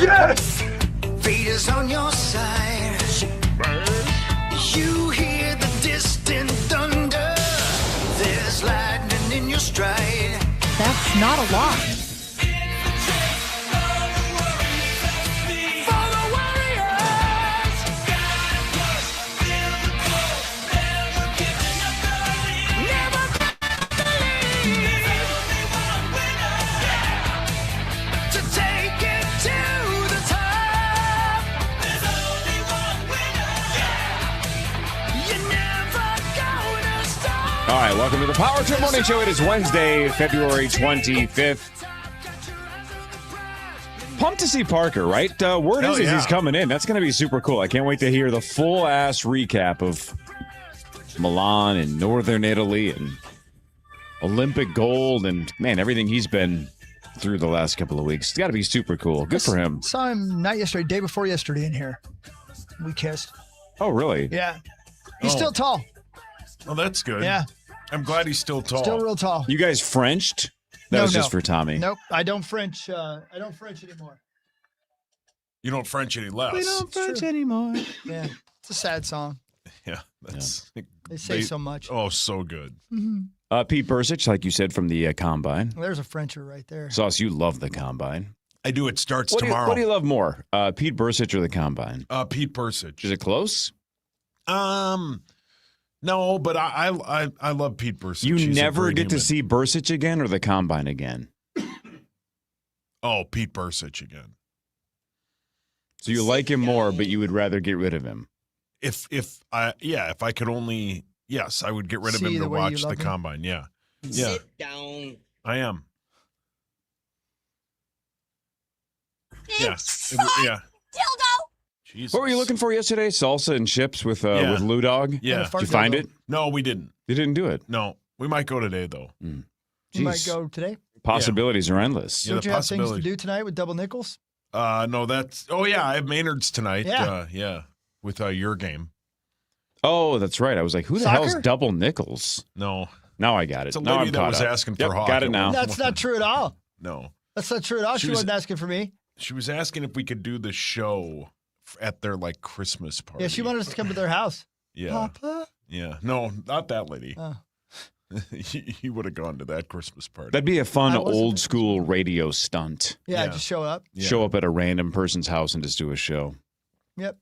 Yes! Fate is on your side. You hear the distant thunder. There's lightning in your stride. That's not a lot. All right, welcome to the Power Trip Morning Show. It is Wednesday, February 25th. Pumped to see Parker, right? Word is he's coming in. That's going to be super cool. I can't wait to hear the full-ass recap of Milan and Northern Italy and Olympic gold and, man, everything he's been through the last couple of weeks. It's got to be super cool. Good for him. Saw him not yesterday, day before yesterday in here. We kissed. Oh, really? Yeah. He's still tall. Oh, that's good. Yeah. I'm glad he's still tall. Still real tall. You guys Frenched? That was just for Tommy. Nope. I don't French. I don't French anymore. You don't French any less. We don't French anymore. Yeah. It's a sad song. Yeah. That's, They say so much. Oh, so good. Mm-hmm. Pete Bursich, like you said, from the Combine. Well, there's a Frencher right there. Sauce, you love the Combine. I do. It starts What tomorrow. what do you love more, Pete Bursich or the Combine? Pete Bursich. Is it close? No, but I love Pete Bursich. You He's never get to see Bursich again or the Combine again? Oh, Pete Bursich again. So you like him more, but you would rather get rid of him? If I could only, yes, I would get rid of him to watch the Combine. Yeah. Yeah. Sit down. I am. Yeah. Yeah. Dildo. Jesus. What were you looking for yesterday? Salsa and chips with Lou Dog? Yeah. Did you find it? No, we didn't. You didn't do it? No. We might go today, though. You might go today. Possibilities are endless. Yeah, Don't you have things to do tonight with double nickels? No, that's. Oh, yeah. I have Maynard's tonight. Yeah. With your game. Oh, that's right. I was like, who the hell's Double Nickels? No. Now I got it. It's a Now lady I'm that caught was up. asking for hockey. Got it now. That's not true at all. No. That's not true at all. She wasn't asking for me. She was asking if we could do the show at their Christmas party. Yeah, she wanted us to come to their house. Yeah. Papa? Yeah. No, not that lady. Oh. He would have gone to that Christmas party. That'd be a fun old school radio stunt. Yeah, just show up. Yeah. Show up at a random person's house and just do a show. Yep.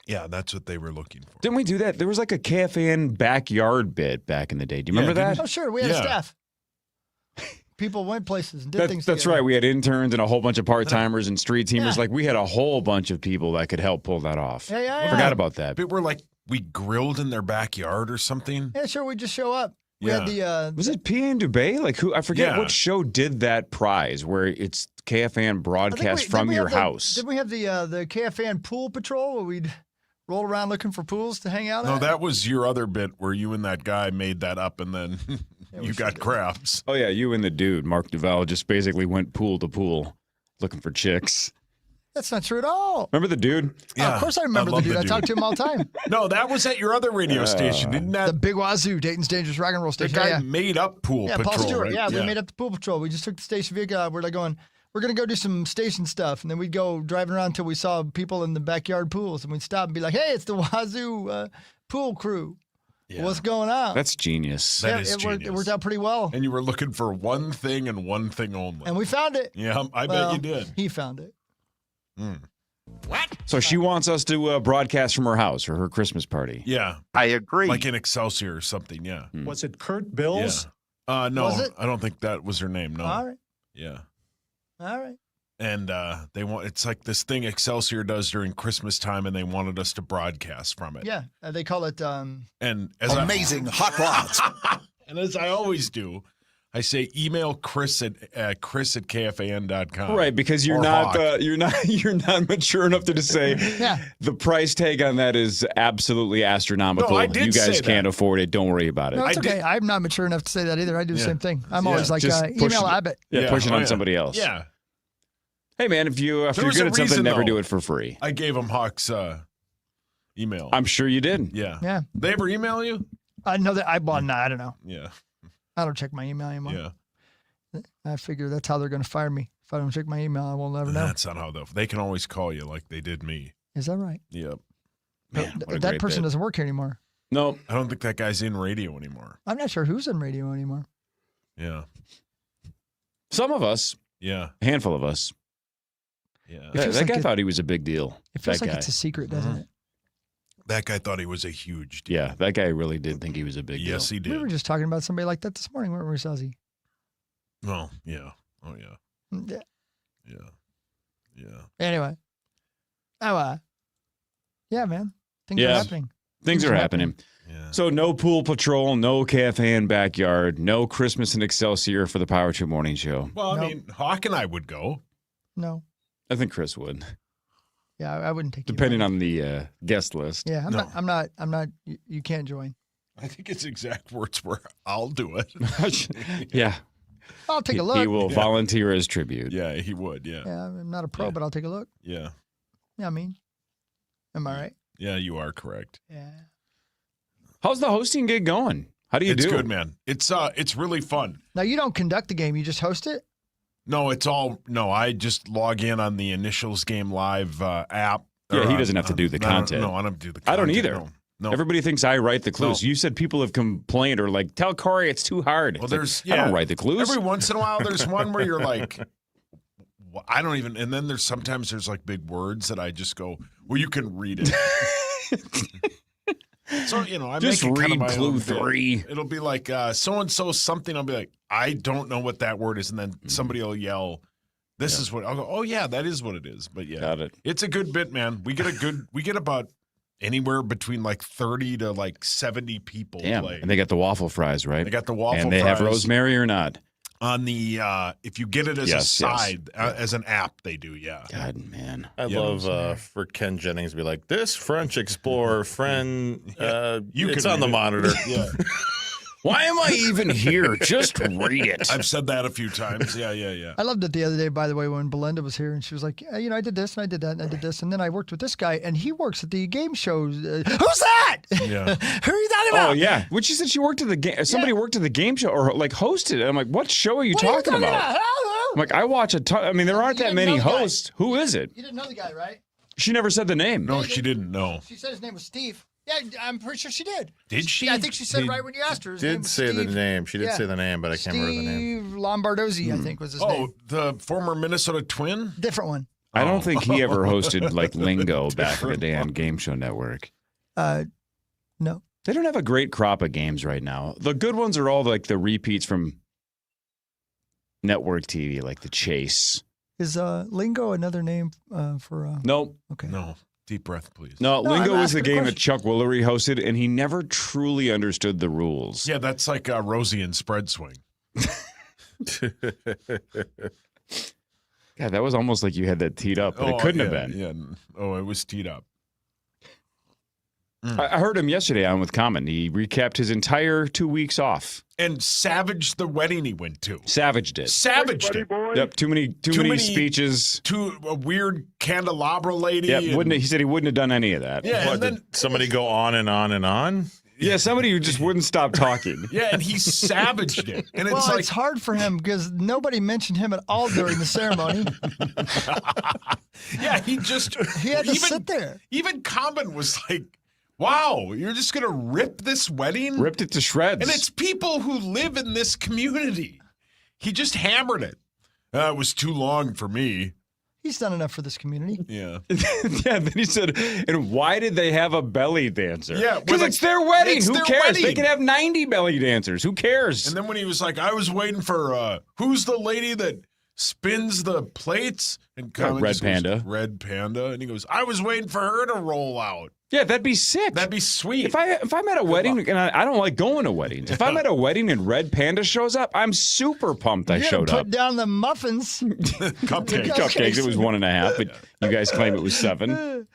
Yeah, that's what they were looking for. Didn't we do that? There was like a KFAN backyard bit back in the day. Do you remember that? Oh, sure. We had a staff. People went places and did things That's together. right. We had interns and a whole bunch of part-timers and street teamers. Like, we had a whole bunch of people that could help pull that off. Yeah. Forgot about that. But we're we grilled in their backyard or something. Yeah, sure. We just show up. We had the. Was it P.A. and Dubé? Like, who? I forget Yeah. what show did that prize where it's KFAN broadcast from your house. Didn't we have the KFAN pool patrol where we'd roll around looking for pools to hang out at? No, that was your other bit where you and that guy made that up and then you got crabs. Oh, yeah. You and the dude, Mark Duval, just basically went pool to pool looking for chicks. That's not true at all. Remember the dude? Yeah, of course I remember the dude. I talk to him all the time. No, that was at your other radio station, didn't that? The Big Wazoo, Dayton's Dangerous Rock and Roll The Station. guy made up pool patrol. Paul Stewart. Right? Yeah, we made up the pool patrol. We just took the station vehicle. We're going to go do some station stuff. And then we'd go driving around until we saw people in the backyard pools. And we'd stop and be like, hey, it's the Wazoo pool crew. Yeah. What's going on? That's genius. That is genius. It worked out pretty well. And you were looking for one thing and one thing only. And we found it. Yeah, I bet you did. He found it. What? So she wants us to broadcast from her house or her Christmas party. Yeah. I agree. Like in Excelsior or something, yeah. Was it Kurt Bills? Yeah. No, Was it? I don't think that was her name, no. All right. Yeah. All right. And it's like this thing Excelsior does during Christmas time, and they wanted us to broadcast from it. Yeah. They call it And as Amazing hot rods. And as I always do, I say email Chris at KFAN.com. Right, because you're not mature enough to just say the price tag on that is absolutely astronomical. No, I did you guys say can't that. afford it. Don't worry about it. No, it's okay. I'm not mature enough to say that either. I do the same thing. I'm always like, Just push email it. Abbott. Yeah, push it on somebody else. Yeah. Hey, man, if you're There was good a at something, reason, never though. do it for free. I gave him Hawk's email. I'm sure you did. Yeah. Yeah. They ever email you? I know that. I don't know. Yeah. I don't check my email anymore. Yeah. I figure that's how they're going to fire me. If I don't check my email, I will never know. That's not how they can always call you like they did me. Is that right? Yep. Man, That person doesn't work here anymore. No. I don't think that guy's in radio anymore. I'm not sure who's in radio anymore. Yeah. Some of us. Yeah. A handful of us. Yeah. That guy thought he was a big deal. It feels like guy. it's a secret, doesn't it? That guy thought he was a huge deal. Yeah, that guy really did think he was a big deal. Yes, he did. We were just talking about somebody like that this morning, weren't we, Suzzy? Well, yeah. Oh, yeah. Yeah. Yeah. Yeah. Anyway. Yeah, man. Things Yeah. are happening. Things are happening. Yeah. So no pool patrol, no KFAN backyard, no Christmas in Excelsior for the Power 2 morning show. Well, I Nope. mean, Hawk and I would go. No. I think Chris would, Yeah, I wouldn't take you. depending on the guest list. Yeah, No. I'm not. You can't join. I think his exact words were, "I'll do it." Yeah. I'll take a look. He will volunteer as tribute. Yeah, he would. Yeah. Yeah, I'm not a pro, Yeah. but I'll take a look. Yeah. Yeah, I mean, am I right? Yeah, you are correct. Yeah. How's the hosting gig going? How do you It's do? good, man. It's really fun. Now you don't conduct the game; you just host it. No, I just log in on the Initials Game Live app. Yeah, or he doesn't have to do the content. No, I don't do the I content. don't either. No. Everybody thinks I write the clues. No. You said people have complained or like, tell Corey it's too hard. Well, It's like, I don't write the clues. Every once in a while, there's one where you're like, I don't even. And then there's like big words that I just go, well, you can read it. So I Just make it kind read of my clue own bit. 3. It'll be like so and so something. I'll be like, I don't know what that word is, and then somebody will yell, "This is what." I'll go, "Oh yeah, that is what it is." But yeah, Got it. it's a good bit, man. We get about anywhere between like 30 to like 70 people. Damn. Play. And they got the waffle fries, right? They got the waffle and they fries. have rosemary or not? On the if you get it as a Yes, side as an app, they do. Yeah. God, man. I love for Ken Jennings to be like, this French Explorer friend, it's can on the read it. monitor. Yeah. Why am I even here? Just read it. I've said that a few times. Yeah. I loved it the other day, by the way, when Belinda was here, and she was like, yeah, I did this, and I did that, and I did this, and then I worked with this guy, and he works at the game shows. Who's that? Yeah. Who are you talking about? Oh, yeah. When she said she worked at the game, somebody worked at the game show or like hosted it. I'm like, what show are you What are you talking about? Hello? I'm like, I watch a ton. I mean, there aren't You that didn't many know the guy. hosts. Who is it? You didn't know the guy, right? She never said the name. No, she didn't know. She said his name was Steve. Yeah, I'm pretty sure she did. Did she? Yeah, I think she said He right when you asked her. His name Did was say the Steve. name. She did Yeah. say the name, but I can't remember the name. Steve Lombardozzi, I think, was his Oh, name. the former Minnesota Twin? Different one. I don't think he ever hosted like Lingo back in the day on Game Show Network. No. They don't have a great crop of games right now. The good ones are all like the repeats from network TV, like The Chase. Is Lingo another name for? Nope. Okay. No. Deep breath, please. No, No, Lingo I'm was the asking a game that Chuck Woolery hosted, and he never truly understood the rules. Yeah, that's like Rosie and Spread Swing. God, that was almost like you had that teed up, but it couldn't have been. Yeah. Oh, it was teed up. I heard him yesterday on with Common. He recapped his entire 2 weeks off. And savaged the wedding he went to. Savage did. Savaged it. Yep, too many speeches. To a weird candelabra lady. Yeah, and- he said he wouldn't have done any of that. Yeah, What, and then did somebody go on and on and on? Yeah, somebody who just wouldn't stop talking. yeah, and he savaged it. And it's Well, like it's hard for him because nobody mentioned him at all during the ceremony. yeah, he just He had to sit there. Even Common was like, wow, you're just gonna rip this wedding? Ripped it to shreds. And it's people who live in this community. He just hammered it. It was too long for me. He's done enough for this community. Yeah. yeah, then he said, and why did they have a belly dancer? Yeah, because with it's a- their wedding. it's Who their cares? wedding. They can have 90 belly dancers. Who cares? And then when he was like, I was waiting for who's the lady that spins the plates? And Common Red just goes, Panda. Red Panda. And he goes, I was waiting for her to roll out. yeah, that'd be sick. That'd be sweet. If I'm at a wedding, and I don't like going to weddings. If I'm at a wedding and Red Panda shows up, I'm super pumped I You showed put up. down the muffins. Cupcake. Cupcakes, it was 1.5, but you guys claim it was 7.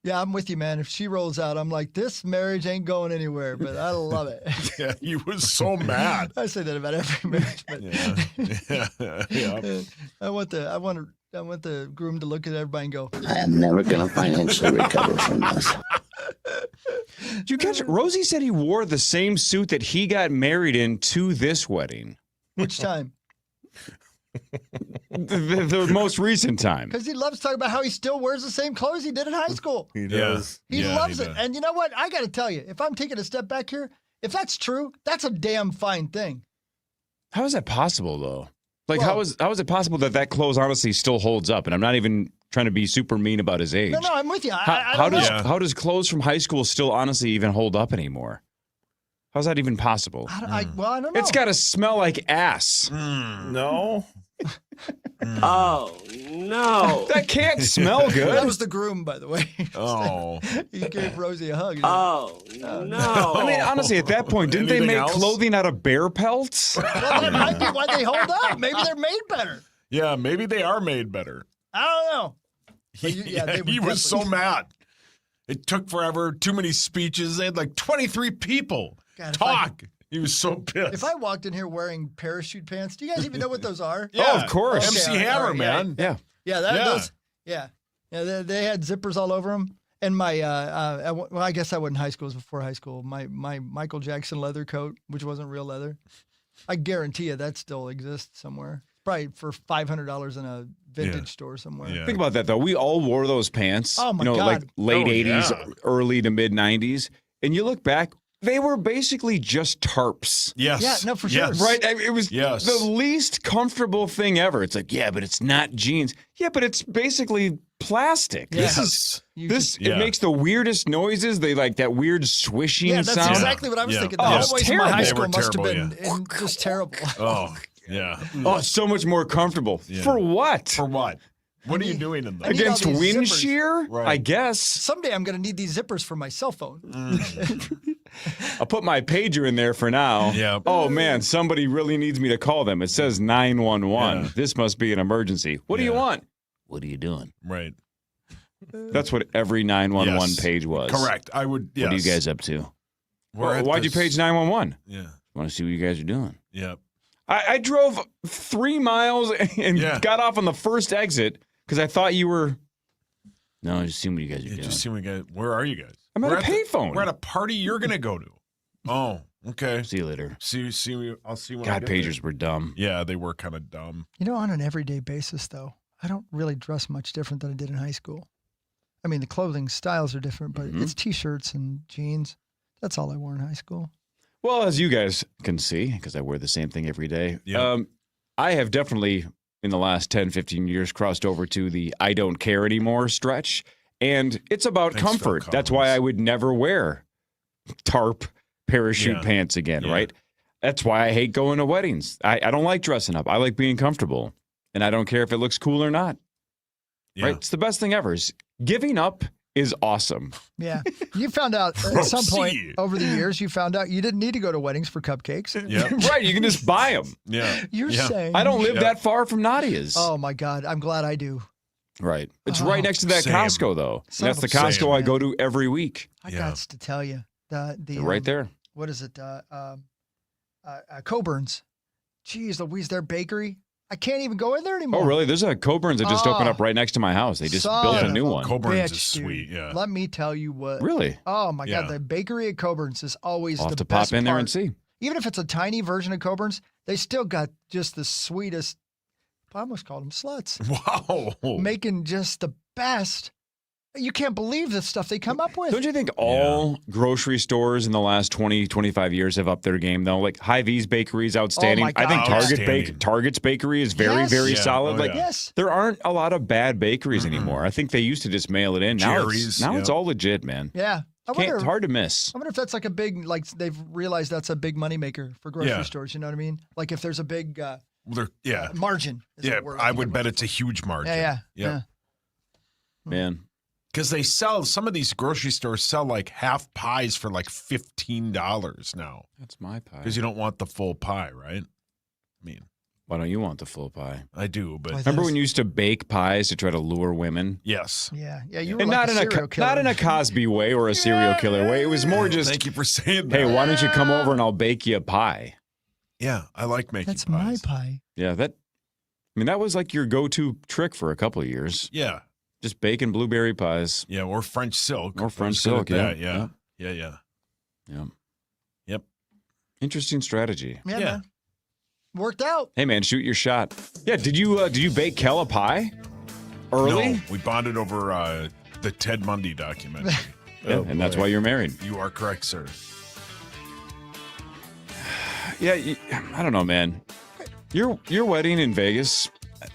Yeah, I'm with you, man. If she rolls out, I'm like, this marriage ain't going anywhere, but I love it. Yeah, he was so mad. I say that about every marriage, but Yeah. I want the groom to look at everybody and go, I am never going to financially recover from this. Did you catch it? Rosie said he wore the same suit that he got married in to this wedding. which time? the most recent time. Because he loves talking about how he still wears the same clothes he did in high school. He does. He Yeah, loves he it. does. And you know what? I got to tell you, if I'm taking a step back here, if that's true, that's a damn fine thing. How is that possible, though? Like, Well- how is it possible that clothes honestly still holds up? And I'm not even trying to be super mean about his age. No, I'm with you. I How don't does know. how does clothes from high school still honestly even hold up anymore? How's that even possible? I don't know. It's got to smell like ass. No. Oh, no. That can't smell That good. was the groom, by the way. Oh. He gave Rosie a hug. Oh, no. I mean, honestly, at that point, didn't they Anything make else? clothing out of bear pelts? Well, that might be why they hold up. Maybe they're made better. Yeah, maybe they are made better. I don't know. But they were He was so definitely- mad. It took forever. Too many speeches. They had like 23 people God, talk. He was so pissed. If I walked in here wearing parachute pants, do you guys even know what those are? Oh, of course. MC Okay, Hammer, all right, yeah. man. Yeah. Yeah, they had zippers all over them. And my, well, I guess I went in high school. It was before high school. My Michael Jackson leather coat, which wasn't real leather. I guarantee you that still exists somewhere. Probably for $500 in a vintage store somewhere. Yeah. Think about that, though. We all wore those pants. Oh, my like God. late Oh, 80s, yeah. early to mid 90s. And you look back, they were basically just tarps. Yes. Yeah, no, for sure. Yes. Right? I mean, it was Yes. the least comfortable thing ever. It's like, yeah, but it's not jeans. Yeah, but it's basically plastic. Yes. Yes. It makes the weirdest noises. They like that weird swishing Yeah, that's sound. exactly what I was Yeah. thinking. The Oh, it's hallways in my high terrible. school They were must have terrible, been just terrible. Oh, yeah. Oh, it's so much more comfortable. For what? For what? What are you need- doing in I there? need all Against these wind zippers. shear? Right. I guess. Someday I'm going to need these zippers for my cell phone. I'll put my pager in there for now. Yeah. Oh, man, somebody really needs me to call them. It says 911. Yeah. This must be an emergency. What do you Yeah. want? What are you doing? Right. That's what every 911 Yes. page was. Correct. I would. Yes. What are you guys up to? We're at Why'd you this- page 911? Yeah. Want to see what you guys are doing? Yeah. I drove 3 miles and Yeah. got off on the first exit because I thought you were. No, just seeing what you guys are Yeah, doing. just see we got. Where are you guys? I'm at We're a the- payphone. We're at a party you're gonna go to. Oh, okay. See you later. See. I'll see when I God, get pagers were dumb. there. Yeah, they were kind of dumb. You know, on an everyday basis, though, I don't really dress much different than I did in high school. I mean, the clothing styles are different, but it's T-shirts and jeans. That's all I wore in high school. Well, as you guys can see, because I wear the same thing every day, Yeah. I have definitely, in the last 10, 15 years, crossed over to the I don't care anymore stretch. And it's about Thanks, Phil comfort. That's why Collins. I would never wear tarp parachute Yeah. pants again, Yeah. right? That's why I hate going to weddings. I don't like dressing up. I like being comfortable. And I don't care if it looks cool or not. Yeah. Right? It's the best thing ever. Giving up is awesome. Yeah. You found out at some point Proceed. over the years, you found out you didn't need to go to weddings for cupcakes. Yeah. Right? You can just buy them. Yeah. You're yeah. saying. I don't live Yeah. that far from Nadia's. Oh, my God. I'm glad I do. Right. It's Oh, right next to that same. Costco, though. And Son that's of the a Costco same. I go to every week. I Yeah. got to tell you. The They're right there. What is it? Coburn's. Jeez Louise, their bakery. I can't even go in there anymore. Oh, really? There's a Coburn's that just opened Oh. up right next to my house. They just Son built a of new a one. Coburn's Bitch, is sweet. dude. Yeah. Let me tell you what. Really? Oh my Yeah. God, the bakery at Coburn's is always I'll have the to pop best in there part. and see. Even if it's a tiny version of Coburn's, they still got just the sweetest. I almost called them sluts. Wow. Making just the best. You can't believe the stuff they come up with. Don't you think all grocery stores in the last 20, 25 years have upped their game, though? Like Hy-Vee's bakery is outstanding. Oh, my I think God. Outstanding. Target's bakery is very, Yes. very Yeah. solid. Oh, Like yeah. Yes. there aren't a lot of bad bakeries anymore. I think they used to just mail it in. Now Jerry's, it's yeah. all legit, man. Yeah. It's hard to miss. I wonder if that's like a big, like they've realized that's a big moneymaker for grocery Yeah. stores. You know what I mean? Like if there's a big Yeah. margin. is Yeah. the word I I'm would looking bet for. it's a huge margin. Yeah. Yep. Man. Because they sell, some of these grocery stores sell like half pies for like $15 now. That's my pie. Because you don't want the full pie, right? I mean, Why don't you want the full pie? I do, but Like- Remember when you used to bake pies to try to lure women? yes. Yeah. Yeah. You were And like not a in serial killer. not in a Cosby way or a serial killer way. It was more just, Thank you for saying that. hey, why don't you come over and I'll bake you a pie? Yeah, I like making That's pies. my pie. Yeah, that was like your go-to trick for a couple of years. Yeah. Just baking blueberry pies. Yeah, or French silk. Or French I was good at silk, that, yeah. Yeah. Yeah. Yep. Interesting strategy. Yeah. Yeah. Man. Worked out. Hey, man, shoot your shot. Yeah, did you bake Kel a pie early? No, we bonded over the Ted Bundy documentary. Yeah, and that's why you're married. You are correct, sir. Yeah, I don't know, man. Your wedding in Vegas,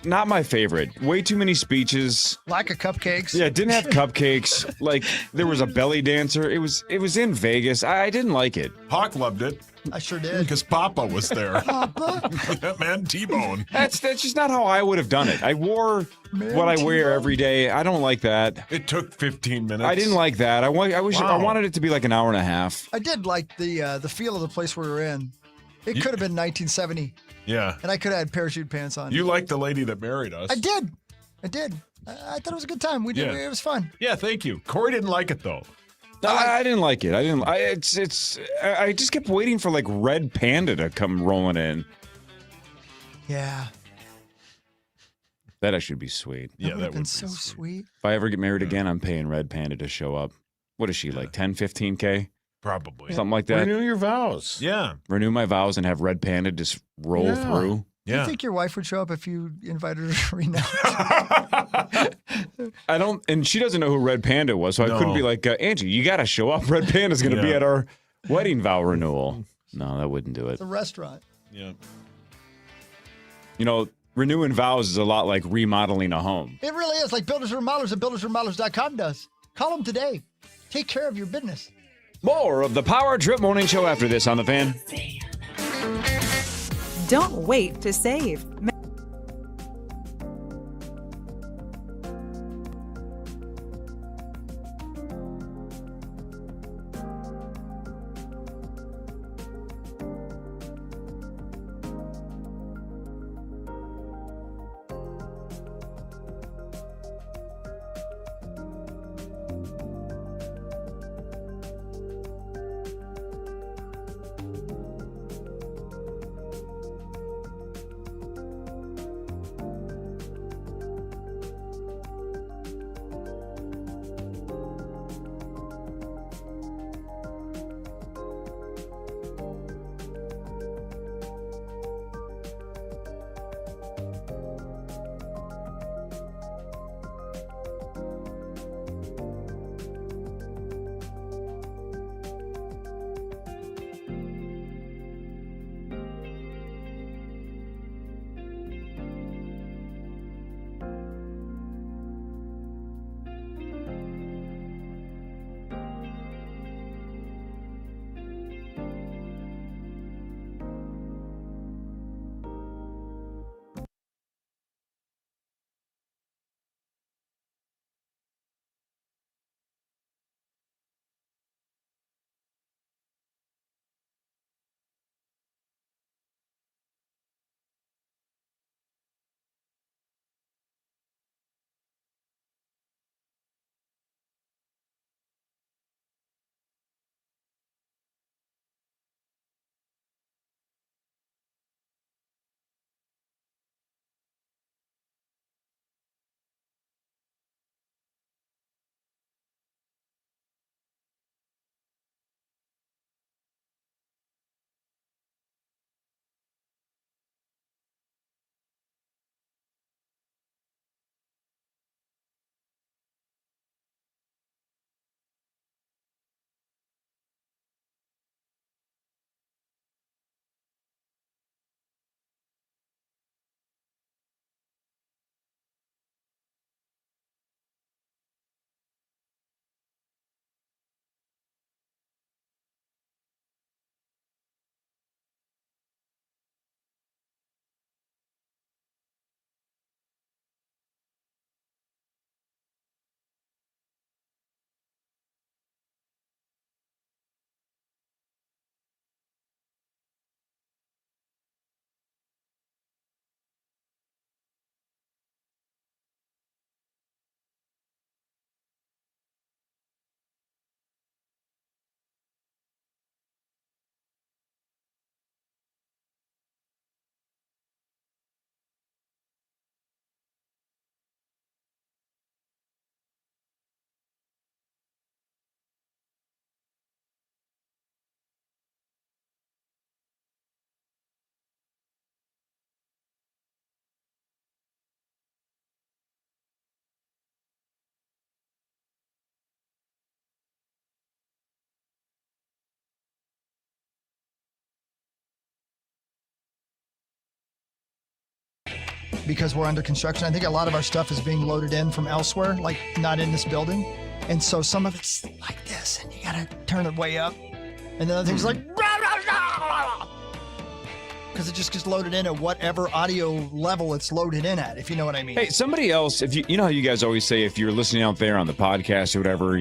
not my favorite. Way too many speeches. Lack of cupcakes. Yeah, didn't have cupcakes. Like there was a belly dancer. It was in Vegas. I didn't like it. Hawk loved it I sure did. because Papa was there. Papa? Yeah, man, T-Bone. That's just not how I would have done it. I wore what I wear T-Bone. every day. I don't like that. It took 15 minutes. I didn't like that. I Wow. wanted it to be like an hour and a half. I did like the feel of the place we were in. It could have been 1970, Yeah. and I could have had parachute pants on. You liked the lady that married us. I did. I thought it was a good time. We did. Yeah. It was fun. Yeah, thank you. Corey didn't like it, though. I didn't like it. I just kept waiting for like Red Panda to come rolling in. Yeah. That actually would be sweet. Yeah, That would that have been would so be sweet. If I ever get married again, I'm paying Red Panda to show up. What is she, like 10, 15K? Probably. Something like that. Renew your vows. Yeah. Renew my vows and have Red Panda just roll Yeah. through. Do you Yeah. think your wife would show up if you invited her to renounce? I don't, and she doesn't know who Red Panda was, so I couldn't No. be like, Angie, you got to show up. Red Panda's going to be Yeah. at our wedding vow renewal. No, that wouldn't do it. It's a restaurant. Yeah. You know, renewing vows is a lot like remodeling a home. It really is like Builders and Remodelers at buildersandremodelers.com does. Call them today. Take care of your business. More of the Power Trip Morning Show after this on The Fan. Don't wait to save. because we're under construction. I think a lot of our stuff is being loaded in from elsewhere, like not in this building. And so some of it's like this, and you got to turn it way up. And the other thing's like, because it just gets loaded in at whatever audio level it's loaded in at, if you know what I mean. Hey, somebody else, if you know how you guys always say, if you're listening out there on the podcast or whatever,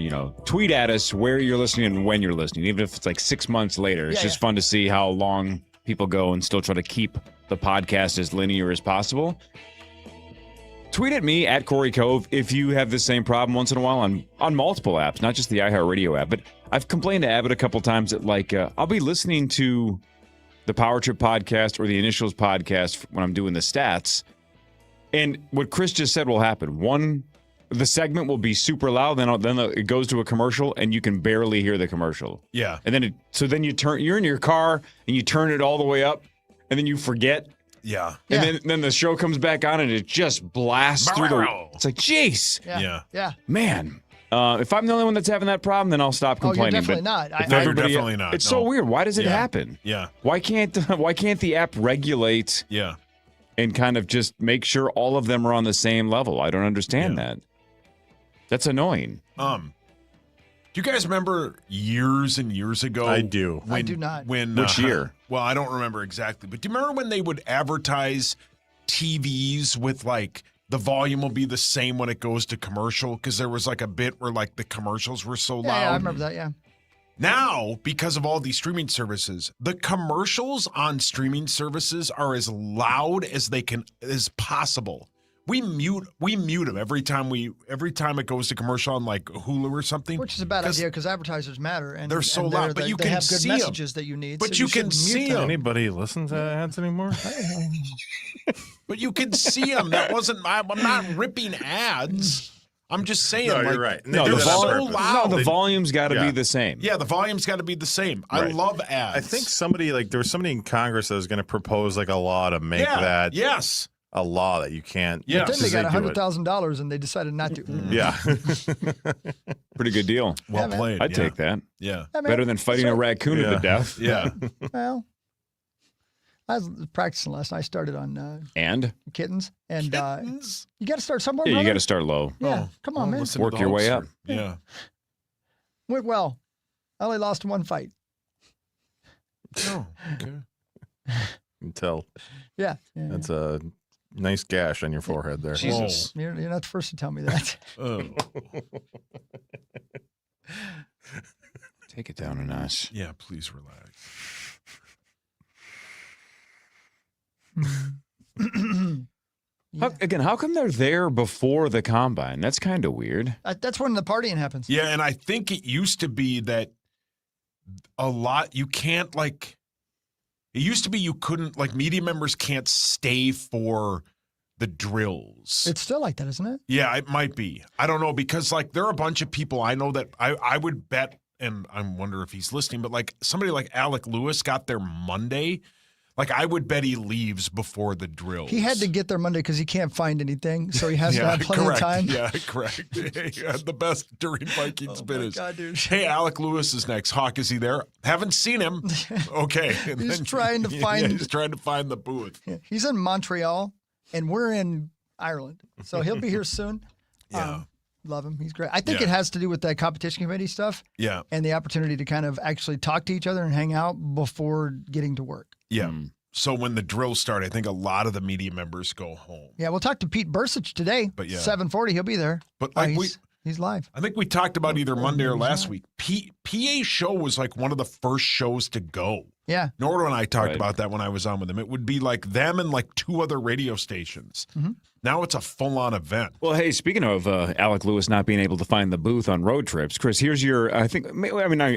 tweet at us where you're listening and when you're listening, even if it's like 6 months later. It's just fun to see how long people go and still try to keep the podcast as linear as possible. Tweet at me at Corey Cove if you have the same problem once in a while on multiple apps, not just the iHeartRadio app. But I've complained to Abbott a couple times that I'll be listening to the Power Trip podcast or the Initials podcast when I'm doing the stats. And what Chris just said will happen. The segment will be super loud, then it goes to a commercial, and you can barely hear the commercial. Yeah. And then you're in your car, and you turn it all the way up, and then you forget. Yeah. And then the show comes back on, and it just blasts through the... It's like, jeez. Yeah. Man. If I'm the only one that's having that problem, then I'll stop complaining. You're definitely not. You're definitely not. It's so weird. Why does it happen? Yeah. Why can't the app regulate and kind of just make sure all of them are on the same level? I don't understand that. That's annoying. Do you guys remember years and years ago? I do. I do not. Which year? Well, I don't remember exactly, but do you remember when they would advertise TVs with the volume will be the same when it goes to commercial? Because there was a bit where the commercials were so loud. Yeah, I remember that, yeah. Now, because of all these streaming services, the commercials on streaming services are as loud as as possible. We mute them every time it goes to commercial on Hulu or something. Which is a bad idea because advertisers matter and they're so loud. But you they can have good see messages that you need. But so you can see them. Anybody listen to ads anymore? But you can see them. That wasn't I'm not ripping ads. I'm just saying. No, you're right. No, the volume's got to be the same. Yeah, the volume's got to be the same. Right. I love ads. I think there was somebody in Congress that was going to propose a law to make that. Yes. A law that you can't. Yeah. But then they got $100,000 and they decided not to. Yeah. Pretty good deal. Well played. I'd take that. Yeah. Better than fighting a raccoon to the death. Yeah. Well, I was practicing last night. I started on kittens. And you got to start somewhere. Yeah, you brother. got to start low. Yeah. Come on, man. Work your way up. Yeah. Went well. I only lost one fight. Oh, okay. You can tell. Yeah. That's a nice gash on your forehead there. Jesus. You're not the first to tell me that. Oh. Take it down a notch. Yeah, please relax. How come they're there before the combine? That's kind of weird. That's when the partying happens. Yeah, and I think it used to be that you can't it used to be you couldn't media members can't stay for the drills. It's still like that, isn't it? Yeah, it might be. I don't know because there are a bunch of people I know that I would bet, and I wonder if he's listening, but somebody like Alec Lewis got there Monday. I would bet he leaves before the drills. He had to get there Monday because he can't find anything, so he has to have plenty of time. Yeah, correct. He had the best during Vikings finish. God, dude. Hey, Alec Lewis is next. Hawk, is he there? Haven't seen him. Okay. He's trying to find. He's trying to find the booth. Yeah, he's in Montreal, and we're in Ireland, so he'll be here soon. Yeah. Love him. He's great. I think it has to do with that competition committee stuff. Yeah. And the opportunity to kind of actually talk to each other and hang out before getting to work. Yeah. So when the drills start, I think a lot of the media members go home. Yeah, we'll talk to Pete Bursich today. But yeah. 7:40, he'll be there. But he's live. I think we talked about either Monday or last week. PA show was one of the first shows to go. Yeah. Nordo and I talked about that when I was on with them. It would be them and 2 other radio stations. Mm-hmm. Now it's a full-on event. Well, hey, speaking of Alec Lewis not being able to find the booth on road trips, Chris, here's your, I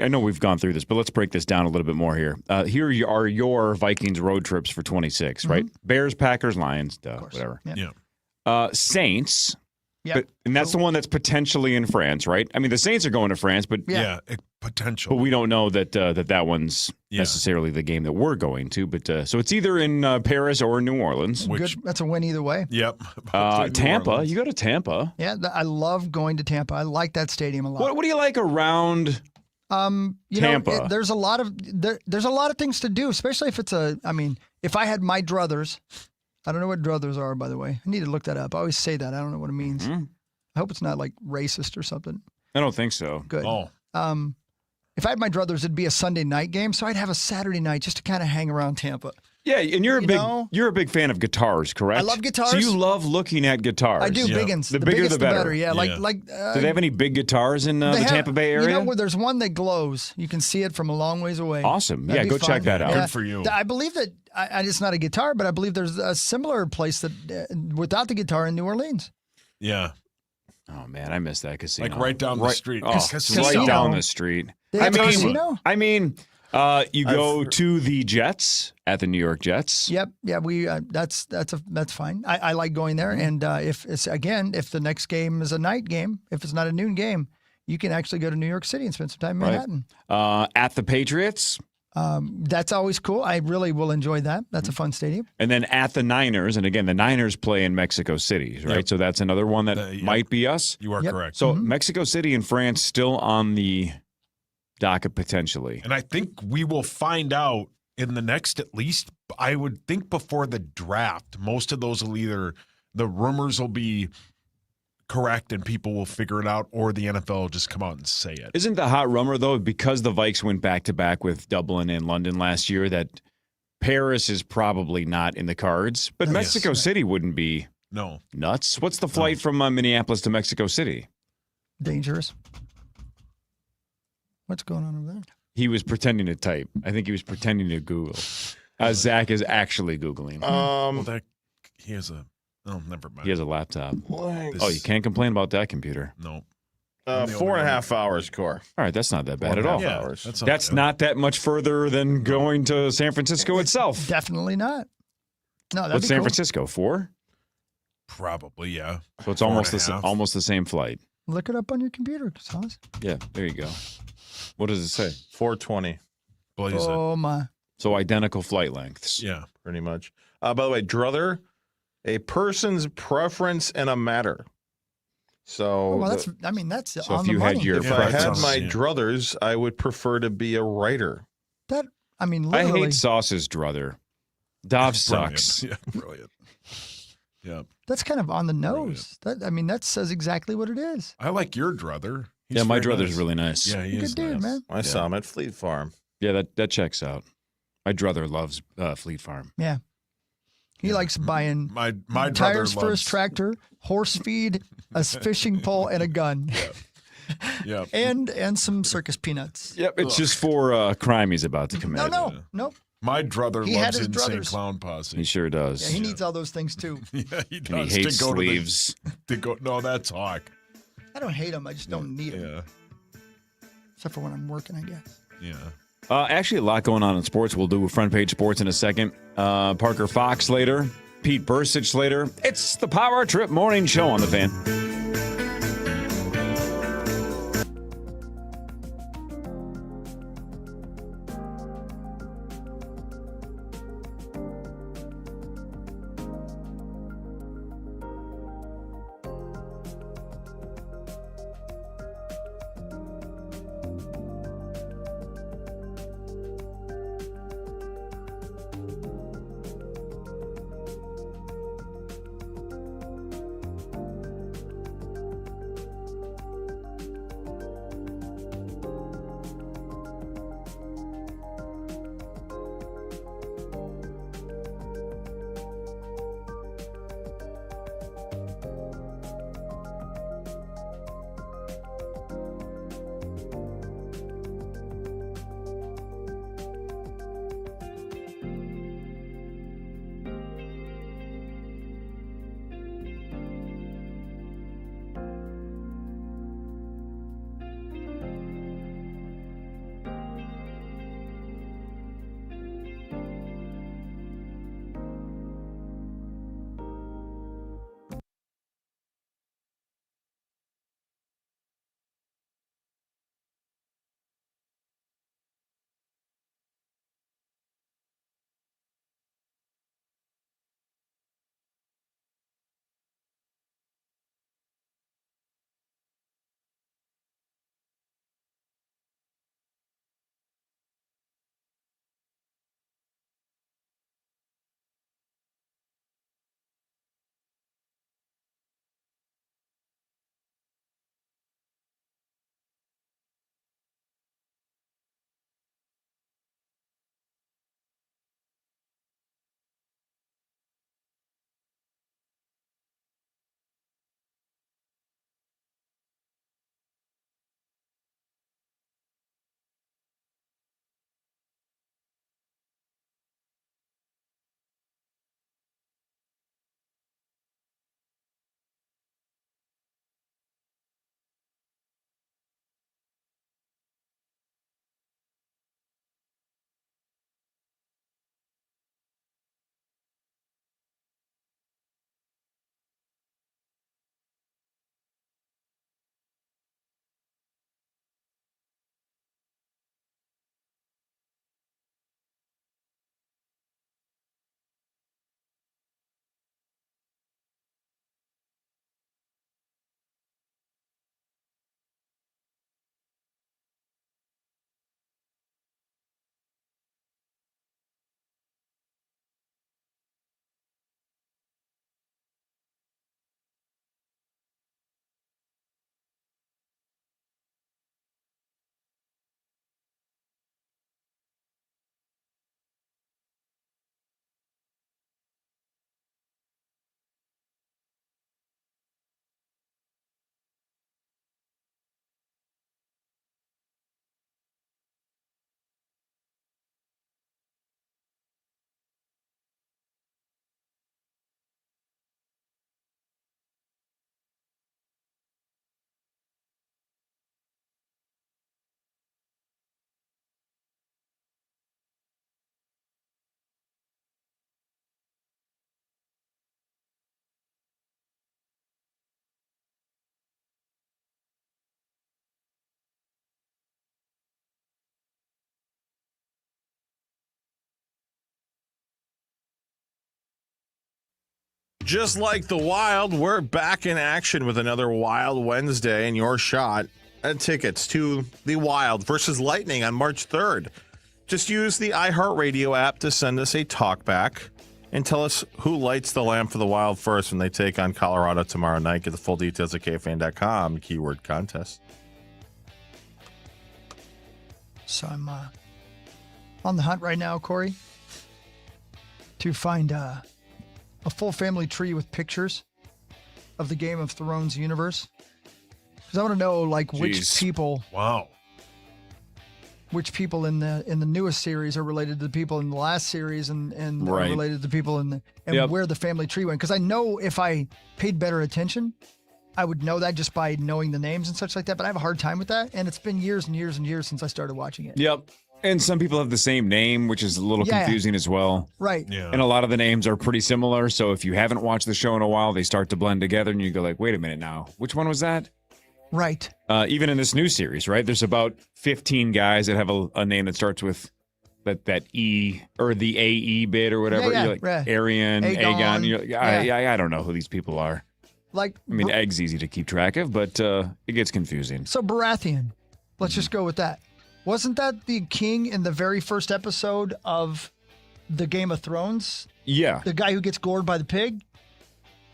know we've gone through this, but let's break this down a little bit more here. Here are your Vikings road trips for 26, right? Bears, Packers, Lions, whatever. Yeah. Saints. Yeah. And that's the one that's potentially in France, right? I mean, the Saints are going to France, but potential. But we don't know that one's necessarily the game that we're going to. But so it's either in Paris or New Orleans. That's a win either way. Yep. Tampa. You go to Tampa. Yeah, I love going to Tampa. I like that stadium a lot. What do you like around Tampa? There's a lot of things to do, especially if it's if I had my druthers, I don't know what druthers are, by the way. I need to look that up. I always say that. I don't know what it means. I hope it's not like racist or something. I don't think so. Good. Oh, If I had my druthers, it'd be a Sunday night game, so I'd have a Saturday night just to kind of hang around Tampa. Yeah, and you're know? a big fan of guitars, correct? I love guitars. So you love looking at guitars. I do big ones. The The bigger biggest, the better. Yeah, Yeah. Do they have any big guitars in the Tampa Bay area? You know where there's one that glows. You can see it from a long ways away. Awesome. That'd Yeah, be go check fun. that out. Good for you. I believe that it's not a guitar, but I believe there's a similar place that without the guitar in New Orleans. yeah. Oh man, I miss that casino. Like right down the street. Oh, Casino. right down the street. They have a casino? You go to the Jets at the New York Jets. Yep. Yeah. We that's fine. I like going there, and if the next game is a night game, if it's not a noon game, you can actually go to New York City and spend some time in Manhattan. At the Patriots. That's always cool. I really will enjoy that. That's a fun stadium. And then at the Niners, and again, the Niners play in Mexico City, right? Yep. So that's another one that might be us. You are correct. So Mexico City and France still on the docket potentially. And I think we will find out in the next, at least, I would think before the draft, most of those will either, the rumors will be correct and people will figure it out, or the NFL will just come out and say it. Isn't the hot rumor, though, because the Vikes went back-to-back with Dublin and London last year, that Paris is probably not in the cards, but Mexico City wouldn't be nuts? What's the flight from Minneapolis to Mexico City? Dangerous. What's going on over there? He was pretending to type. I think he was pretending to Google. Zach is actually Googling. Well, he has a, never mind. He has a laptop. You can't complain about that computer. No. 4.5 hours, Core. All right, that's not that bad at all. Hours. That's not that much further than going to San Francisco itself. Definitely not. No, that'd What's be San cool. Francisco, 4? Probably, yeah. So it's 4.5. almost the same flight. Look it up on your computer, Sauce. Yeah, there you go. What does it say? 420. Blaze it. Oh my. So identical flight lengths. Yeah. Pretty much. By the way, druther, a person's preference in a matter. So, Well, that's So on if the you had money. your if I had preference, my yeah. druthers, I would prefer to be a writer. I I literally. hate Sauce's druther. Dov Brilliant. sucks. Yeah, brilliant. Yeah. That's kind of on the nose. That says exactly what it is. I like your druther. He's Yeah, my very druther's nice. really nice. Yeah, he Good is dude, nice. man. I saw him at Fleet Farm. Yeah, that checks out. My druther loves Fleet Farm. Yeah. He likes buying My druther tires for his loves. tractor, horse feed, a fishing pole, and a gun. Yeah. and some circus peanuts. Yep, it's just for crime he's about to commit. No. My druther He had loves his Insane druthers. Clown Posse. He sure does. Yeah, he needs all those things too. Yeah, he and does. he hates to go sleeves. No, that's Hawk. I don't hate them. I just don't need them. Yeah. Except for when I'm working, I guess. Yeah. Actually, a lot going on in sports. We'll do front page sports in a second. Parker Fox later. Pete Bursich later. It's the Power Trip Morning Show on the Fan. Just like the Wild, we're back in action with another Wild Wednesday, and your shot at tickets to the Wild versus Lightning on March 3rd. Just use the iHeartRadio app to send us a talkback and tell us who lights the lamp for the Wild first when they take on Colorado tomorrow night. Get the full details at KFAN.com, keyword contest. So I'm on the hunt right now, Corey, to find a full family tree with pictures of the Game of Thrones universe. Because I want to know, like, which people in the newest series are related to the people in the last series and are related to the people in where the family tree went. Because I know if I paid better attention, I would know that just by knowing the names and such like that. But I have a hard time with that. And it's been years and years and years since I started watching it. Yep. And some people have the same name, which is a little confusing as well. Right. Yeah. And a lot of the names are pretty similar. So if you haven't watched the show in a while, they start to blend together and you go like, wait a minute now, which one was that? Right. Even in this new series, right? There's about 15 guys that have a name that starts with that E or the AE bit or whatever. Yeah, You're like Arian, Aegon. You're like, I don't know who these people are. Like, I mean, Egg's easy to keep track of, but it gets confusing. So Baratheon, let's just go with that. Wasn't that the king in the very first episode of the Game of Thrones? Yeah. The guy who gets gored by the pig?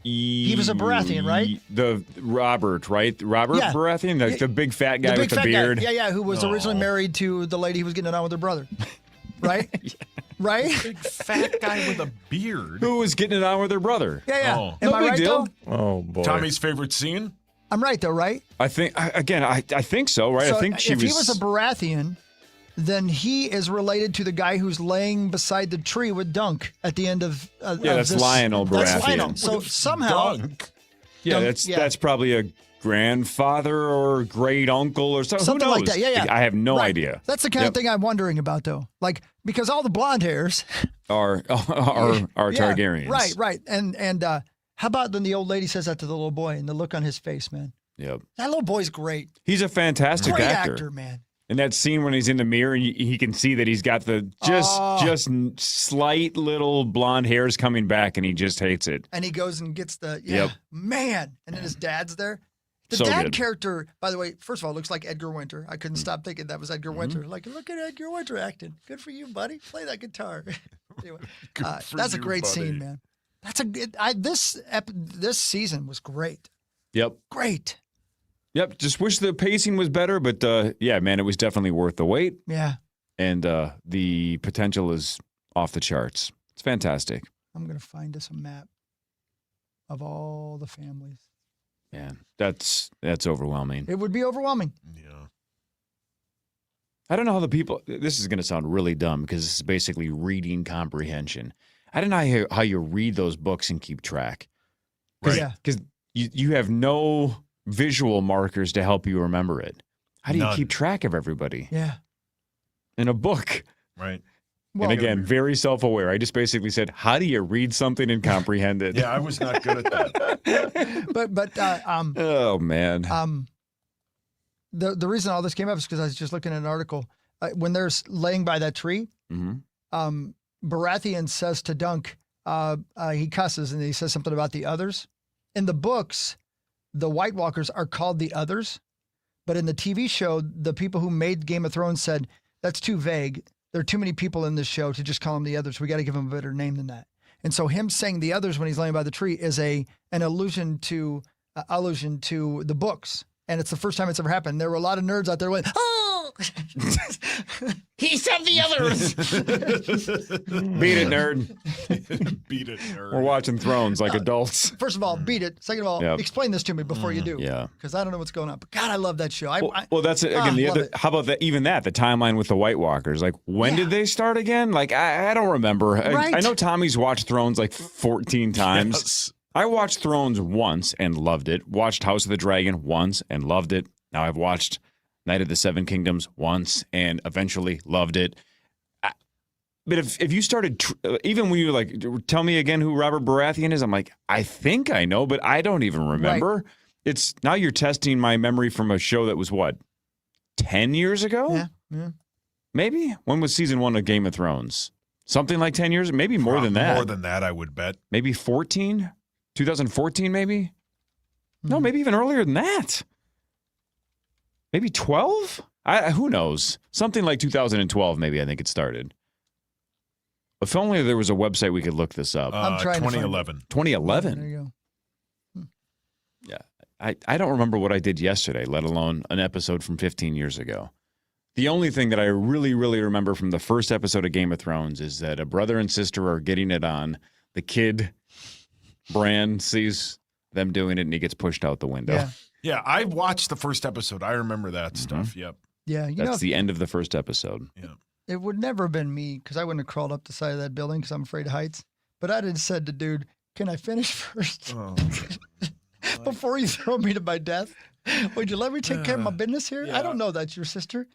He was a Baratheon, right? The Robert, right? Robert Baratheon, the big fat guy with the beard. Guy. Yeah, who was originally married to the lady who was getting it on with her brother. Right? Right? Big fat guy with a beard. Who was getting it on with her brother? Yeah. Oh. Am No I big right, deal. though? Oh, boy. Tommy's favorite scene? I'm right, though, right? I think, I think so, right? So I think if he was a Baratheon, then he is related to the guy who's laying beside the tree with Dunk at the end of that's this. Lionel Baratheon. That's Lionel. So somehow... Dunk. Yeah, Dunk, that's probably a grandfather or great uncle or something. Something Who knows? like that. Yeah. I have no Right. idea. That's the kind of thing I'm wondering about, though. Like, because all the blonde hairs Are Targaryens. Right. And how about when the old lady says that to the little boy and the look on his face, man? Yep. That little boy's great. He's a fantastic Great actor. actor, man. And that scene when he's in the mirror and he can see that he's got the just slight little blonde hairs coming back and he just hates it. And he goes and gets the, Yep. man. And then his dad's there. The So dad good. character, by the way, first of all, looks like Edgar Winter. I couldn't stop thinking that was Edgar Winter. Like, look at Edgar Winter acting. Good for you, buddy. Play that guitar. Anyway, that's a great scene, man. That's a good. This season was great. Yep. Great. Yep. Just wish the pacing was better, but yeah, man, it was definitely worth the wait. Yeah. And the potential is off the charts. It's fantastic. I'm gonna find us a map of all the families. Man, that's overwhelming. It would be overwhelming. Yeah. I don't know how the people. This is going to sound really dumb because this is basically reading comprehension. I don't know how you read those books and keep track. Right. Yeah. Because you have no visual markers to help you remember it. How do you None. keep track of everybody Yeah. in a book? Right. Well, And again, very self-aware. I just basically said, how do you read something and comprehend it? Yeah, I was not good at that. but Oh, man. the reason all this came up is because I was just looking at an article when they're laying by that tree. Mhm. Baratheon says to Dunk, he cusses and he says something about the others. In the books, the White Walkers are called the others, but in the TV show, the people who made Game of Thrones said that's too vague. There are too many people in this show to just call them the others. We got to give them a better name than that. And so him saying the others when he's laying by the tree is an allusion to the books. And it's the first time it's ever happened. There were a lot of nerds out there going, oh, he said the others. Beat it, nerd. Beat it, nerd. We're watching Thrones like adults. First of all, beat it. Second of all, Yep. explain this to me before you do. Yeah. Because I don't know what's going on. But God, I love that show. Well, that's it. Again, the love other. it. How about that? Even that, the timeline with the White Walkers. Like, when did they start again? Like, I don't remember. Right. I know Tommy's watched Thrones like 14 times. Yes. I watched Thrones once and loved it. Watched House of the Dragon once and loved it. Now I've watched Night of the Seven Kingdoms once and eventually loved it. But if you started, even when you were like, tell me again who Robert Baratheon is, I'm like, I think I know, but I don't even remember. It's now you're testing my memory from a show that was what, 10 years ago? Yeah. Maybe? When was season 1 of Game of Thrones? Something like 10 years? Maybe more than that. More than that, I would bet. Maybe 14? 2014, maybe? No, maybe even earlier than that. Maybe 12? Who knows? Something like 2012, maybe, I think it started. If only there was a website we could look this up. I'm trying to find it. 2011. 2011? There you go. Yeah. I don't remember what I did yesterday, let alone an episode from 15 years ago. The only thing that I really, really remember from the first episode of Game of Thrones is that a brother and sister are getting it on. The kid, Bran, sees them doing it, and he gets pushed out the window. Yeah. Yeah, I watched the first episode. I remember that stuff. Yep. Yeah, That's the end of the first episode. Yeah. it would never have been me because I wouldn't have crawled up the side of that building because I'm afraid of heights. But I'd have said to dude, can I finish first? Oh, Before you throw me to my death? Would you let me take care of my business here? yeah. I don't know that's your sister.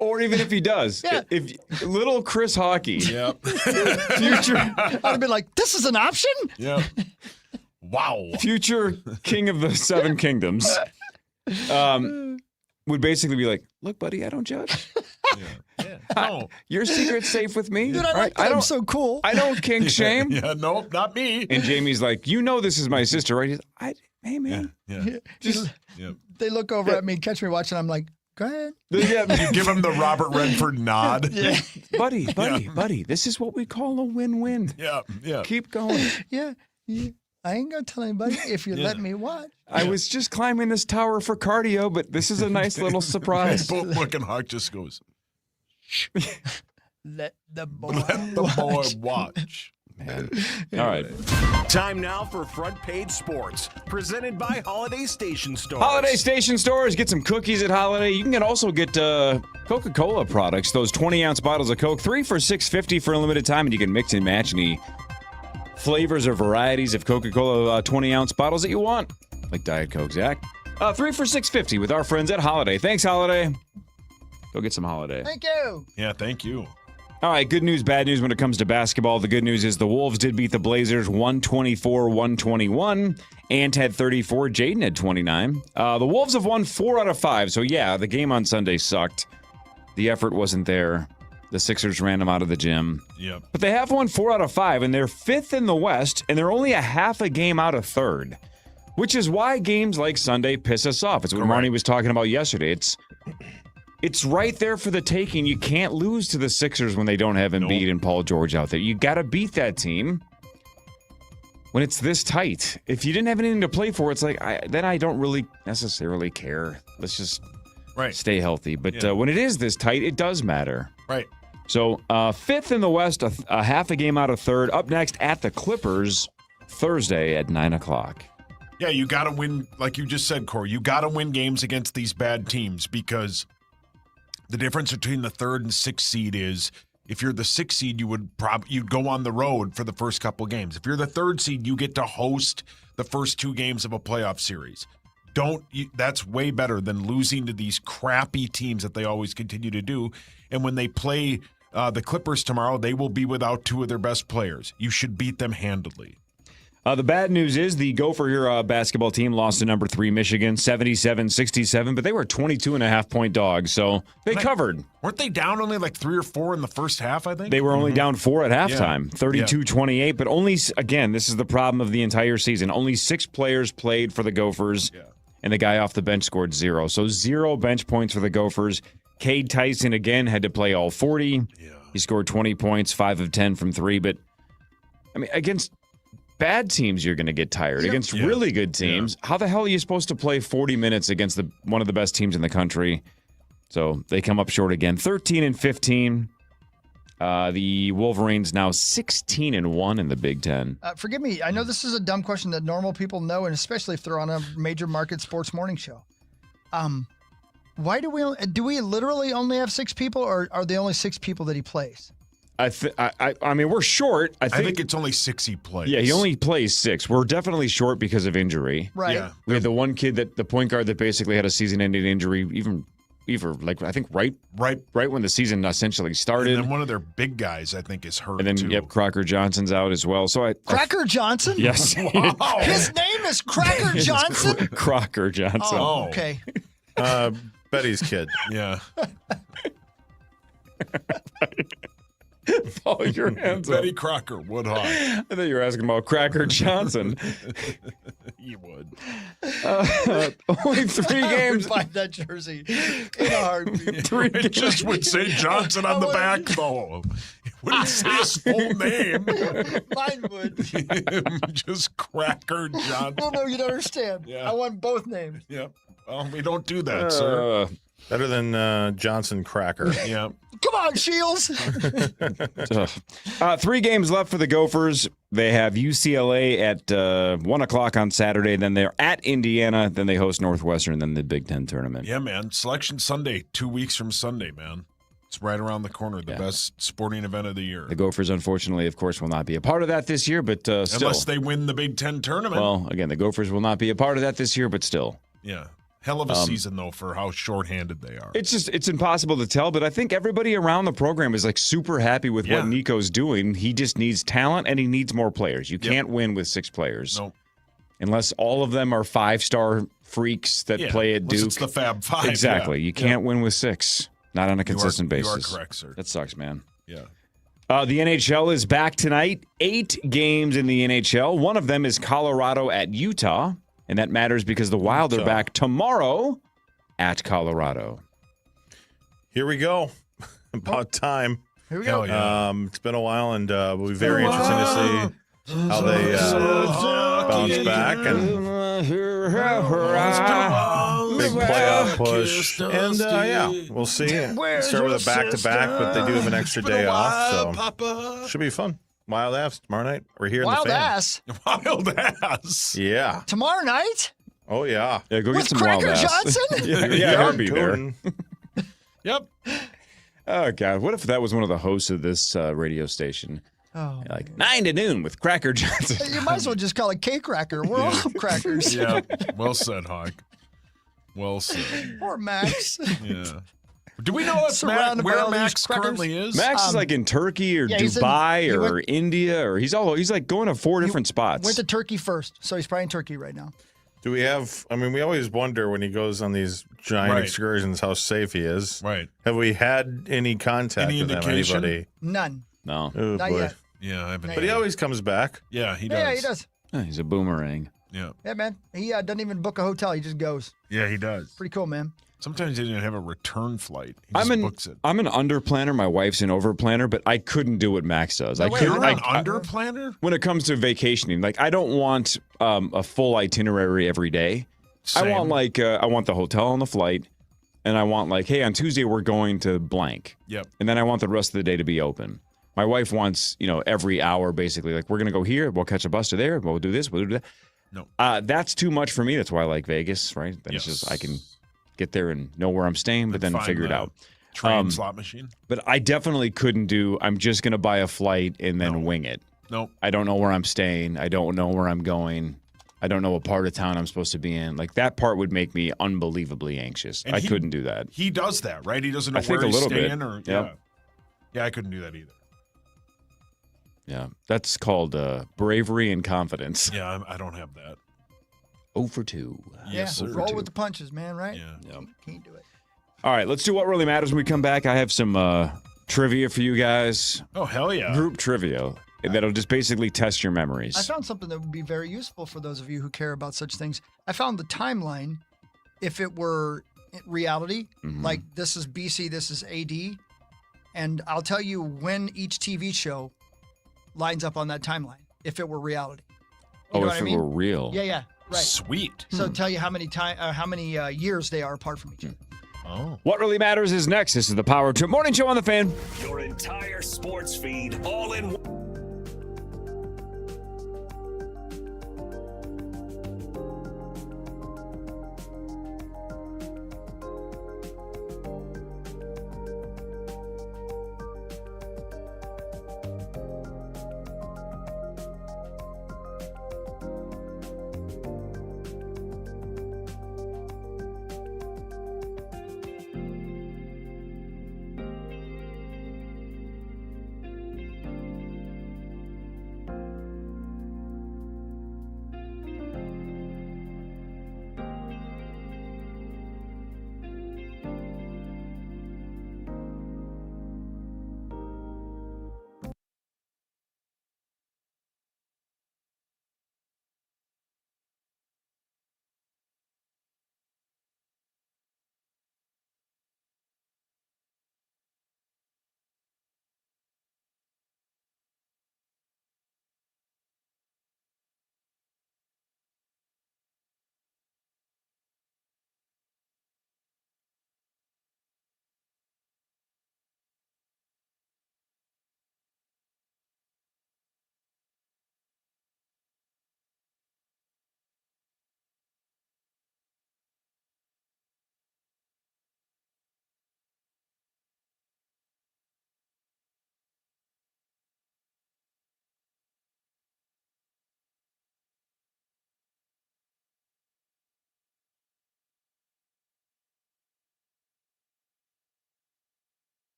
Or even if he does. Yeah. If little Chris Hockey, yep. future I'd have been like, this is an option? Yep. Wow. future king of the Seven Kingdoms, would basically be like, look, buddy, I don't judge. Yeah. No. Your secret's safe with me. Dude, I right? like that I'm so cool. I don't kink shame. Yeah, nope, not me. And Jamie's like, you know this is my sister, right? He's hey, man. Yeah. Just Yep. They look over at me, catch me watching. I'm like, go ahead. You give him the Robert Redford nod. Yeah. buddy, this is what we call a win-win. Yeah. Yeah. Keep going. Yeah. I ain't going to tell anybody if you let me watch. I was just climbing this tower for cardio, but this is a nice little surprise. Both looking Hawk just goes, Let the boy let the boy watch. Man. All right. Time now for Front Page Sports, presented by Holiday Station Stores. Holiday Station Stores. Get some cookies at Holiday. You can also get Coca-Cola products. Those 20-ounce bottles of Coke, 3 for $6.50 for a limited time, and you can mix and match any flavors or varieties of Coca-Cola 20-ounce bottles that you want, like Diet Coke, Zach. 3 for $6.50 with our friends at Holiday. Thanks, Holiday. Go get some Holiday. Thank you. Yeah, thank you. All right, good news, bad news when it comes to basketball. The good news is the Wolves did beat the Blazers 124-121. Ant had 34. Jaden had 29. The Wolves have won 4 out of 5. So, yeah, the game on Sunday sucked. The effort wasn't there. The Sixers ran them out of the gym. Yep. But they have won 4 out of 5, and they're 5th in the West, and they're only a half a game out of 3rd, which is why games like Sunday piss us off. It's what Marnie was talking about yesterday. It's right there for the taking. You can't lose to the Sixers when they don't have Embiid and Paul George out there. You got to beat that team when it's this tight. If you didn't have anything to play for, it's like, then I don't really necessarily care. Let's just stay healthy. But when it is this tight, it does matter. Right. So 5th in the West, a half a game out of 3rd. Up next at the Clippers Thursday at 9 o'clock. Yeah, you got to win, like you just said, Corey. You got to win games against these bad teams because the difference between the 3rd and 6th seed is if you're the 6th seed, you'd go on the road for the first couple games. If you're the 3rd seed, you get to host the first 2 games of a playoff series. That's way better than losing to these crappy teams that they always continue to do. And when they play the Clippers tomorrow, they will be without 2 of their best players. You should beat them handily. The bad news is the Gopher basketball team lost to number 3 Michigan, 77-67, but they were 22.5-point dogs, so they covered. Weren't they down only like 3 or 4 in the first half, I think? They were only down 4 at halftime, 32-28, but only, again, this is the problem of the entire season. Only 6 players played for the Gophers, and the guy off the bench scored 0. So 0 bench points for the Gophers. Cade Tyson, again, had to play all 40. Yeah. He scored 20 points, 5 of 10 from 3, but, I mean, against bad teams, you're going to get tired. Against really good teams, how the hell are you supposed to play 40 minutes against one of the best teams in the country? So they come up short again. 13-15. The Wolverines now 16-1 in the Big Ten. Forgive me. I know this is a dumb question that normal people know, and especially if they're on a major market sports morning show. Why do we literally only have 6 people, or are they only 6 people that he plays? I mean, we're short. I think it's only 6 he plays. Yeah, he only plays 6. We're definitely short because of injury. Right. Yeah. We had the one kid the point guard that basically had a season-ending injury, even like I think right when the season essentially started. And then one of their big guys, I think, is hurt. And then too. Crocker Johnson's out as well. So Crocker Johnson? Yes. Wow. His name is Crocker Johnson? Crocker Johnson. Oh, okay. Betty's kid. Yeah. Follow your hands up. Betty Crocker, Woodhawk. I thought you were asking about Cracker Johnson. You would. Only 3 I would games. buy that jersey in a heartbeat. It just would say Johnson on the back, though. It wouldn't say his full name. Mine would. Just Cracker Johnson. Well, no, you don't understand. Yeah. I want both names. Yep. Well, we don't do that, sir. Better than Johnson Cracker. Yeah. Come on, Shields. 3 games left for the Gophers. They have UCLA at 1 o'clock on Saturday. Then they're at Indiana. Then they host Northwestern. Then the Big Ten tournament. Yeah, man. Selection Sunday, 2 weeks from Sunday, man. It's right around the corner. The best sporting event of the year. The Gophers, unfortunately, of course, will not be a part of that this year, but still. Unless they win the Big Ten tournament. Well, again, the Gophers will not be a part of that this year, but still. Yeah. Hell of a season, though, for how shorthanded they are. It's impossible to tell, but I think everybody around the program is like super happy with what Nico's doing. He just needs talent and he needs more players. You can't win with 6 players. Nope. Unless all of them are 5-star freaks that play at Duke. It's the Fab Five. Exactly. Yeah. You can't win with 6. Not on a consistent basis. You are correct, sir. That sucks, man. Yeah. The NHL is back tonight. 8 games in the NHL. One of them is Colorado at Utah. And that matters because the Wild are back tomorrow at Colorado. Here we go. About time. Here we go. It's been a while, and we'll be very interesting to see how they bounce back and big playoff push. And we'll see. Start with a back-to-back, but they do have an extra day off, so should be fun. Wild Ass tomorrow night. We're here in the Wild fan. ass. Wild Ass. Yeah. Tomorrow night? Oh, yeah. Yeah, go With get some Cracker Wild Ass. Johnson? yeah, he'll be there. Yep. Oh, God. What if that was one of the hosts of this radio station? Oh. Like 9 to noon with Cracker Johnson. You might as well just call it K-Cracker. We're all crackers. Yeah. Well said, Hawk. Well said. Or Max. Yeah. Do we know Surrounded by where all these Max crackers? currently is? Max is like in Turkey or yeah, Dubai he or went- India, or he's like going to 4 different spots. Went to Turkey first, so he's probably in Turkey right now. Do we have, I mean, we always wonder when he goes on these giant excursions how safe he is. Right. Have we had any contact Any with him? indication? Anybody? None. No. Oh, Not boy. yet. Yeah, I haven't. But he always comes back. Yeah, he does. Yeah, he does. He's a boomerang. Yeah. Yeah, man. He doesn't even book a hotel. He just goes. Yeah, he does. Pretty cool, man. Sometimes he didn't have a return flight. He just books it. I'm an under planner. My wife's an over planner, but I couldn't do what Max does. No, I wait, couldn't. You're an I- under planner? when it comes to vacationing, like I don't want a full itinerary every day. Same. I want I want the hotel on the flight, and I want like, hey, on Tuesday we're going to blank. Yep. And then I want the rest of the day to be open. My wife wants, every hour basically, like we're gonna go here, we'll catch a bus to there, we'll do this, we'll do that. No. That's too much for me. That's why I like Vegas, right? Then it's just I can get there and know where I'm staying, but then Find figure it the out. Train slot machine? But I definitely couldn't do. I'm just gonna buy a flight and then wing it. Nope. I don't know where I'm staying. I don't know where I'm going. I don't know what part of town I'm supposed to be in. Like that part would make me unbelievably anxious. And I he- couldn't do that. He does that, right? He doesn't know I think where a he's little bit. staying. Or, Yep. Yeah, I couldn't do that either. Yeah, that's called bravery and confidence. Yeah, I don't have that. 0 for 2. Yes, yeah, sir. roll with the punches, man, right? Yeah. Can't do it. All right, let's do what really matters when we come back. I have some trivia for you guys. Oh, hell yeah. Group trivia. That'll just basically test your memories. I found something that would be very useful for those of you who care about such things. I found the timeline, if it were reality, like this is BC, this is AD, and I'll tell you when each TV show lines up on that timeline, if it were reality. You know if what I it mean? were real. Yeah, right. Sweet. So tell you how many years they are apart from each other. Oh. What really matters is next. This is the Power Trip Morning Show on the Fan. Your entire sports feed all in one.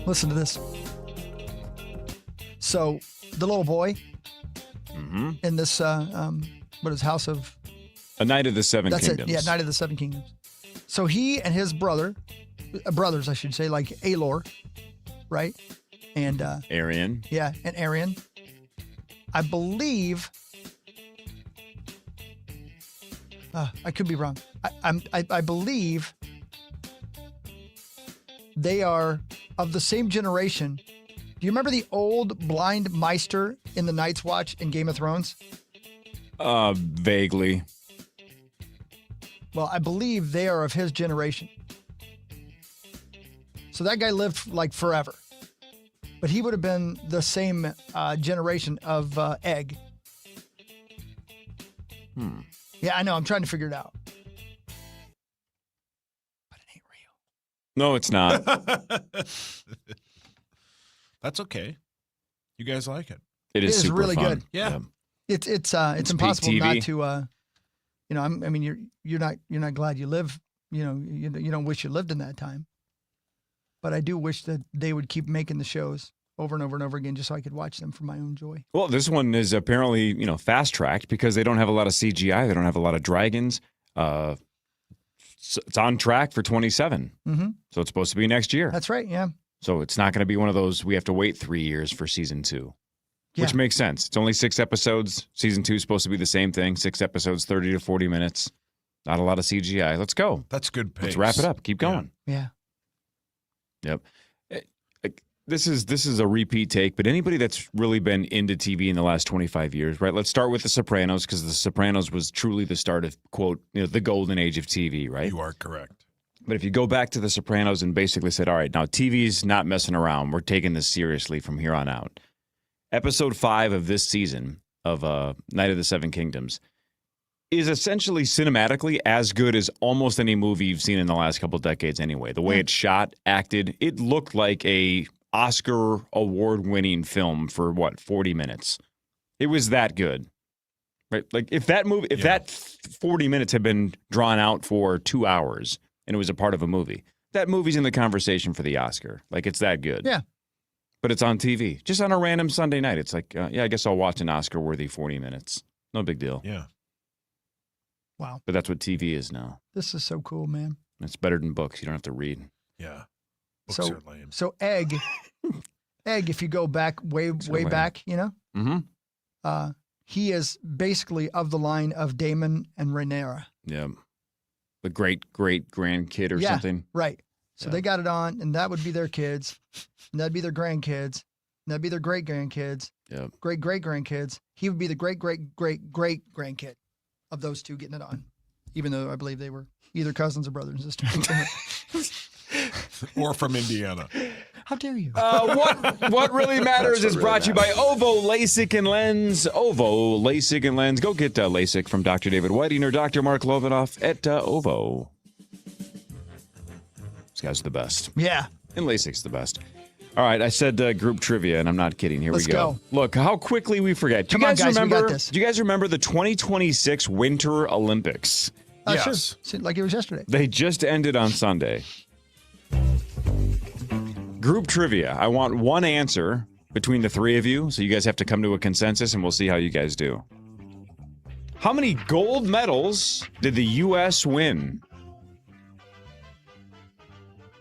Listen to this. So the little boy in this, what is House of... A Night of the Seven That's Kingdoms. it. Yeah, Night of the Seven Kingdoms. So he and his brothers, I should say, like Alor, right? And Arian. Yeah, and Arian. I believe. I could be wrong. I believe they are of the same generation. Do you remember the old blind Meister in the Night's Watch in Game of Thrones? Vaguely. Well, I believe they are of his generation. So that guy lived like forever. But he would have been the same generation of Egg. Yeah, I know. I'm trying to figure it out. But it ain't real. No, it's not. That's okay. You guys like it. It is super really fun. good. Yeah. It's It's impossible peak not TV. to. I mean, you're not glad you live. You don't wish you lived in that time. But I do wish that they would keep making the shows over and over and over again, just so I could watch them for my own joy. Well, this one is apparently, fast tracked because they don't have a lot of CGI. They don't have a lot of dragons. It's on track for 27. Mm-hmm. So it's supposed to be next year. That's right. Yeah. So it's not going to be one of those we have to wait 3 years for season 2, which Yeah. makes sense. It's only 6 episodes. Season 2 is supposed to be the same thing. 6 episodes, 30 to 40 minutes. Not a lot of CGI. Let's go. That's good pace. Let's wrap it up. Keep going. Yeah. Yep. This is a repeat take, but anybody that's really been into TV in the last 25 years, right? Let's start with The Sopranos because The Sopranos was truly the start of, quote, the golden age of TV, right? You are correct. But if you go back to The Sopranos and basically said, all right, now TV's not messing around. We're taking this seriously from here on out. Episode 5 of this season of Night of the Seven Kingdoms is essentially cinematically as good as almost any movie you've seen in the last couple of decades anyway. The way it's shot, acted, it looked like a Oscar award-winning film for 40 minutes. It was that good. Right? Like if that 40 minutes had been drawn out for 2 hours and it was a part of a movie, that movie's in the conversation for the Oscar. Like it's that good. Yeah. But it's on TV. Just on a random Sunday night. It's like, I guess I'll watch an Oscar-worthy 40 minutes. No big deal. Yeah. Wow. But that's what TV is now. This is so cool, man. It's better than books. You don't have to read. Yeah. Books are lame. So Egg, if you go back way lame. back, Mm-hmm. he is basically of the line of Damon and Rhaenyra. Yeah. The great-great-grandkid or something. Right. So Yeah. they got it on, and that would be their kids, and that'd be their grandkids, and that'd be their great-grandkids, Yeah. great-great-grandkids. He would be the great-great-great-great-grandkid of those two getting it on, even though I believe they were either cousins or brothers and sisters. Or from Indiana. How dare you? What really matters is brought to you by Ovo LASIK and Lens. Ovo LASIK and Lens. Go get LASIK from Dr. David Whiting or Dr. Mark Lovinoff at Ovo. These guys are the best. Yeah. And LASIK's the best. All right, I said group trivia, and I'm not kidding. Here Let's we go. Look, how quickly we forget. Come on, guys, we got this. Do you guys remember the 2026 Winter Olympics? Yes. Sure. Seemed like it was yesterday. They just ended on Sunday. Group trivia. I want one answer between the three of you, so you guys have to come to a consensus, and we'll see how you guys do. How many gold medals did the U.S. win?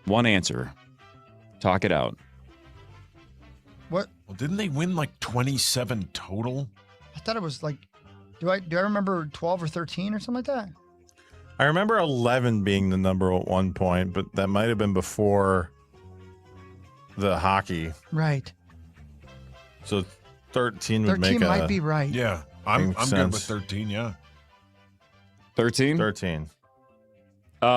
One answer. Talk it out. What? Well, didn't they win like 27 total? I thought it was like, do I remember 12 or 13 or something like that? I remember 11 being the number at one point, but that might have been before the hockey. Right. So 13 would 13 make might be right. Yeah. I'm Makes good with sense. 13, yeah. 13? 13.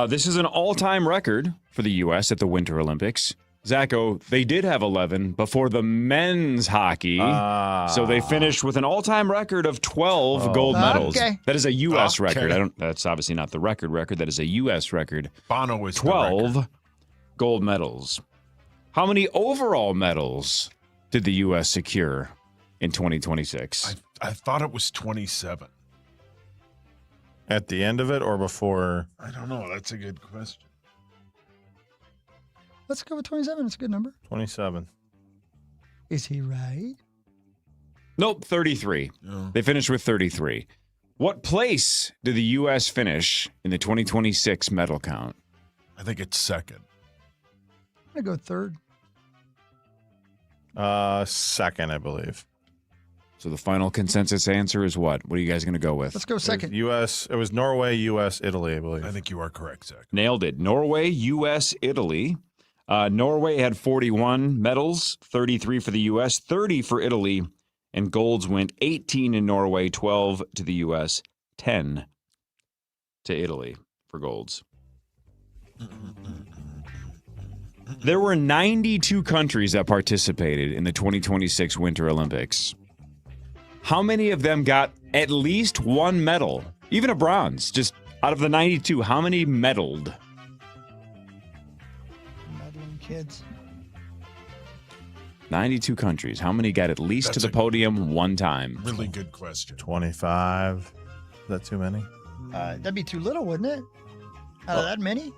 This is an all-time record for the U.S. at the Winter Olympics. Zacho, they did have 11 before the men's hockey. So they finished with an all-time record of 12 gold medals. Okay. That is a U.S. Okay. record. That's obviously not the record. That is a U.S. record. Bono is 12 gold medals. How many overall medals did the U.S. secure in 2026? I thought it was 27. At the end of it or before? I don't know. That's a good question. Let's go with 27. It's a good number. 27. Is he right? Nope, 33. Oh. They finished with 33. What place did the U.S. finish in the 2026 medal count? I think it's second. I'm going to go third. Second, I believe. So the final consensus answer is what? What are you guys going to go with? Let's go second. U.S. It was Norway, U.S., Italy, I believe. I think you are correct, Zach. Nailed it. Norway, U.S., Italy. Norway had 41 medals, 33 for the U.S., 30 for Italy, and golds went 18 in Norway, 12 to the U.S., 10 to Italy for golds. There were 92 countries that participated in the 2026 Winter Olympics. How many of them got at least one medal, even a bronze? Just out of the 92, how many medaled? Meddling kids. 92 countries. How many got at least That's to the podium one time? Really good question. 25. Is that too many? That'd be too little, wouldn't it? Out of that many?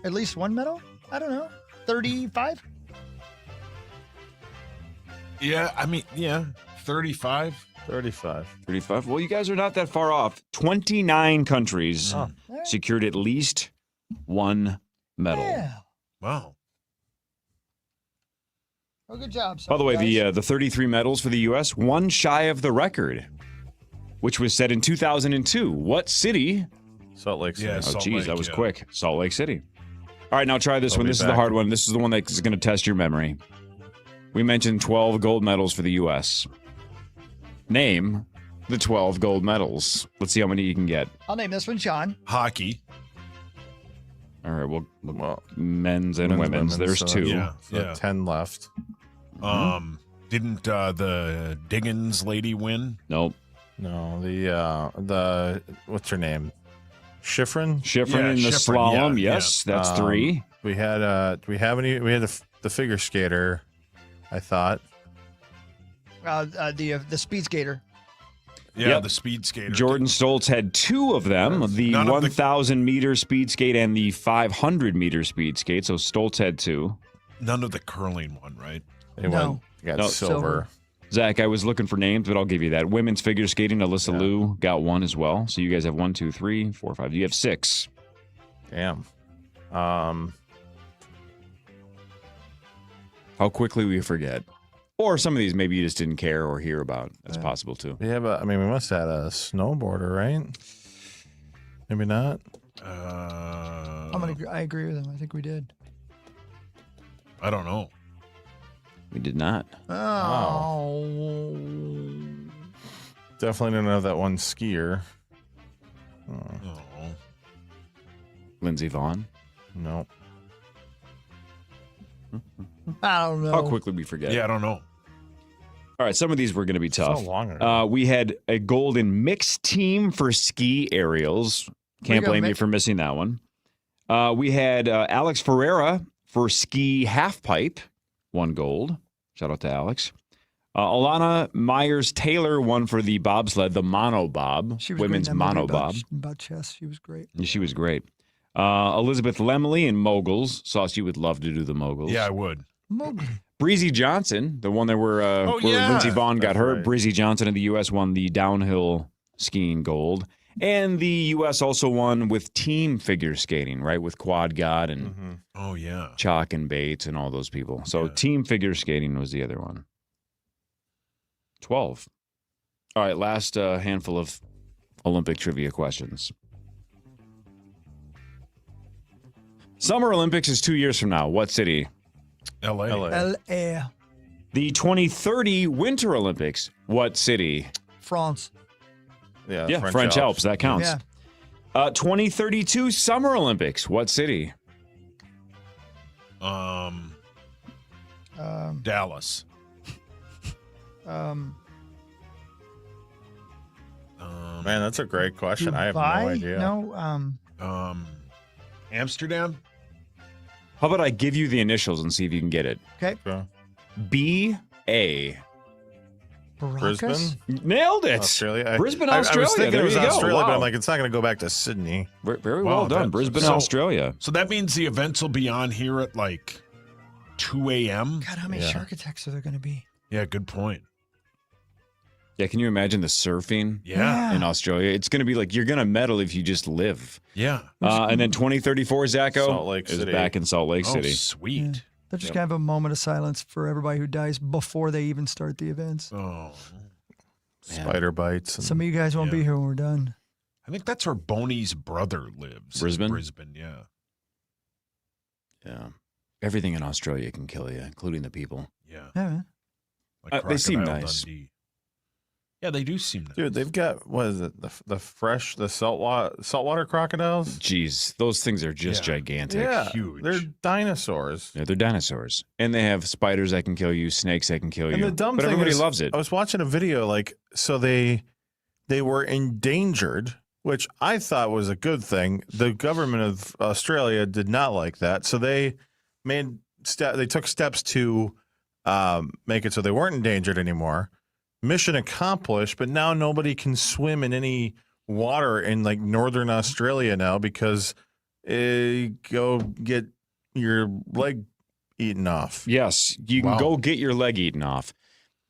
At least one medal? I don't know. 35? Yeah, I mean, 35. 35. 35. Well, you guys are not that far off. 29 countries secured at least one medal. Yeah. Wow. Well, good job. By the way, the 33 medals for the U.S., one shy of the record, which was set in 2002. What city? Salt Lake City. Yeah, Oh, Salt geez, Lake, that was yeah. quick. Salt Lake City. All right, now try this I'll one. be This is the back. hard one. This is the one that's going to test your memory. We mentioned 12 gold medals for the U.S. Name the 12 gold medals. Let's see how many you can get. I'll name this one Sean. Hockey. All right, well, Well, men's and women's. There's so two. Yeah. so 10 left. Didn't the Diggins lady win? Nope. No, the what's her name? Schifrin? Schifrin Yeah, in the Schifrin, slalom. yeah, Yes, that's three. We had do we have any? We had the figure skater, I thought. The speed skater. Yeah, Yep. the speed skater. Jordan Stoltz had two of them, the None of the- 1,000-meter speed skate and the 500-meter speed skate. So Stoltz had two. None of the curling one, right? They No. got No, silver. Zach, I was looking for names, but I'll give you that. Women's figure skating, Alyssa Liu got one as well. So you guys have 1, 2, 3, 4, 5. You have 6. Damn. How quickly we forget. Or some of these maybe you just didn't care or hear about. That's possible too. We have we must have had a snowboarder, right? Maybe not. I agree with him. I think we did. I don't know. We did not. Oh. Definitely don't have that one skier. Oh. Lindsey Vaughn. No. I don't know. How quickly we forget. Yeah, I don't know. All right, some of these were going to be tough. So long ago. We had a golden mixed team for ski aerials. Can't go, blame you Mick. for missing that one. We had Alex Ferreira for ski half pipe, 1 gold. Shout out to Alex. Alana Myers-Taylor won for the bobsled, the mono bob, She was women's great in that movie mono bob. about chess. She was great. She was great. Elizabeth Lemley in moguls. Sauce, you would love to do the moguls. Yeah, I would. Mowgli. Breezy Johnson, the one that where yeah. Lindsey Vaughn got That's hurt. right. Breezy Johnson in the U.S. won the downhill skiing gold. And the U.S. also won with team figure skating, right? With Quad God and Oh, yeah. Chalk and Bates and all those people. So team figure skating was the other one. 12. All right, last handful of Olympic trivia questions. Summer Olympics is 2 years from now. What city? L.A. L.A. The 2030 Winter Olympics. What city? France. Yeah, French Alps. That counts. Yeah. 2032 Summer Olympics. What city? Dallas. Man, that's a great question. I have no Dubai? idea. No. Amsterdam. How about I give you the initials and see if you can get it? Okay. So, B.A. Baracus? Brisbane? Nailed it. Australia? Brisbane, I was Australia. thinking There it was you go. Australia, but Wow. I'm like, it's not going to go back to Sydney. Very Wow, well done. that- Brisbane, so- Australia. So that means the events will be on here at like 2 a.m.? God, how many shark attacks are there going to be? Yeah, good point. Yeah, can you imagine the surfing Yeah. in Australia? It's going to be like you're going to medal if you just live. Yeah. And then 2034, Zacho Salt Lake is City. back in Salt Lake Oh, City. sweet. They're just going to have a moment of silence for everybody who dies before they even start the events. Oh. Spider bites. Some of you guys won't be here when we're done. I think that's where Boney's brother lives. Brisbane? Brisbane, yeah. Yeah. Everything in Australia can kill you, including the people. Yeah. Yeah, man. Like They seem Crocodile nice. Dundee. Yeah, they do seem nice. Dude, they've got, what is it? The saltwater crocodiles? Jeez, those things are just Yeah. gigantic. Yeah. huge. They're dinosaurs. Yeah, they're dinosaurs. And they have spiders that can kill you, snakes that can kill And you. the dumb but thing everybody is, loves it. I was watching a video, so they were endangered, which I thought was a good thing. The government of Australia did not like that, so they took steps to make it so they weren't endangered anymore. Mission accomplished, but now nobody can swim in any water in like northern Australia now because go get your leg eaten off. Yes, you can go get your leg eaten off.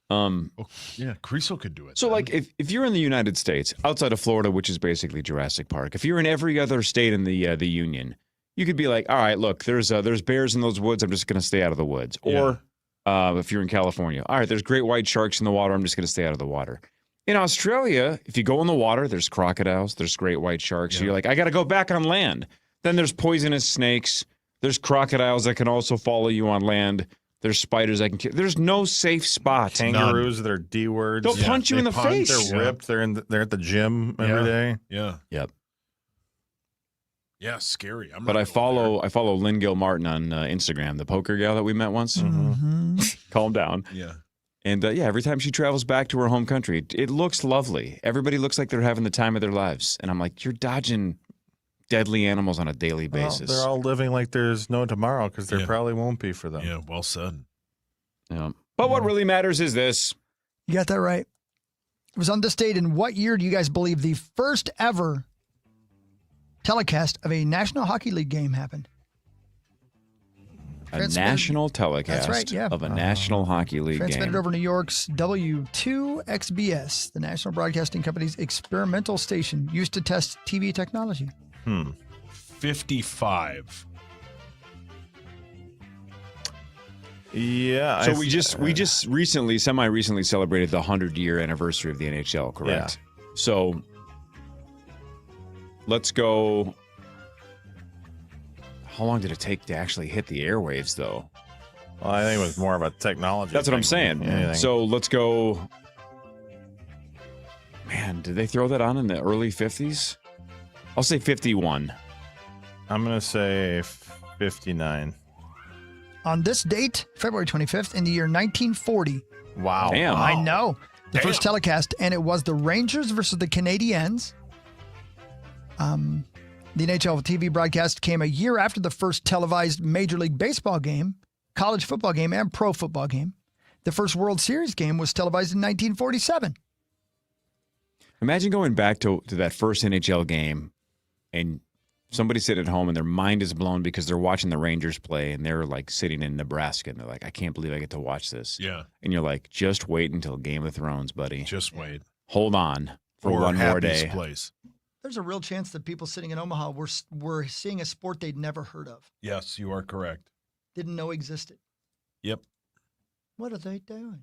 Yeah, Creasel could do it. So, like, if you're in the United States, outside of Florida, which is basically Jurassic Park, if you're in every other state in the Union, you could be like, all right, look, there's bears in those woods. I'm just going to stay out of the woods. Or if you're in California, all right, there's great white sharks in the water. I'm just going to stay out of the water. In Australia, if you go in the water, there's crocodiles, there's great white sharks. So you're like, I got to go back on land. Then there's poisonous snakes. There's crocodiles that can also follow you on land. There's spiders that can kill. There's no safe spot. Kangaroos, they're D words. They'll punch you in the face. They're ripped. They're at the gym every day. Yeah. Yep. Yeah, scary. But I follow Lynn Gil Martin on Instagram, the poker gal that we met once. Calm down. Yeah. And every time she travels back to her home country, it looks lovely. Everybody looks like they're having the time of their lives. And I'm like, you're dodging deadly animals on a daily basis. Well, they're all living like there's no tomorrow because there probably won't be for them. Yeah, well said. Yeah. But what really matters is this. You got that right. It was on this date. In what year do you guys believe the first ever telecast of a National Hockey League game happened? A national telecast of a National Hockey League Transmitted game. over New York's W2XBS, the National Broadcasting Company's experimental station used to test TV technology. 55. Yeah. So we just semi-recently celebrated the 100-year anniversary of the NHL, correct? Yeah. So let's go. How long did it take to actually hit the airwaves, though? Well, I think it was more of a technology. That's what I'm thing saying. than anything. So let's go. Man, did they throw that on in the early 50s? I'll say 51. I'm going to say 59. On this date, February 25th, in the year 1940. Wow. Damn. I know. The first telecast, and it was the Rangers versus the Canadiens. The NHL TV broadcast came a year after the first televised Major League Baseball game, college football game, and pro football game. The first World Series game was televised in 1947. Imagine going back to that first NHL game and somebody sitting at home and their mind is blown because they're watching the Rangers play and they're like sitting in Nebraska and they're like, I can't believe I get to watch this. Yeah. And you're like, just wait until Game of Thrones, buddy. Just wait. Hold on for Or one more Happy's day. Place. There's a real chance that people sitting in Omaha were seeing a sport they'd never heard of, Yes, you are correct. didn't know existed. Yep. What are they doing?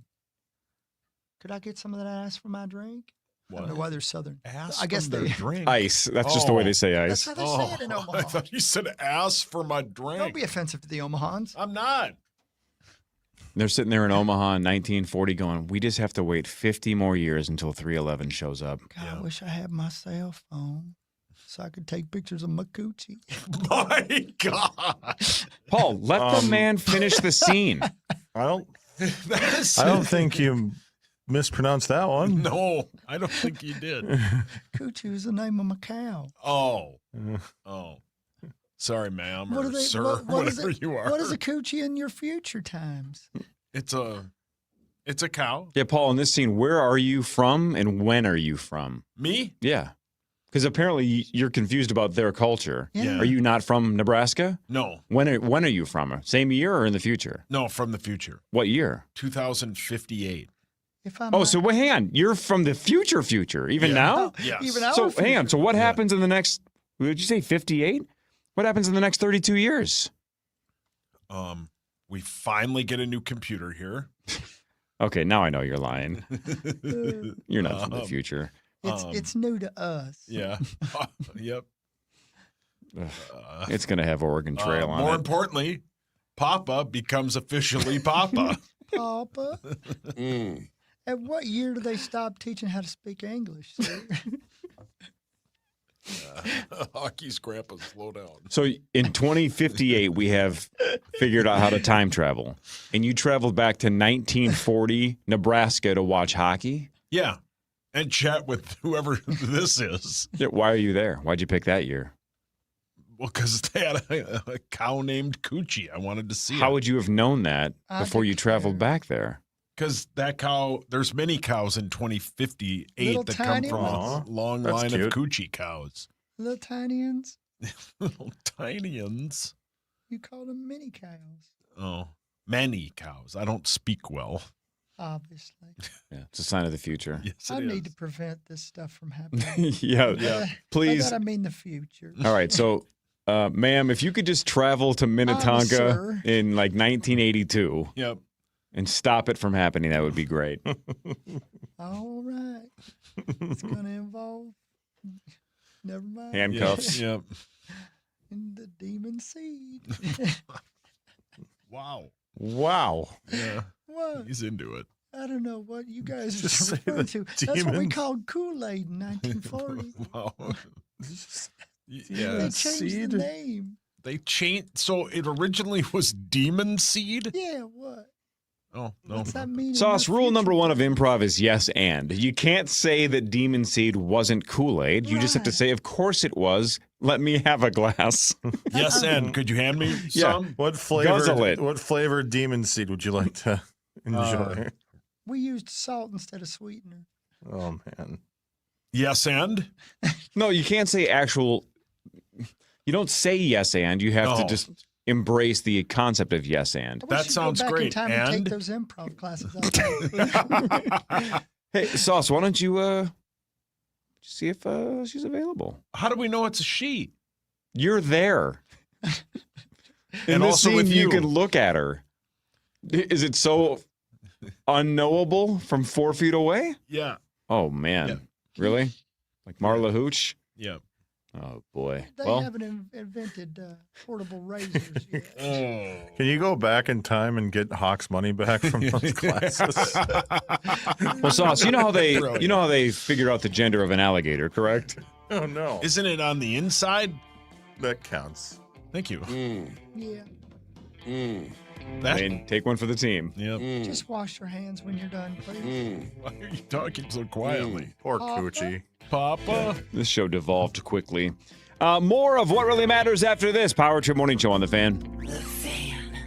Could I get some of that ice for my drink? I don't know What? why they're Southern. Ask I guess them they. their drink. Ice. That's just the way they say That's ice. how they say it in I Omaha. thought you said ask for my drink. Don't be offensive to the Omahans. I'm not. They're sitting there in Omaha in 1940 going, we just have to wait 50 more years until 311 shows up. God, I wish I had my cell phone so I could take pictures of my coochie. My God. Paul, let the man finish the scene. I don't think you mispronounced that one. No, I don't think you did. Coochie is the name of my cow. Oh. Sorry, ma'am, or sir, what is whatever it- you are. What is a coochie in your future times? It's a cow. Yeah, Paul, in this scene, where are you from and when are you from? Me? Yeah. Because apparently you're confused about their culture. Yeah. Are you not from Nebraska? No, When are you from? Same year or in the future? no, from the future. What year? 2058. If I'm Oh, not- so wait, hang on. You're from the future, even now? Yes. Even our So hang on. future. So what happens in the next? Did you say 58? What happens in the next 32 years? We finally get a new computer here. Okay, now I know you're lying. You're not from the future. It's new to us. Yeah. Yep. It's gonna have Oregon Trail on More it. importantly, Papa becomes officially Papa. Papa. At what year do they stop teaching how to speak English, sir? Hockey's grandpa, slow down. So in 2058, we have figured out how to time travel, and you traveled back to 1940 Nebraska to watch hockey. Yeah. And chat with whoever this is. Yeah, why are you there? Why'd you pick that year? Well, because they had a cow named Coochie. I wanted to see How it. would you have known that I before you traveled declare. back there? Because that cow, there's many cows in 2058 Little that come tiny from ones. a long That's line cute. of Coochie cows. Little tiny uns. Little tiny ones. You call them mini cows, Oh, many cows. I don't speak well. obviously. Yeah, it's a sign of the future. Yes, I it need is. to prevent this stuff from happening. yeah. Please. By that I mean the future. All right, so, ma'am, if you could just travel to Minnetonka sir. in like 1982 Yep. and stop it from happening, that would be great. All right. It's going to involve. Never mind. Handcuffs. Yep. And the demon seed. Wow. Wow. Yeah. What? He's into it. I don't know what you guys Just are say referring the to. That's what we demon. called Kool-Aid in 1940. Wow. They Yeah. changed seed? the name. They changed. So it originally was Demon Seed? Yeah, what? Oh, no. What's that mean? in Sauce, your rule future? number one of improv is yes and. You can't say that Demon Seed wasn't Kool-Aid. You just have to Right. say, of course it was. Let me have a glass. Yes, and could you hand me Yeah. some? What Guzzle it. flavored demon seed would you like to enjoy? We used salt instead of sweetener. Oh man. Yes, and? No, you can't say actual. You don't say yes and. You have to No. just embrace the concept of yes and. I wish That you'd go sounds back great. In time and take And? those improv classes. out. Hey, Sauce, why don't you see if she's available? How do we know it's a she? You're there. In And this also scene, with you. can look at her. Is it so unknowable from 4 feet away? Yeah. Oh man, Yeah. really? Like Marla Hooch? Yeah. Oh boy. They Well, haven't invented portable razors yet. Oh. Can you go back in time and get Hawk's money back from those classes? well, Sauce, you know how they Brilliant. figure out the gender of an alligator, correct? Oh no. Isn't it on the inside? That counts. Thank you. Yeah. That, I mean, take one for the team. yep. Just wash your hands when you're done, please. Why are you talking so quietly? Poor Papa? Coochie. Papa? This show devolved quickly. More of What Really Matters after this. Power Trip Morning Show on The Fan. The Fan.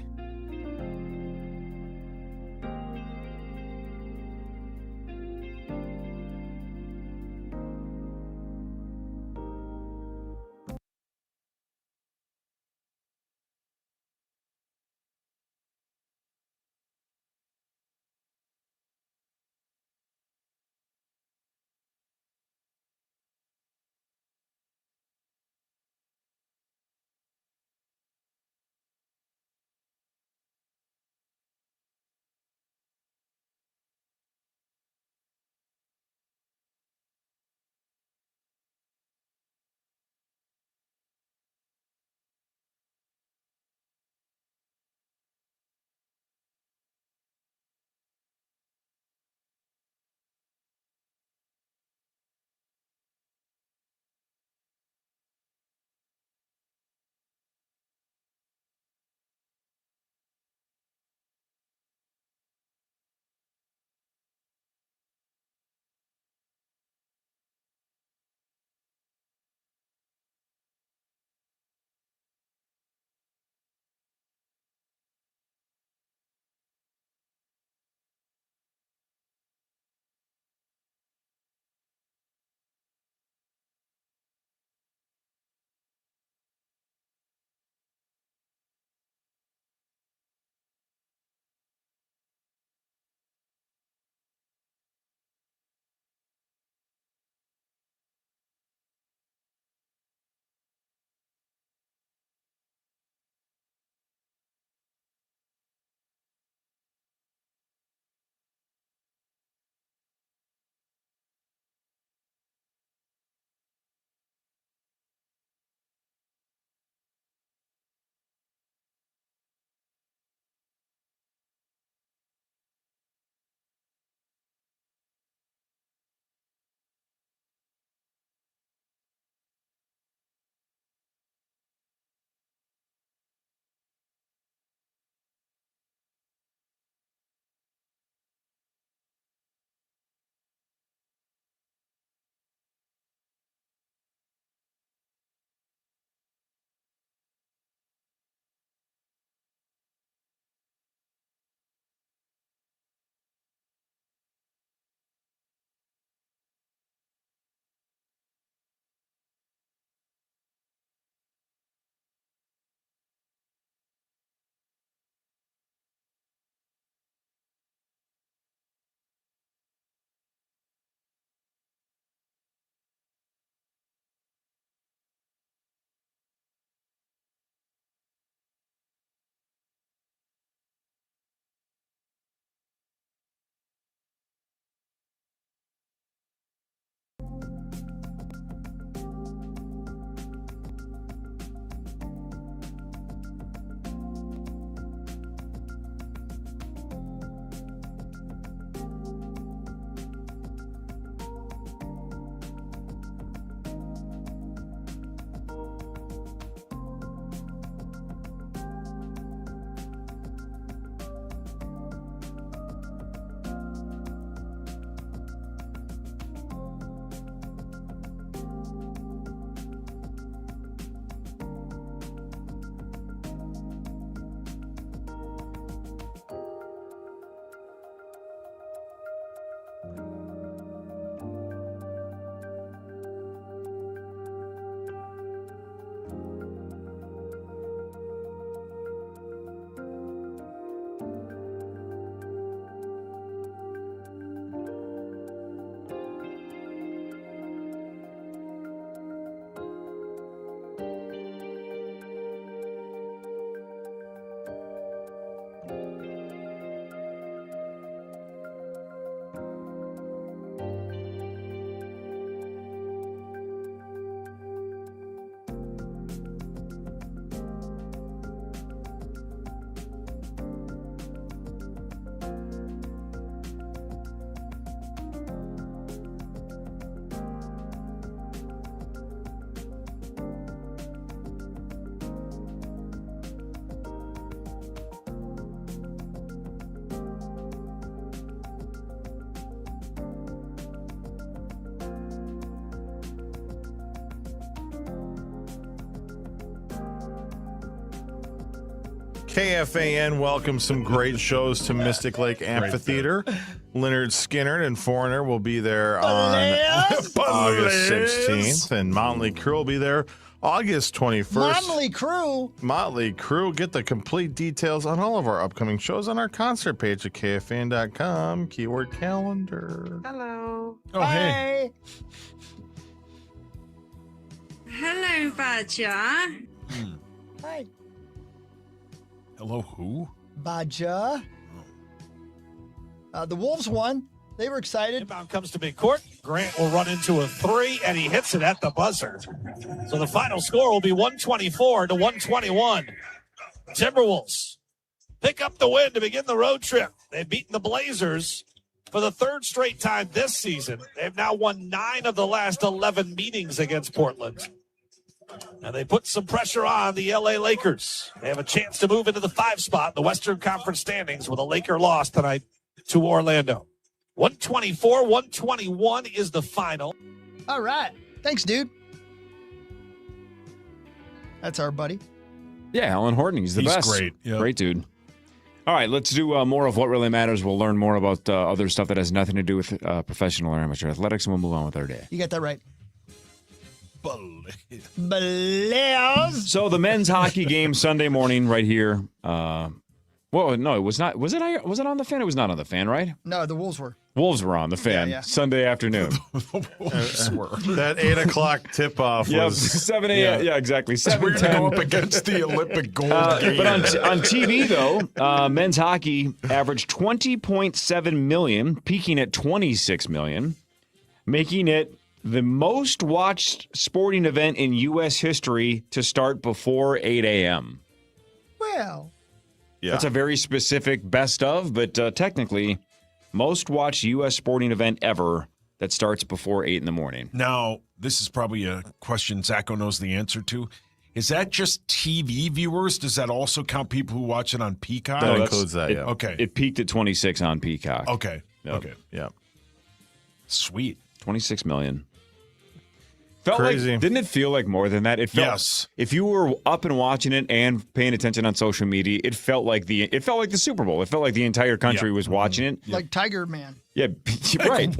KFAN welcomes some great shows to Mystic Lake Amphitheater. Leonard Skinner and Foreigner will be there on August 16th, and Motley Crue will be there August 21st. Motley Crue. Get the complete details on all of our upcoming shows on our concert page at KFAN.com. Keyword calendar. Hello. Oh, hey. Hello, Badger. Hi. Hello, who? Baja. The Wolves won. They were excited. Inbound comes to midcourt. Grant will run into a three, and he hits it at the buzzer. So the final score will be 124 to 121. Timberwolves pick up the win to begin the road trip. They've beaten the Blazers for the third straight time this season. They've now won 9 of the last 11 meetings against Portland. And they put some pressure on the LA Lakers. They have a chance to move into the 5 spot in the Western Conference standings with a Laker loss tonight to Orlando. 124-121 is the final. All right. Thanks, dude. That's our buddy. Yeah, Alan Horton. He's the best. Great. Yep. Great dude. All right, let's do more of What Really Matters. We'll learn more about other stuff that has nothing to do with professional or amateur athletics, and we'll move on with our day. You got that right. Blaze. So the men's hockey game Sunday morning right here. Well, no, it was not. Was it on the fan? It was not on the fan, right? No, the Wolves were. Wolves were on the fan Yeah. Sunday afternoon. That 8 o'clock tip-off was 7 a.m. Yeah, exactly. It's weird to 7:10. go up against the Olympic gold game. But on TV, though, men's hockey averaged 20.7 million, peaking at 26 million, making it the most watched sporting event in U.S. history to start before 8 a.m. Well, Yeah. That's a very specific best of, but technically, most watched U.S. sporting event ever that starts before 8 in the morning. Now, this is probably a question Zacho knows the answer to. Is that just TV viewers? Does that also count people who watch it on Peacock? That includes that, yeah. Okay. It peaked at 26 on Peacock. Okay. Yep. Okay. Yeah. Sweet. 26 million. Felt Crazy. Like, didn't it feel like more than that? It felt, Yes. If you were up and watching it and paying attention on social media, it felt like the Super Bowl. It felt like the entire country was watching it. like Tiger Man. Yeah, right.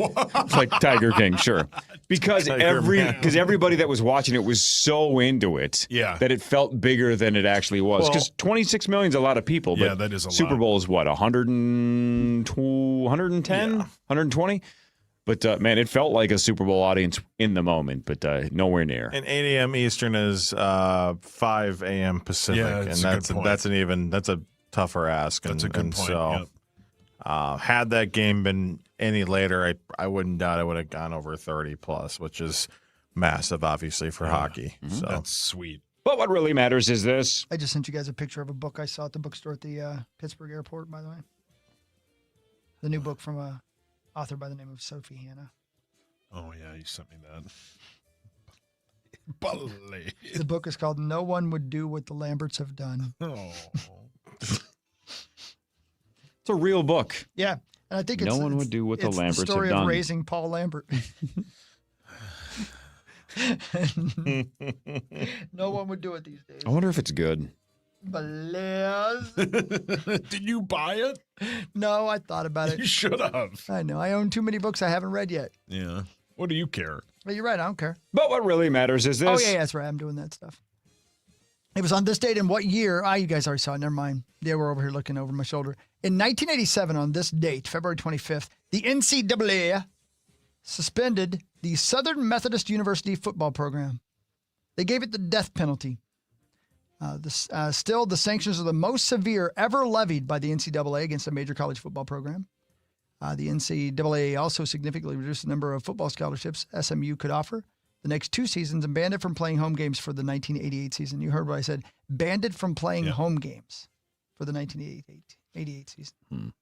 Like Tiger King, sure. Because everybody that was watching it was so into it that it felt bigger than it actually was. Because 26 million is a lot of people. But Yeah, that is a Super lot. Bowl is what, 110, 120? But, man, it felt like a Super Bowl audience in the moment, but nowhere near. And 8 a.m. Eastern is 5 a.m. Pacific, Yeah, and that's a good point. that's a tougher ask. That's a good point. So, had that game been any later, I wouldn't doubt it would have gone over 30 plus, which is massive, obviously, for hockey. So That's sweet. But what really matters is this. I just sent you guys a picture of a book I saw at the bookstore at the Pittsburgh airport, by the way. The new book from a author by the name of Sophie Hannah. Oh, yeah, you sent me that. The book is called No One Would Do What the Lamberts Have Done. Oh. It's a real book. Yeah, and I think No one would do what the Lamberts have story done. of raising Paul Lambert. No one would do it these days. I wonder if it's good. Blaze. Did you buy it? No, I thought about it. You should have. I know. I own too many books I haven't read yet. Yeah. What do you care? Well, you're right. I don't care. But what really matters is this. Oh, yeah, that's right. I'm doing that stuff. It was on this date in what year? You guys already saw it. Never mind. They were over here looking over my shoulder. In 1987, on this date, February 25th, the NCAA suspended the Southern Methodist University football program. They gave it the death penalty. Still, the sanctions are the most severe ever levied by the NCAA against a major college football program. The NCAA also significantly reduced the number of football scholarships SMU could offer the next 2 seasons and banned it from playing home games for the 1988 season. You heard what I said. Banned it from playing home games for the 1988 season.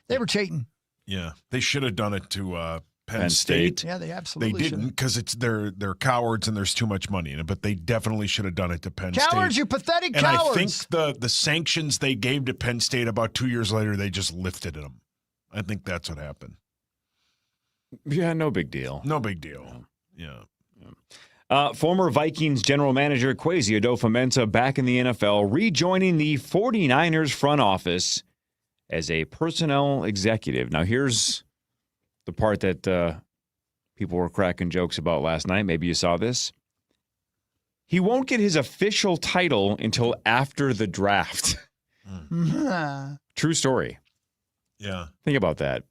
They were cheating. Yeah. They should have done it to Penn State. Yeah, they absolutely They didn't because they're cowards and there's too much money in it. But they definitely should have done it to Penn State. Cowards, you pathetic and cowards. I think the sanctions they gave to Penn State about 2 years later, they just lifted them. I think that's what happened. Yeah, no big deal. No big deal. Yeah. Former Vikings general manager Kwesi Adofo-Mensah back in the NFL, rejoining the 49ers front office as a personnel executive. Now, here's the part that people were cracking jokes about last night. Maybe you saw this. He won't get his official title until after the draft. True story. Yeah. Think about that.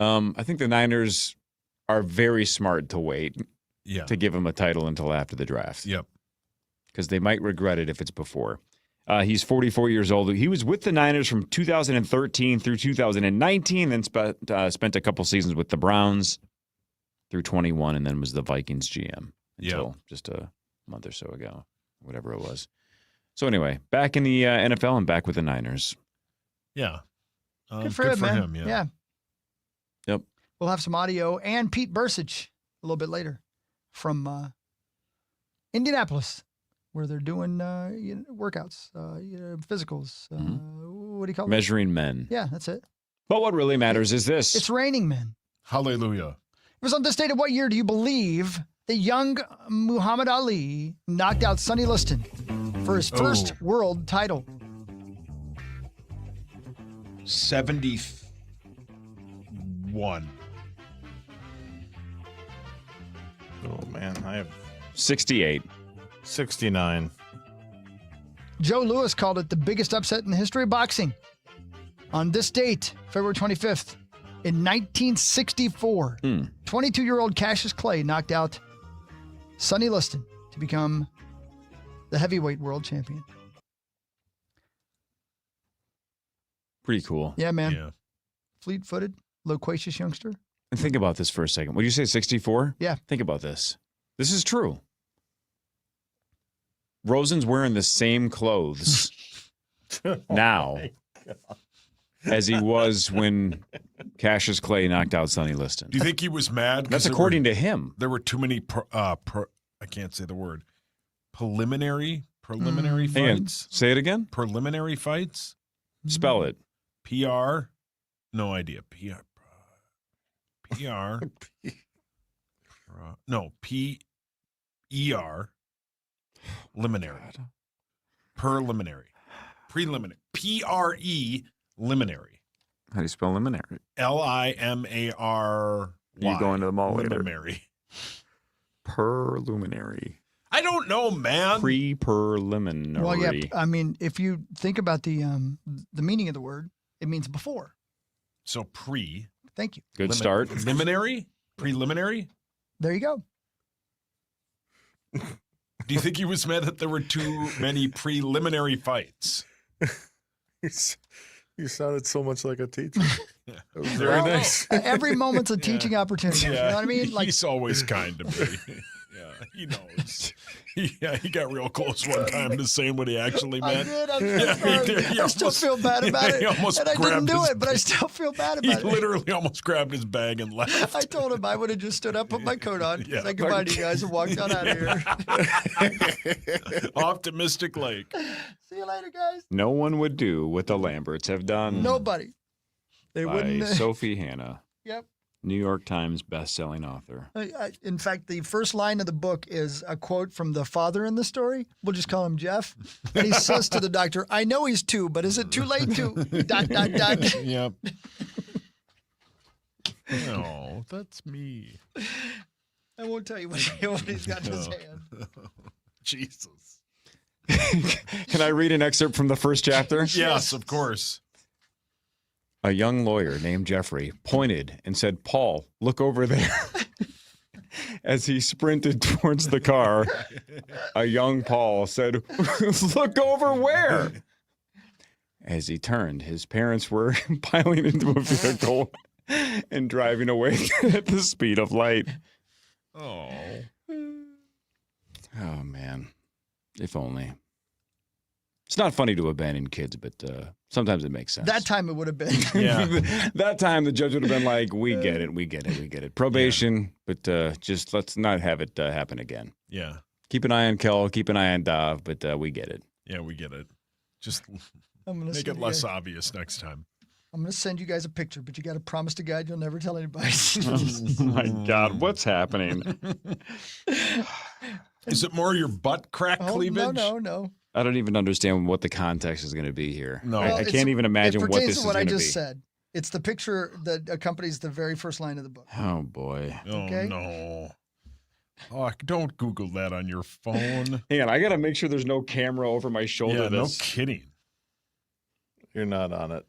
I think the Niners are very smart to wait to give him a title until after the draft. Yep. Because they might regret it if it's before. He's 44 years old. He was with the Niners from 2013 through 2019, then spent a couple seasons with the Browns through 21, and then was the Vikings GM until just a month or so ago, whatever it was. So anyway, back in the NFL and back with the Niners. Yeah. Good for him, man. Yeah. Yep. We'll have some audio and Pete Bursich a little bit later from Indianapolis, where they're doing workouts, physicals. What do you call it? Measuring men. Yeah, that's it. But what really matters is this. It's raining men. Hallelujah. It was on this date of what year do you believe the young Muhammad Ali knocked out Sonny Liston for his first world title? 71. Oh, man. I have 68. 69. Joe Louis called it the biggest upset in the history of boxing. On this date, February 25th, in 1964, 22-year-old Cassius Clay knocked out Sonny Liston to become the heavyweight world champion. Pretty cool. Yeah, man. Yeah. Fleet-footed, loquacious youngster. And think about this for a second. Would you say 64? Yeah. Think about this. This is true. Rosen's wearing the same clothes now as he was when Cassius Clay knocked out Sonny Liston. Do you think he was mad? That's according to him. There were too many, I can't say the word, preliminary fights? Say it again. Preliminary fights? Spell it. PR? No idea. PR. No, P-E-R. Liminary. Preliminary. P-R-E. Liminary. How do you spell liminary? L-I-M-A-R-Y. You going to the mall later? Liminary. Preliminary. I don't know, man. Pre-preliminary. Well, yeah. I mean, if you think about the meaning of the word, it means before. So pre. Thank you. Good start. Preliminary? Preliminary? There you go. Do you think he was mad that there were too many preliminary fights? You sounded so much like a teacher. Yeah. That was very nice. Every moment's a teaching opportunity. You know what I mean? Like, he's always kind to me. Yeah, he knows. He got real close one time to saying what he actually meant. I did. I still feel bad about it. He almost and I didn't grabbed do his it, but I still feel bad about it. He literally almost grabbed his bag and left. I told him I would have just stood up, put my coat on, Yeah. said goodbye to you guys, and walked on out of here. Off to Mystic Lake. See you later, guys. No one would do what the Lamberts have done. Nobody. They by wouldn't. Sophie Hannah. Yep. New York Times best-selling author. In fact, the first line of the book is a quote from the father in the story. We'll just call him Jeff. And he says to the doctor, I know he's 2, but is it too late to... ... Yep. No, that's me. I won't tell you what he's got in his hand. Jesus. Can I read an excerpt from the first chapter? Yes, of course. A young lawyer named Jeffrey pointed and said, Paul, look over there. As he sprinted towards the car, a young Paul said, look over where? As he turned, his parents were piling into a vehicle and driving away at the speed of light. Oh. Oh, man. If only. It's not funny to abandon kids, but sometimes it makes sense. That time it would have been. Yeah. That time the judge would have been like, we get it. Probation, but just let's not have it happen again. Yeah. Keep an eye on Kel, keep an eye on Dav, but we get it. Yeah, we get it. Just I'm gonna make it less obvious next time. I'm going to send you guys a picture, but you got to promise to God you'll never tell anybody. Oh, my God. What's happening? Is it more your butt crack cleavage? No. I don't even understand what the context is going to be here. No. I can't even imagine what this is what going I to be. just said. It's the picture that accompanies the very first line of the book. Oh, boy. Okay. Oh, no. Oh, don't Google that on your phone. Hang on, I got to make sure there's no camera over my shoulder. Yeah, no kidding. You're not on it.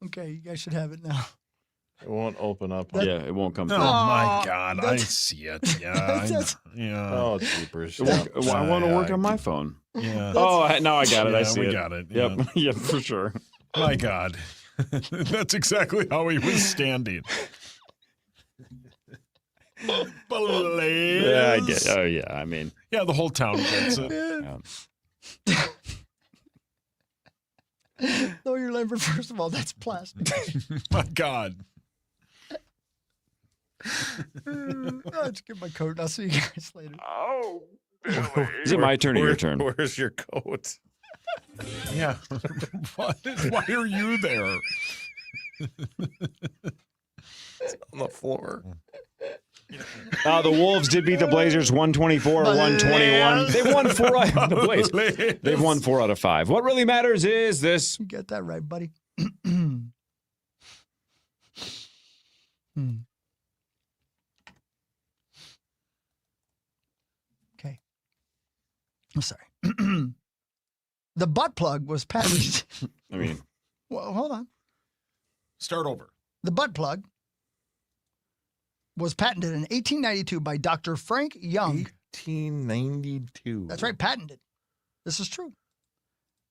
Okay, you guys should have it now. It won't open up. Yeah, it won't come Oh, through. my God. I see it. Yeah. Yeah. Oh, jeepers. I want to work on my phone. Yeah. Now I got it. I see we it. got it. Yep. Yeah, for sure. My God. That's exactly how he was standing. Blaze. Yeah, I get it. Oh, yeah. I mean, Yeah, the whole town gets it. No, you're Lambert. First of all, that's plastic. My God. Let's get my coat and I'll see you guys later. Oh, is it my turn or your turn? Where's your coat? Yeah. Why are you there? It's on the floor. The Wolves did beat the Blazers 124-121. They've won 4 out of the Blazers. They've won 4 out of 5. What really matters is this. You got that right, buddy. Okay. I'm sorry. The butt plug was patented. I mean, Well, hold on. Start over. The butt plug was patented in 1892 by Dr. Frank Young. 1892. That's right, patented. This is true.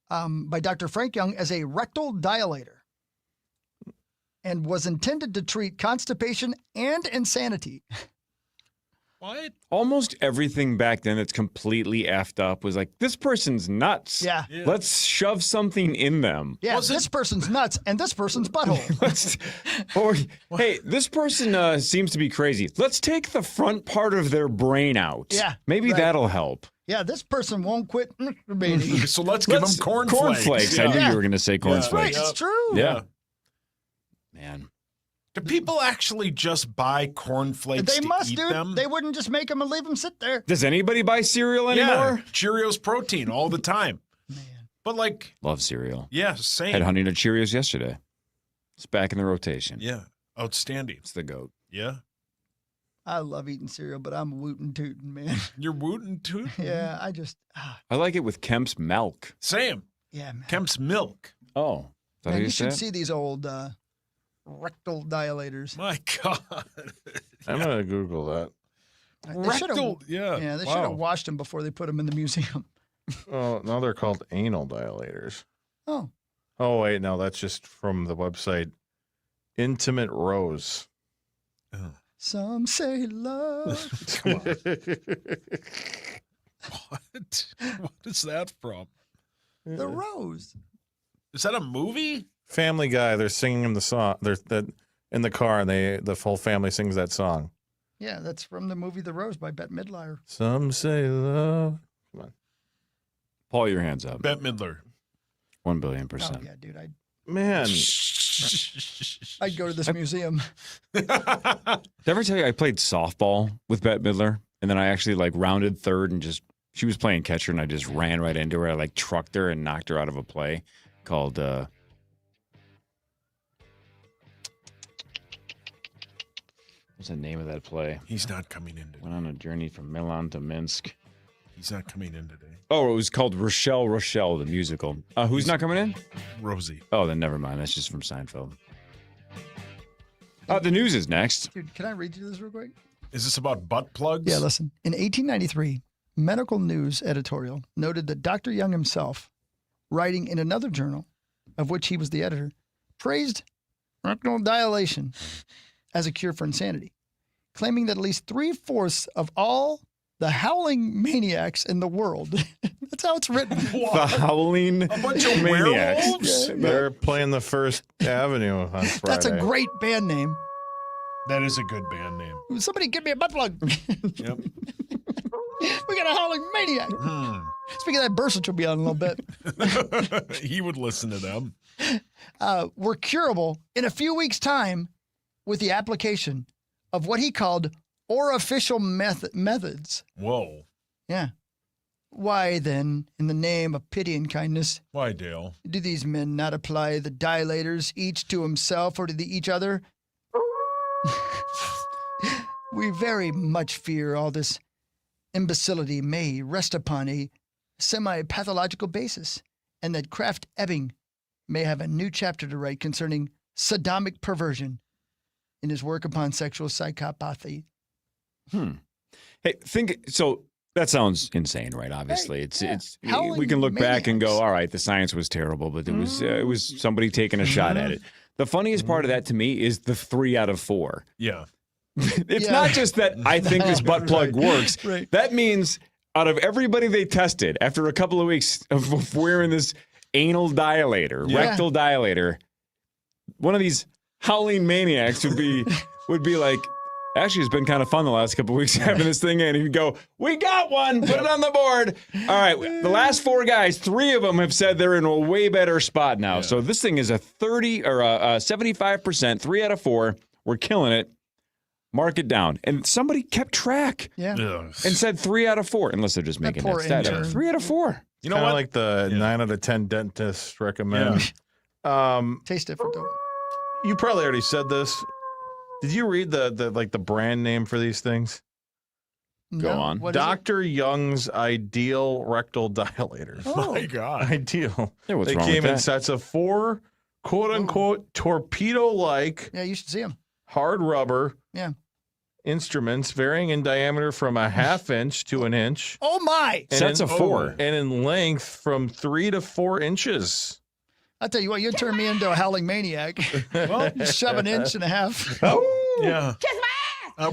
By Dr. Frank Young as a rectal dilator and was intended to treat constipation and insanity. What? almost everything back then that's completely effed up was like, this person's nuts. Yeah. Let's shove something in them. Yeah, this person's nuts and this person's butthole. Hey, this person seems to be crazy. Let's take the front part of their brain out. Yeah, Maybe right. that'll help. Yeah, this person won't quit masturbating. So let's give them cornflakes. Cornflakes. I knew you were going to say cornflakes. Right, it's true. Yeah. Man. Do people actually just buy cornflakes They to must, eat dude. them? They wouldn't just make them and leave them sit there. Does anybody buy cereal anymore? Yeah, Cheerios protein all the time. Man. But like, Love cereal. yeah, same. Had Honey Nut Cheerios yesterday. It's back in the rotation. Yeah, outstanding. It's the GOAT. Yeah. I love eating cereal, but I'm wootin' tootin', man. You're wootin' too? Yeah, I just, I like it with Kemp's milk. Same. yeah, man. Kemp's milk. Oh. Is that Man, how you you should say see these old rectal dilators. My God. I'm going to Google that. They should've- Rectal. Yeah. Yeah, they should Wow. have washed them before they put them in the museum. Oh, now they're called anal dilators. Oh, Oh, wait, no, that's just from the website Intimate Rose. some say love. Come on. What? What is that from? The rose. Is that a movie? Family Guy, they're singing the song. They're in the car, and the whole family sings that song. Yeah, that's from the movie The Rose by Bette Midler. Some say love. Come on. Paul, your hands up. Bette Midler. 1,000,000,000%. Oh, yeah, dude. Man, I'd go to this museum. Did I ever tell you I played softball with Bette Midler? And then I actually like rounded third and she was playing catcher and I just ran right into her. I like trucked her and knocked her out of a play called, what's the name of that play? He's not coming in today. Went on a journey from Milan to Minsk. He's not coming in today. Oh, it was called Rochelle, the musical. Who's not coming in? Rosie. Oh, then never mind. That's just from Seinfeld. The news is next. Dude, can I read you this real quick? Is this about butt plugs? Yeah, listen. In 1893, Medical News editorial noted that Dr. Young himself, writing in another journal, of which he was the editor, praised rectal dilation as a cure for insanity, claiming that at least 3/4 of all the howling maniacs in the world, that's how it's written. The howling A bunch of maniacs. werewolves? they're playing the First Avenue on Friday. That's a great band name. That is a good band name. Somebody give me a butt plug. Yep. We got a howling maniac. Speaking of that, Bursich will be on in a little bit. He would listen to them. Were curable in a few weeks' time with the application of what he called or official methods. Whoa. Yeah. Why then, in the name of pity and kindness, Why, Dale? do these men not apply the dilators each to himself or to each other? We very much fear all this imbecility may rest upon a semi-pathological basis, and that Kraft Ebing may have a new chapter to write concerning sodomic perversion in his work upon sexual psychopathy. Hey, so that sounds insane, right? Obviously, it's Howling we can look back and go, maniacs. all right, the science was terrible, but it was somebody taking a shot at it. The funniest part of that to me is the 3 out of 4. Yeah. It's not just that I think this butt plug works. Right. That means out of everybody they tested, after a couple of weeks of wearing this anal dilator, rectal dilator, one of these howling maniacs would be like, actually, it's been kind of fun the last couple of weeks having this thing in. He'd go, we got one, put it on the board. All right, the last 4 guys, 3 of them have said they're in a way better spot now. Yeah. So this thing is a 30 or a 75%, 3 out of 4. We're killing it. Mark it down. And somebody kept track and said 3 out of 4, unless they're just making that stat up. 3 out of 4. You know what? Like the 9 out of 10 dentists recommend. Tastes different, though. You probably already said this. Did you read the brand name for these things? Go on. Dr. Young's Ideal Rectal Dilator. Oh, my God. Ideal. Yeah, what's they wrong came with in that? sets of 4, quote unquote, torpedo-like Yeah, you should see them. hard rubber Yeah. instruments varying in diameter from a 1/2 inch to an inch. Oh, my. And Sets of 4. And in length from 3 to 4 inches. I'll tell you what, you turn me into a howling maniac. Well, You shove 1.5 inches. yeah.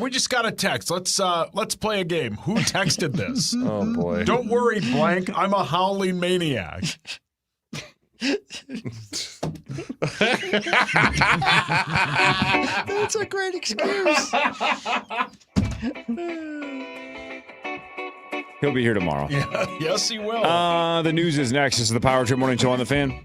We just got a text. Let's play a game. Who texted this? Oh boy. Don't worry, blank. I'm a howling maniac. That's a great excuse. He'll be here tomorrow. Yeah, yes, he will. The news is next. This is the Power Trip Morning Show on the Fan.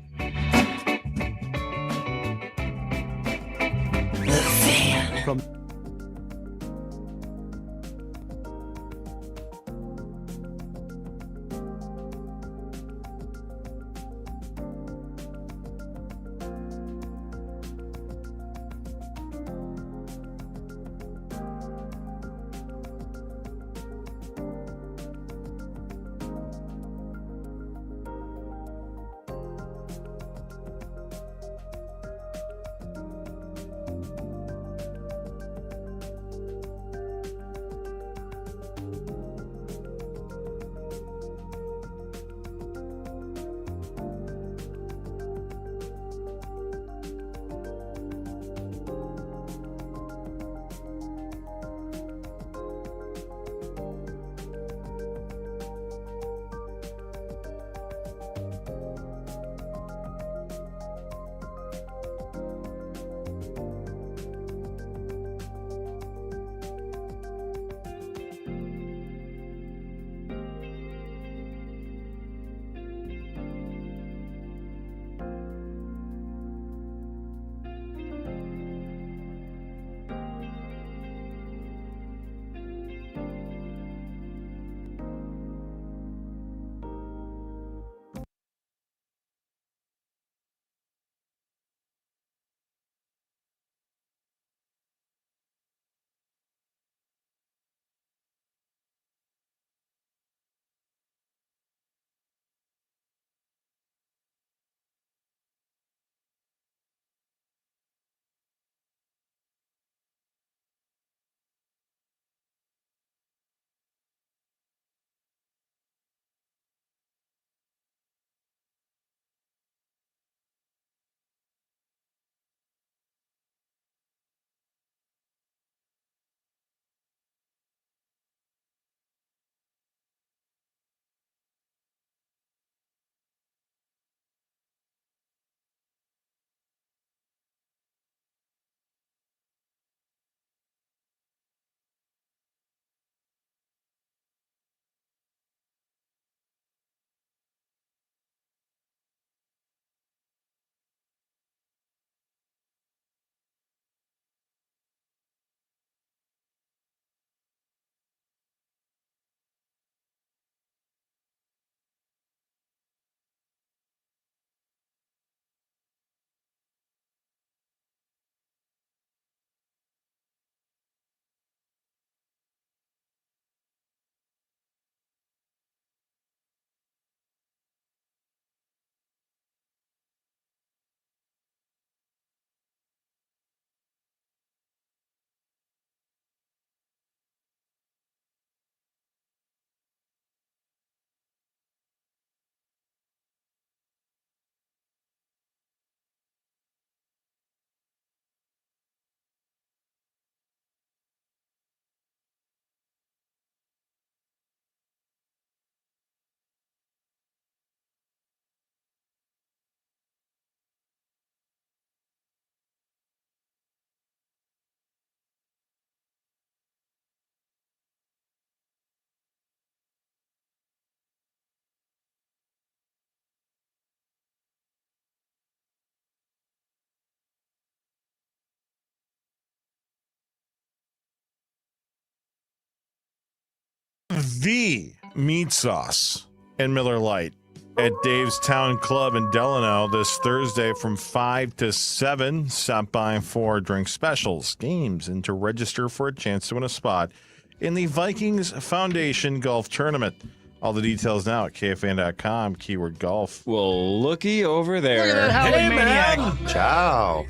the meat sauce and Miller Lite at Dave's Town Club in Delano this Thursday from 5 to 7. Stop by for drink specials, games, and to register for a chance to win a spot in the Vikings Foundation Golf Tournament. All the details now at KFAN.com, keyword golf. Well, looky over there. Look at that howling maniac. Ciao.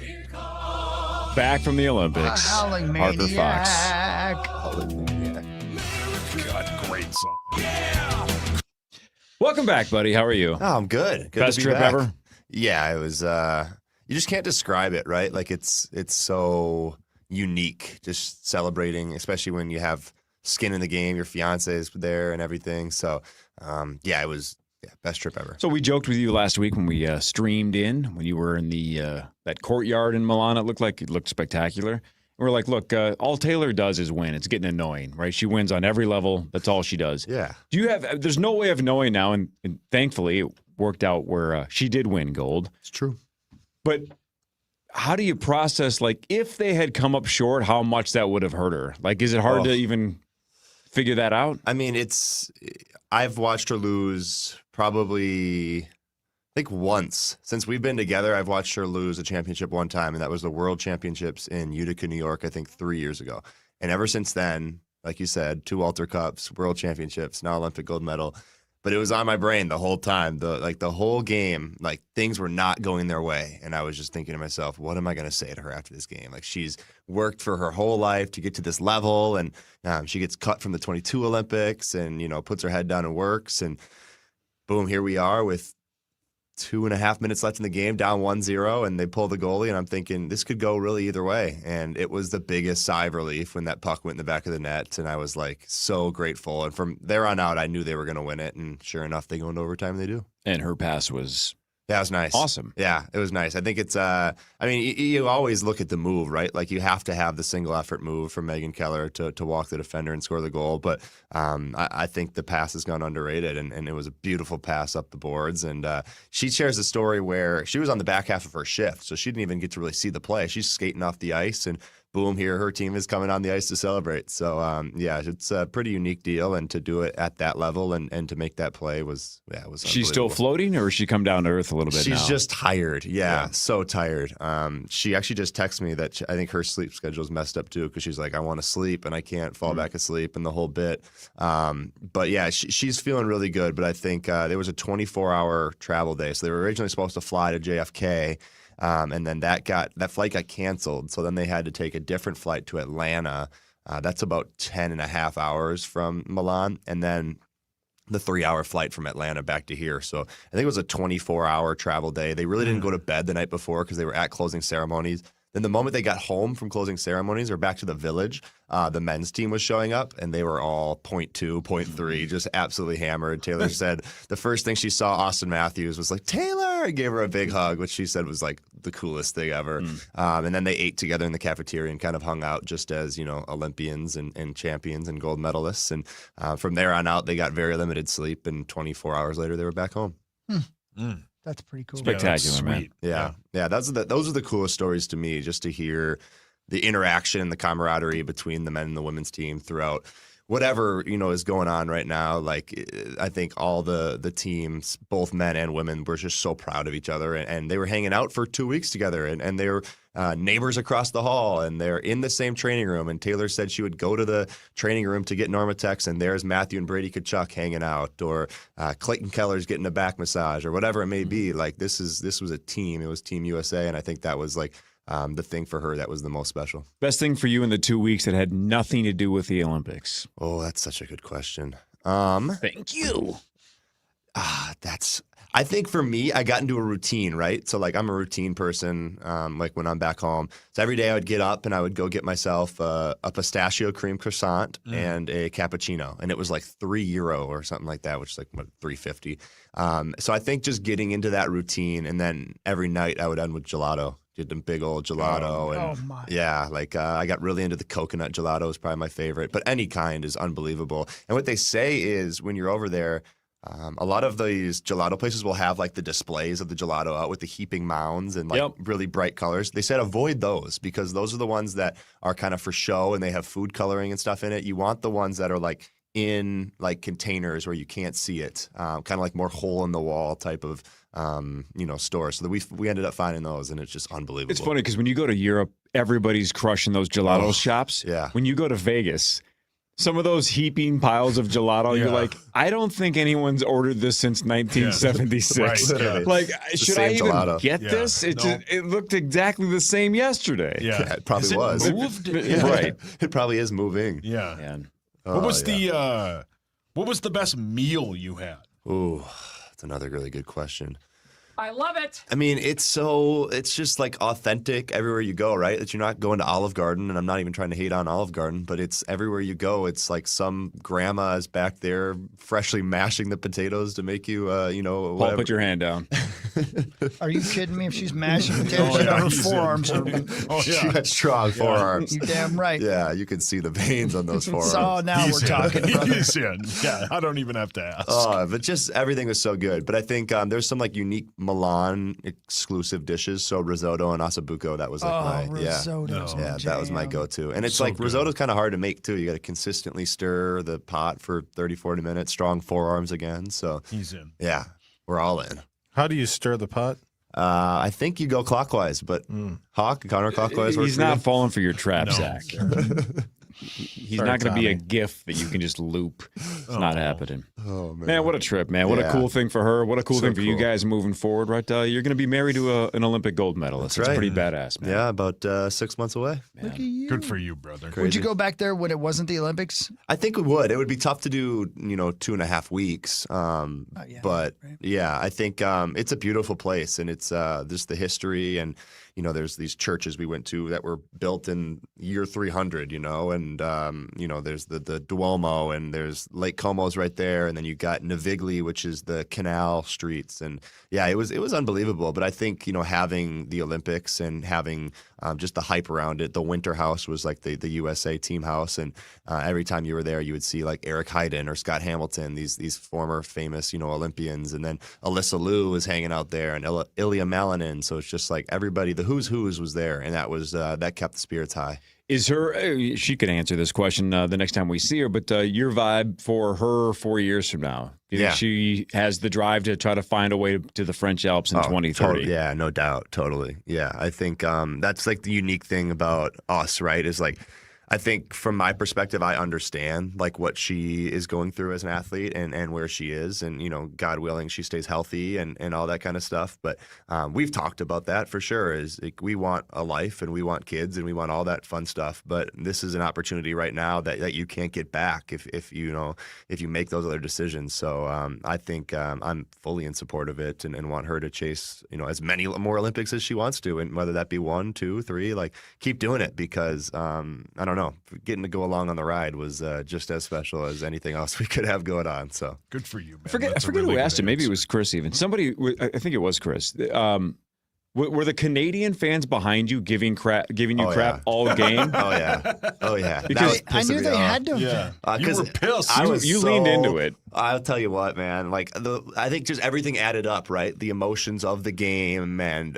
Back from the Olympics. Howling Harper Fox. maniac. God, great song. Welcome back, buddy. How are you? Oh, I'm good. Good Best to be trip back. ever? Yeah, it was. You just can't describe it, right? Like it's so unique. Just celebrating, especially when you have skin in the game. Your fiance is there and everything. So, yeah, it was best trip ever. So we joked with you last week when we streamed in, when you were in the that courtyard in Milan. It looked spectacular. And we're like, look, all Taylor does is win. It's getting annoying, right? She wins on every level. That's all she does. Yeah. There's no way of knowing now, and thankfully it worked out where she did win gold. It's true. But how do you process, like, if they had come up short, how much that would have hurt her? Like, is it hard to even figure that out? I mean, I've watched her lose probably, I think once. Since we've been together, I've watched her lose a championship one time, and that was the World Championships in Utica, New York, I think 3 years ago. And ever since then, like you said, 2 Walter Cups, World Championships, now Olympic gold medal. But it was on my brain the whole time. The whole game, like things were not going their way. And I was just thinking to myself, what am I going to say to her after this game? Like she's worked for her whole life to get to this level. And she gets cut from the 22 Olympics and, puts her head down and works. And boom, here we are with 2.5 minutes left in the game, down 1-0, and they pull the goalie, and I'm thinking this could go really either way. And it was the biggest sigh of relief when that puck went in the back of the net, and I was like so grateful. And from there on out, I knew they were going to win it, and sure enough, they go into overtime, and they do. And her pass was Yeah, it was nice. Awesome. Yeah, it was nice. I think it's, I mean, you always look at the move, right? Like you have to have the single effort move from Megan Keller to walk the defender and score the goal. But I think the pass has gone underrated, and it was a beautiful pass up the boards. And she shares a story where she was on the back half of her shift, so she didn't even get to really see the play. She's skating off the ice, and boom, here her team is coming on the ice to celebrate. So, yeah, it's a pretty unique deal, and to do it at that level and to make that play was She's still floating, or has she come down to earth a little bit now? She's just tired. Yeah, so tired. She actually just texted me that I think her sleep schedule is messed up too, because she's like, I want to sleep and I can't fall back asleep and the whole bit. But yeah, she's feeling really good. But I think there was a 24-hour travel day. So they were originally supposed to fly to JFK. And then that flight got canceled. So then they had to take a different flight to Atlanta. That's about 10 and a half hours from Milan. And then the 3-hour flight from Atlanta back to here. So I think it was a 24-hour travel day. They really didn't go to bed the night before because they were at closing ceremonies. Then the moment they got home from closing ceremonies or back to the village, the men's team was showing up, and they were all 0.2, 0.3, just absolutely hammered. Taylor said the first thing she saw Austin Matthews was like, Taylor, and gave her a big hug, which she said was like the coolest thing ever. And then they ate together in the cafeteria and kind of hung out just as, Olympians and champions and gold medalists. And from there on out, they got very limited sleep, and 24 hours later, they were back home. That's pretty cool. Spectacular, man. Yeah. Those are the coolest stories to me, just to hear the interaction and the camaraderie between the men and the women's team throughout whatever is going on right now. Like, I think all the teams, both men and women, were just so proud of each other, and they were hanging out for 2 weeks together, and they were neighbors across the hall, and they're in the same training room. And Taylor said she would go to the training room to get Normatex, and there's Matthew and Brady Kachuk hanging out, or Clayton Keller's getting a back massage, or whatever it may be. Like, this was a team. It was Team USA, and I think that was like the thing for her that was the most special. Best thing for you in the 2 weeks that had nothing to do with the Olympics? Oh, that's such a good question. Thank you. I think for me, I got into a routine, right? So like I'm a routine person, like when I'm back home. So every day I would get up and I would go get myself a pistachio cream croissant and a cappuccino. And it was like €3 or something like that, which is like $3.50. So I think just getting into that routine, and then every night I would end with gelato. Get them big old gelato. Yeah, like I got really into the coconut gelato, is probably my favorite. But any kind is unbelievable. And what they say is when you're over there, a lot of these gelato places will have like the displays of the gelato out with the heaping mounds and like really bright colors. They said avoid those, because those are the ones that are kind of for show and they have food coloring and stuff in it. You want the ones that are like in like containers where you can't see it, kind of like more hole in the wall type of store. So that we ended up finding those, and it's just unbelievable. It's funny because when you go to Europe, everybody's crushing those gelato shops. Yeah. When you go to Vegas, some of those heaping piles of gelato, you're like, I don't think anyone's ordered this since 1976. Right. Like, should I even gelato. get this? It looked exactly the same yesterday. Yeah, it probably was. Moved? Right. It probably is moving. Yeah. Man. What was the best meal you had? Ooh, that's another really good question. I love it. I mean, it's just like authentic everywhere you go, right? That you're not going to Olive Garden, and I'm not even trying to hate on Olive Garden, but it's everywhere you go. It's like some grandma is back there freshly mashing the potatoes to make you, Paul, whatever. put your hand down. Are you kidding me? If she's mashing potatoes, she'd have her forearms. She got strong forearms. You damn right. Yeah, you can see the veins on those forearms. So now we're talking, brother. Yeah, I don't even have to ask. But just everything was so good. But I think there's some like unique Milan exclusive dishes. So risotto and ossobuco, that was like risotto's my that was my jam. go-to. And it's So like good. risotto's kind of hard to make too. You got to consistently stir the pot for 30, 40 minutes. Strong forearms again. So He's in. yeah, we're all in. How do you stir the pot? I think you go clockwise, but Hawk counterclockwise. works He's for you? not falling for your trap, No. Zach. He's Sorry, not going to be a Tommy. GIF that you can just loop. It's not happening. Oh man. Man, what a trip, man. What a Yeah. cool thing for her. What a cool So thing for you cool. guys moving forward, right? You're going to be married to an Olympic gold medalist. That's That's right. pretty badass, man. Yeah, about 6 months away. Look at you. Good for you, brother. Would you go back there when it wasn't the Olympics? I think it would. It would be tough to do, 2.5 weeks. But yeah, I think it's a beautiful place, and it's just the history, and there's these churches we went to that were built in year 300, and there's the Duomo, and there's Lake Como's right there, and then you got Navigli, which is the canal streets, and yeah, it was unbelievable. But I think having the Olympics and having just the hype around it, the Winter House was like the USA team house, and every time you were there, you would see like Eric Heiden or Scott Hamilton, these former famous Olympians, and then Alyssa Liu was hanging out there, and Ilya Malinin. So it's just like everybody, the who's was there, and that was that kept the spirits high. Is she could answer this question the next time we see her, but your vibe for her 4 years from now? Do you think she has the drive to try to find a way to the French Alps in 2030? Yeah, no doubt. Totally. Yeah, I think that's like the unique thing about us, right? Is like, I think from my perspective, I understand like what she is going through as an athlete and where she is, and God willing, she stays healthy and all that kind of stuff. But we've talked about that for sure. Is like, we want a life and we want kids and we want all that fun stuff. But this is an opportunity right now that you can't get back if you make those other decisions. So I think I'm fully in support of it and want her to chase as many more Olympics as she wants to, and whether that be 1, 2, 3, like keep doing it, because I don't know. Getting to go along on the ride was just as special as anything else we could have going on. So good for you, man. I forget who asked it. Maybe it was Chris even. Somebody, I think it was Chris. Were the Canadian fans behind you giving you crap all game? Oh yeah. Because I knew they had to. Yeah, you were pissed. You leaned into it. I'll tell you what, man. Like I think just everything added up, right? The emotions of the game, and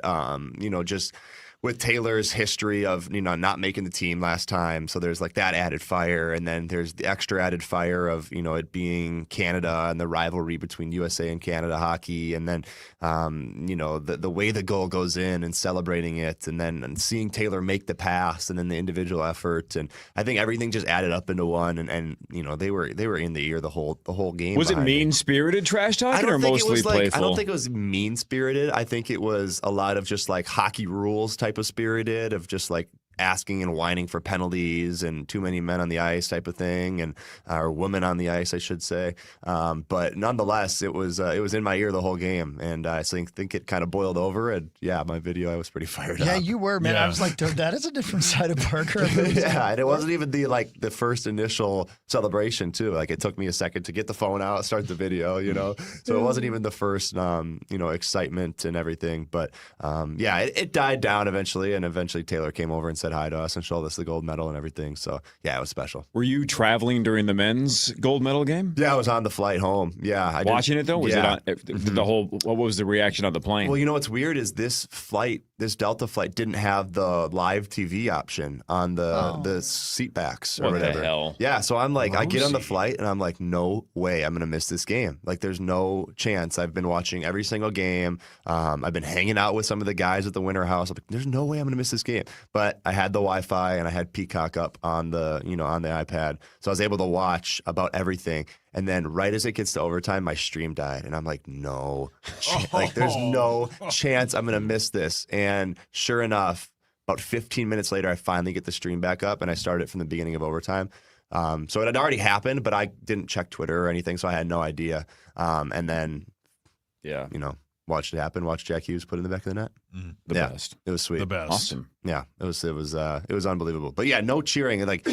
just with Taylor's history of not making the team last time, so there's like that added fire, and then there's the extra added fire of it being Canada and the rivalry between USA and Canada hockey, and then the way the goal goes in and celebrating it, and then seeing Taylor make the pass, and then the individual effort, and I think everything just added up into one, and they were in the ear the whole game. Was it mean spirited trash talking or mostly playful? I don't think it was mean spirited. I think it was a lot of just like hockey rules type of spirited, of just like asking and whining for penalties and too many men on the ice type of thing, and or women on the ice, I should say. But nonetheless, it was in my ear the whole game, and I think it kind of boiled over. And yeah, my video, I was pretty fired up. Yeah, you were, man. I was like, dude, that is a different side of Parker. Yeah, and it wasn't even the first initial celebration too. Like it took me a second to get the phone out, start the video, So it wasn't even the first, excitement and everything. But it died down eventually, and eventually Taylor came over and said hi to us and showed us the gold medal and everything. So yeah, it was special. Were you traveling during the men's gold medal game? Yeah, I was on the flight home. Yeah, watching it though. Was it on the whole? What was the reaction on the plane? Well, what's weird is this this Delta flight didn't have the live TV option on the seat backs or What the whatever. hell? Yeah, so I'm like, I get on the Rosie. flight and I'm like, no way, I'm gonna miss this game. Like, there's no chance. I've been watching every single game. I've been hanging out with some of the guys at the Winter House. I'm like, there's no way I'm gonna miss this game. But I had the Wi-Fi and I had Peacock up on the on the iPad, so I was able to watch about everything. And then right as it gets to overtime, my stream died, and I'm like, like there's no chance I'm gonna miss this. And sure enough, about 15 minutes later, I finally get the stream back up, and I started from the beginning of overtime. So it had already happened, but I didn't check Twitter or anything, so I had no idea. And then, watched it happen. Watched Jack Hughes put it in the back of the net. The best. It was sweet. The best. Awesome. Yeah, it was unbelievable. But yeah, no cheering. Like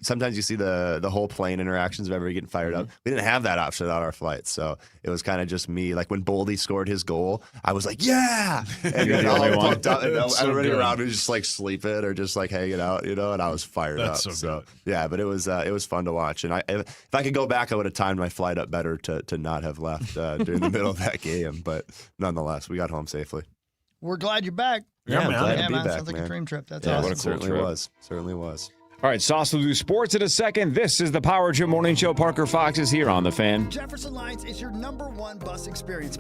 sometimes you see the whole plane interactions of everybody getting fired up. We didn't have that option on our flight, so it was kind of just me. Like when Boldy scored his goal, I was like, yeah, and You're the only one. pumped up, and That's so everybody good. around me was just like sleeping or just like hanging out, and I was fired That's up. so good. Yeah, but it was fun to watch. And if I could go back, I would have timed my flight up better to not have left during the middle of that game. But nonetheless, we got home safely. We're glad you're back. Yeah, man. glad Yeah, to be man. back, Sounds like man. a dream trip. That's Yeah, awesome. it certainly trip. was. Certainly was. All right, Sauce will do sports in a second. This is the Power Trip Morning Show. Parker Fox is here on the Fan. Jefferson Lines is your #1 bus experience.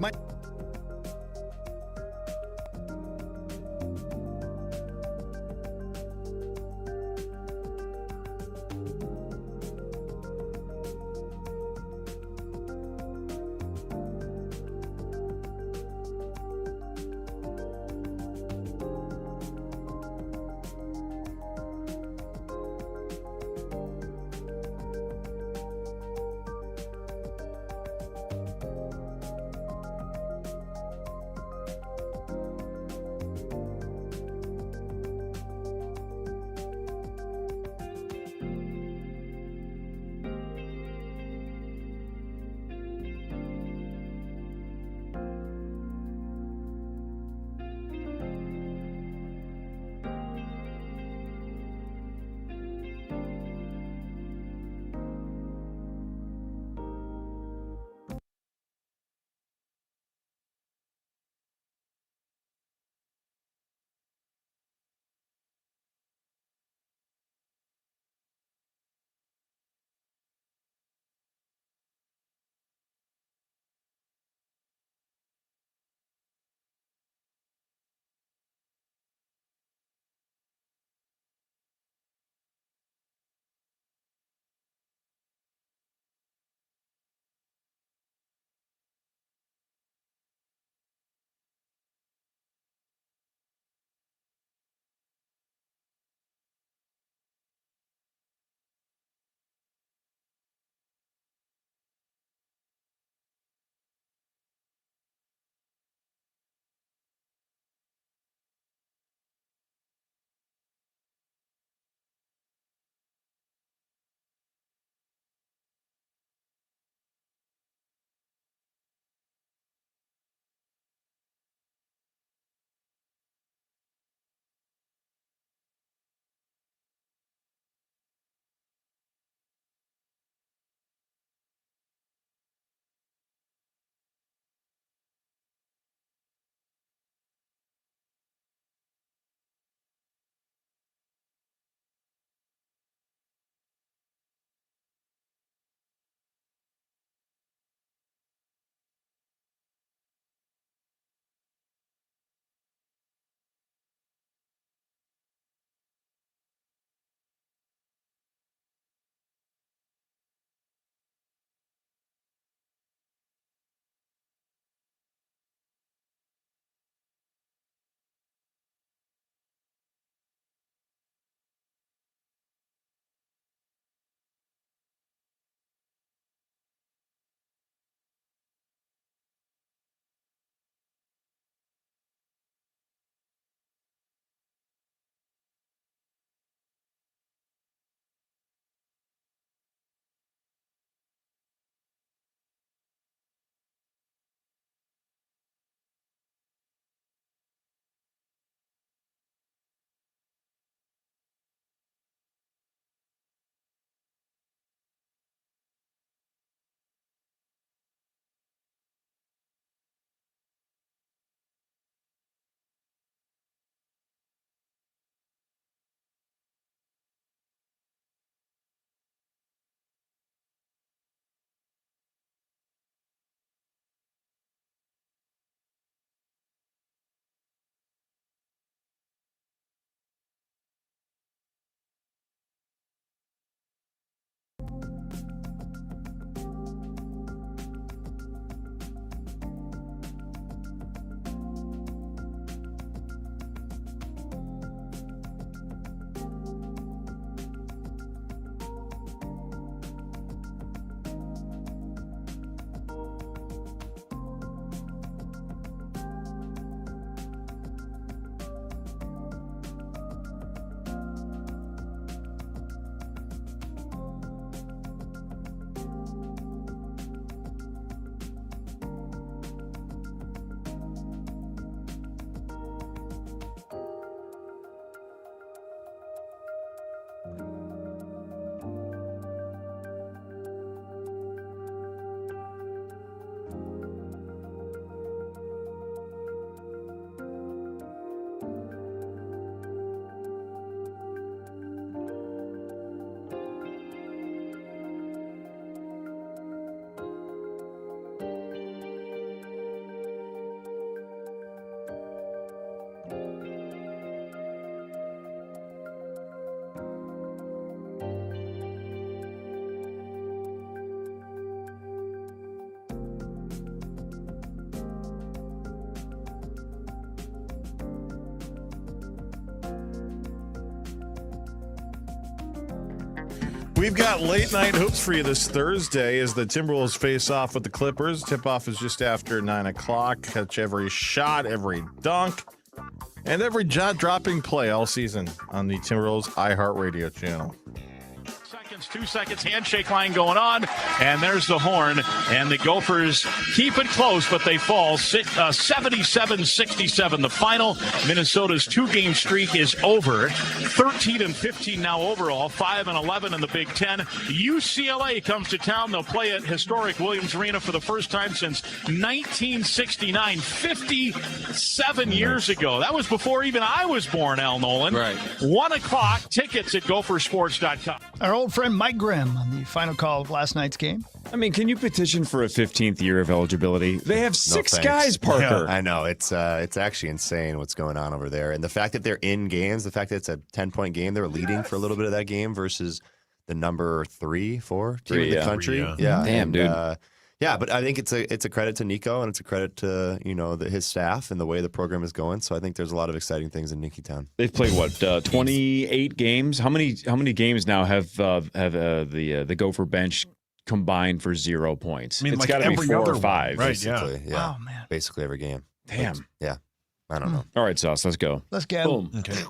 We've got late night hoops for you this Thursday as the Timberwolves face off with the Clippers. Tip-off is just after 9 o'clock. Catch every shot, every dunk, and every jaw-dropping play all season on the Timberwolves iHeartRadio channel. 2 seconds, handshake line going on, and there's the horn, and the Gophers keep it close, but they fall 77-67. The final. Minnesota's 2-game streak is over. 13-15 now overall, 5-11 in the Big Ten. UCLA comes to town. They'll play at historic Williams Arena for the first time since 1969, 57 years ago. That was before even I was born, Al Nolan. Right. 1 o'clock, tickets at gophersports.com. Our old friend Mike Grimm on the final call of last night's game. I mean, can you petition for a 15th year of eligibility? They have 6 guys, Parker. Yeah, I know. It's actually insane what's going on over there. And the fact that they're in games, the fact that it's a 10-point game, they were leading for a little bit of that game versus the number 3, 4 team in the country. Yeah. Damn, dude. Yeah, but I think it's a credit to Nico and it's a credit to his staff and the way the program is going. So I think there's a lot of exciting things in Nikkitown. They've played 28 games. How many games now have the Gopher bench combined for 0 points? I mean, it's like got to be 4 or 5, right? Basically, yeah. Oh man, basically every game. Damn. Yeah, I don't know. All right, Sauce, let's go. Let's go. Boom. Okay.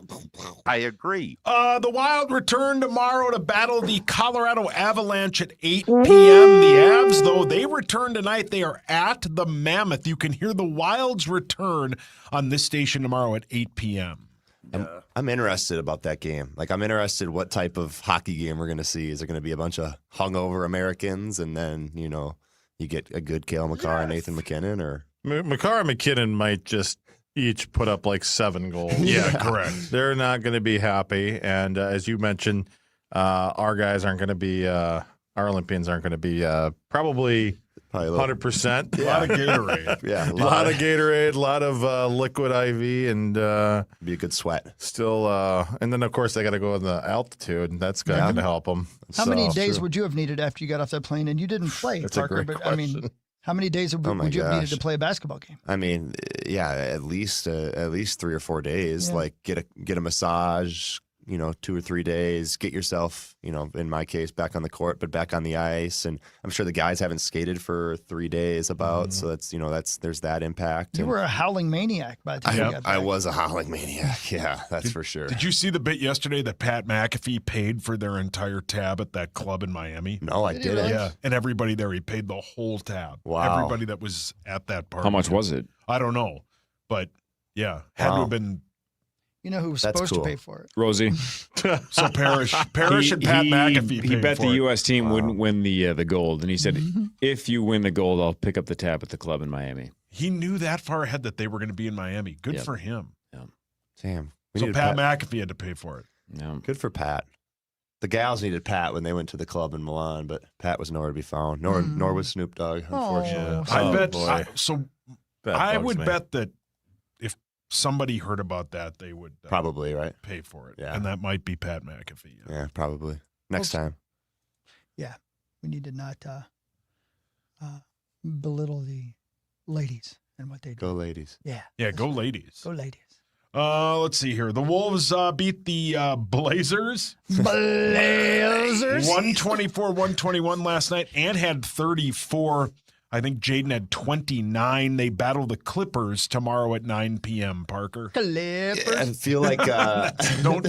I agree. The Wild return tomorrow to battle the Colorado Avalanche at 8 p.m. The Avs, though, they return tonight. They are at the Mammoth. You can hear the Wild's return on this station tomorrow at 8 p.m. I'm interested about that game. Like, I'm interested what type of hockey game we're going to see. Is it going to be a bunch of hungover Americans and then, you get a good Cale Makar and Nathan McKinnon? Or Makar and McKinnon might just each put up like 7 goals. Yeah, correct. They're not going to be happy. And as you mentioned, our guys aren't going to be, our Olympians aren't going to be probably 100%. A lot of Gatorade. Yeah, a lot of Gatorade, a lot of liquid IV, and be a good sweat. Still, and then of course they got to go in the altitude, and that's going to help them. How many days would you have needed after you got off that plane and you didn't play, That's Parker? a great But I mean, question. how many days would you have needed to play a basketball game? I mean, yeah, at least 3 or 4 days. Yeah. Like get a massage, 2 or 3 days. Get yourself, in my case, back on the court, but back on the ice. And I'm sure the guys haven't skated for 3 days about. So there's that impact. You And were a howling maniac by the time you got back. I was a howling maniac. Yeah, that's for sure. Did you see the bit yesterday that Pat McAfee paid for their entire tab at that club in Miami? No, I didn't. Yeah, and everybody there, he paid the whole tab. Wow. Everybody that was at that party. How much was it? I don't know, but yeah, had to have been. You know who was That's supposed cool. to pay for it? Rosie. So Parrish and Pat McAfee. He paid bet for the it. U.S. team wouldn't win the gold, and he said, "If you win the gold, I'll pick up the tab at the club in Miami." He knew that far ahead that they were going to be in Miami. Good Yep. for him. Damn. So Pat McAfee had to pay for it. Yeah. Good for Pat. The gals needed Pat when they went to the club in Milan, but Pat was nowhere to be found. Nor was Snoop Dogg, unfortunately. I bet. boy. I bugs would me. bet that if somebody heard about that, they would Probably, right? pay for it. Yeah. And that might be Pat McAfee. Yeah, probably. Next time. Yeah, we need to not belittle the ladies and what they do. Go ladies. Yeah. Yeah, go ladies. Go ladies. Let's see here. The Wolves beat the Blazers. Blazers. 124-121 last night and had 34. I think Jaden had 29. They battle the Clippers tomorrow at 9 p.m., Parker. Clippers. I feel like Don't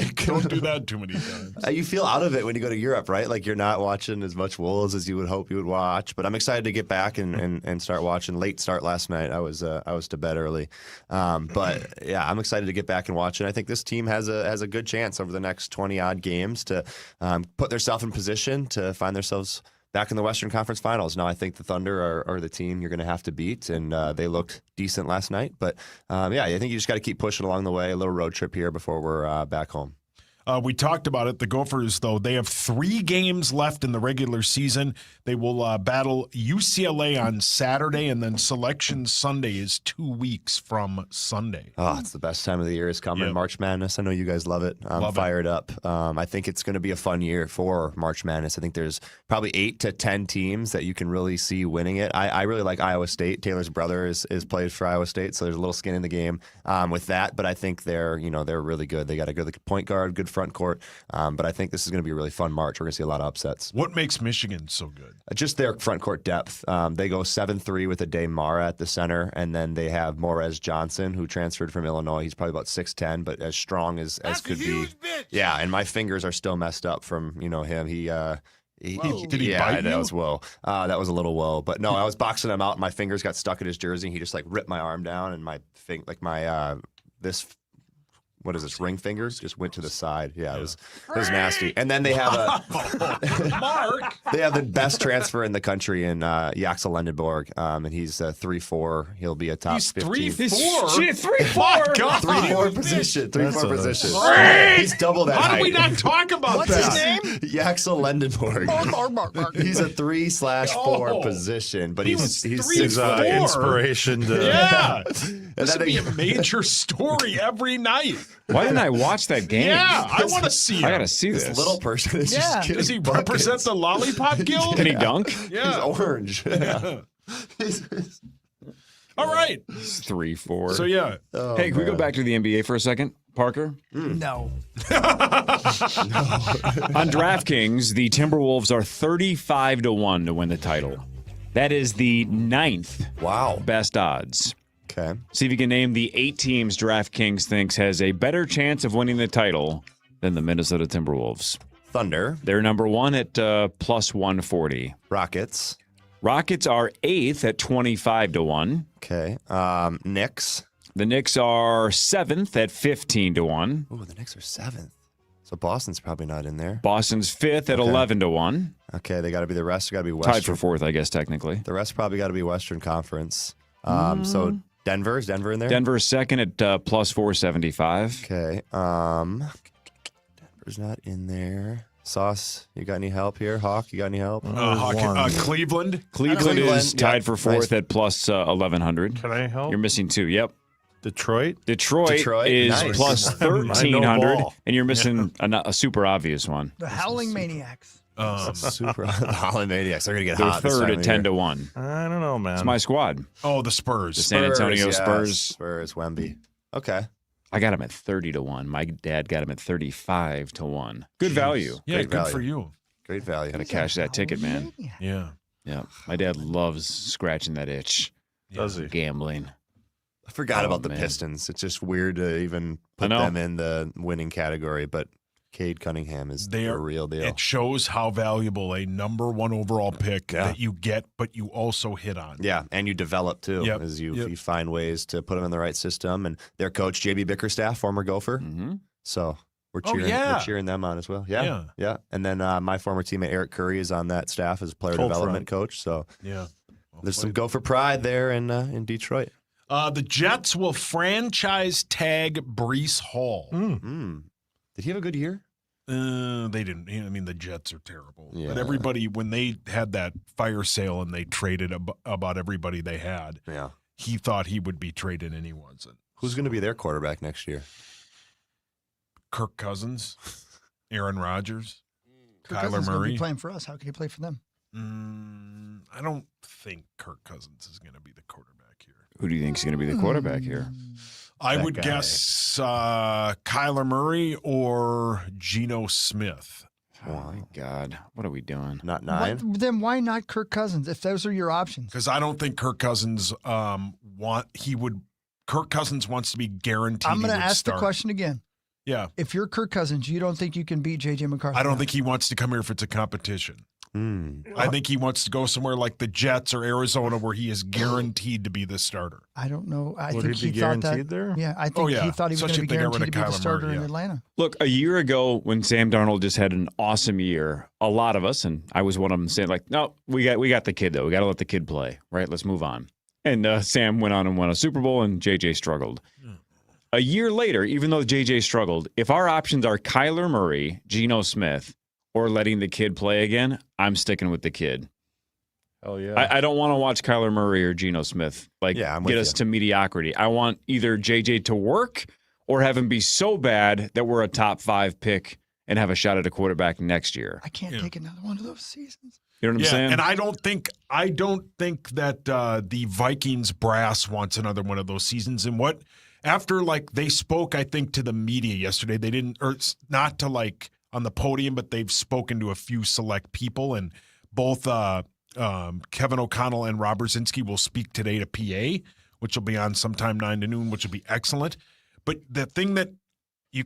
do that too many times. you feel out of it when you go to Europe, right? Like you're not watching as much Wolves as you would hope you would watch. But I'm excited to get back and start watching. Late start last night. I was to bed early, but yeah, I'm excited to get back and watch it. I think this team has a good chance over the next 20 odd games to put themselves in position to find themselves back in the Western Conference Finals. Now, I think the Thunder are the team you're going to have to beat, and they looked decent last night. But, yeah, I think you just got to keep pushing along the way, a little road trip here before we're back home. We talked about it. The Gophers, though, they have 3 games left in the regular season. They will battle UCLA on Saturday, and then Selection Sunday is 2 weeks from Sunday. Oh, it's the best time of the year is coming. Yep. March Madness. I know you guys love it. I'm Love it. fired up. I think it's going to be a fun year for March Madness. I think there's probably 8 to 10 teams that you can really see winning it. I really like Iowa State. Taylor's brother is played for Iowa State, so there's a little skin in the game with that. But I think they're really good. They got a good point guard, good front front court. But I think this is going to be a really fun March. We're going to see a lot of upsets. What makes Michigan so good? Just their front court depth. They go 7-3 with Ade Mara at the center, and then they have Morez Johnson, who transferred from Illinois. He's probably about 6'10", but as strong as could be. Bitch. Yeah, and my fingers are still messed up from him. Did he bite you? That was whoa. That was a little whoa. But no, I was boxing him out, and my fingers got stuck in his jersey. And he just ripped my arm down, and my this. What is this? Ring fingers just went to the side. Yeah, it was nasty. And then they have Mark. they have the best transfer in the country in Yaxel Lendenborg, and he's 3-4. He'll be a top He's 15. 3-4. Shit, 3-4. My God. 3-4 position. 3-4 position. Great. He's double that How height. do we not talk about What's that? his name? Yaxel Lendenborg. He's a 3/4 position, but he's 3'4". Inspiration to Yeah. And This then would be they- a major story every night. Why didn't I watch that game? Yeah, I want to see him. I got to see This this. little person is Yeah. just getting Does he buckets. represent the Lollipop Guild? Can he dunk? Yeah. He's orange. Yeah. All right. It's 3-4. So, yeah. Oh, Hey, can we go man. back to the NBA for a second, Parker? No. On DraftKings, the Timberwolves are 35-1 to win the title. That is the 9th best odds. Okay. See if you can name the 8 teams DraftKings thinks has a better chance of winning the title than the Minnesota Timberwolves. Thunder. They're number 1 at plus 140. Rockets. Rockets are 8th at 25-1. Okay. Knicks. The Knicks are 7th at 15-1. Oh, the Knicks are 7th. So Boston's probably not in there. Boston's 5th at 11-1. Okay, they got to be the rest. Got to be Western. Tied for 4th, I guess, technically. The rest probably got to be Western Conference. So Denver's in there? Denver's 2nd at plus 475. Okay. Denver's not in there. Sauce, you got any help here? Hawk, you got any help? Cleveland. Cleveland is tied for 4th Nice. at plus 1100. Can I help? You're missing 2. Yep. Detroit? Detroit is nice. plus I know 1300, ball. and you're missing a super obvious one. The Howling Maniacs. Super Holland Maniacs. They're gonna get They're hot. this 3rd time at of year. 10-1. I don't know, man. It's my squad. Oh, the The Spurs. San Antonio yes. Spurs. Spurs, Wemby. Okay. I got him at 30-1. My dad got him at 35-1. Good value. Yeah, Great good value. for you. Great value. Got to cash that ticket, man. Yeah. Yeah. My dad loves scratching that itch. Does he? Gambling. I forgot Oh, about the man. Pistons. It's just weird to even I put know. them in the winning category, but Cade Cunningham is They the are- real deal. It shows how valuable a number 1 overall pick that you get, but you also hit on. Yeah, and you develop too Yep, as you yep. find ways to put them in the right system. And their coach, JB Bickerstaff, former Gopher. Mm-hmm. So we're Oh, cheering, yeah. we're cheering them on as well. Yeah. And then my former teammate Eric Curry is on that staff as player Cold development front. coach. So Yeah. there's some Gopher pride there in Detroit. The Jets will franchise tag Breece Hall. Did he have a good year? They didn't. I mean, the Jets are terrible. Yeah. But everybody, when they had that fire sale and they traded about everybody they had, Yeah. he thought he would be traded and he wasn't. Who's going to be their quarterback next year? Kirk Cousins, Aaron Rodgers, Kirk Kyler Cousins is going to Murray. be playing for us. How could he play for them? I don't think Kirk Cousins is going to be the quarterback here. Who do you think is going to be the quarterback here? I That would guy. guess Kyler Murray or Geno Smith. Oh, my God. What are we doing? Not 9? Then why not Kirk Cousins if those are your options? Because I don't think Kirk Cousins Kirk Cousins wants to be guaranteed. I'm going he to would ask the start. question again. Yeah, If you're Kirk Cousins, you don't think you can beat J.J. McCarthy? I don't now? think he wants to come here if it's a competition. I think he wants to go somewhere like the Jets or Arizona where he is guaranteed to be the starter. I don't know. I Would think he be thought that. guaranteed there? Yeah, I think Oh, yeah. he thought he was going Especially to be if they got rid guaranteed to of be the Kyler starter Murray, in yeah. Atlanta. Look, a year ago when Sam Darnold just had an awesome year, a lot of us, and I was one of them, saying like, "No, we got the kid though. We got to let the kid play, right? Let's move on." And Sam went on and won a Super Bowl, and JJ struggled. A year later, even though JJ struggled, if our options are Kyler Murray, Geno Smith, or letting the kid play again, I'm sticking with the kid. Hell yeah. I don't want to watch Kyler Murray or Geno Smith I'm get with us you. to mediocrity. I want either JJ to work or have him be so bad that we're a top 5 pick and have a shot at a quarterback next year. I can't take another one of those seasons. You know what I'm saying? And I don't think that the Vikings brass wants another one of those seasons. And what after like they spoke, I think, to the media yesterday. They didn't, or not to like on the podium, but they've spoken to a few select people, and both Kevin O'Connell and Rob Brzezinski will speak today to PA, which will be on sometime 9 to noon, which will be excellent. But the thing that you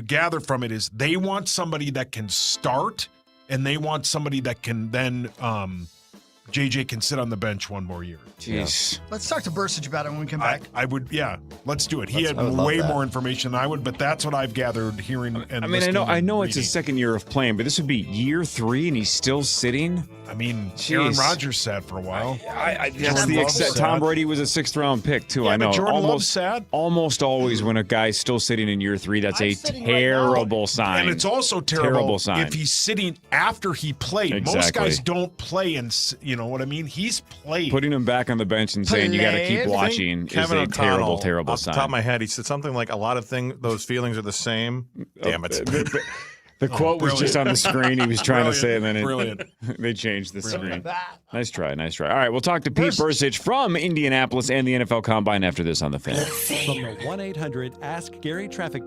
gather from it is they want somebody that can start, and they want somebody that can then JJ can sit on the bench one more year. Jeez. Let's talk to Bursich about it when we come back. I would, yeah. Let's do it. He had way more information than I would, but that's what I've gathered hearing. And I mean, I know it's his second year of playing, but this would be year 3, and he's still sitting. I mean, Aaron Rodgers sat for a while. Tom Brady was a 6th round pick too. Yeah, I know. but Jordan Love's sad. Almost always when a guy's still sitting in year 3, that's a terrible sign. And it's also terrible sign if he's sitting after he played. Exactly. Most guys don't play, and you know what I mean. He's played. Putting him back on the bench and saying you got to keep watching is a terrible, terrible sign. Off the top of my head, he said something like, "A lot of those feelings are the same." Damn it. The quote was just on the screen. He was trying to say it, and then they changed the screen. Nice try. All right, we'll talk to Pete Bursich from Indianapolis and the NFL Combine after this on The Fan. From the 1-800-ASK-GARY traffic.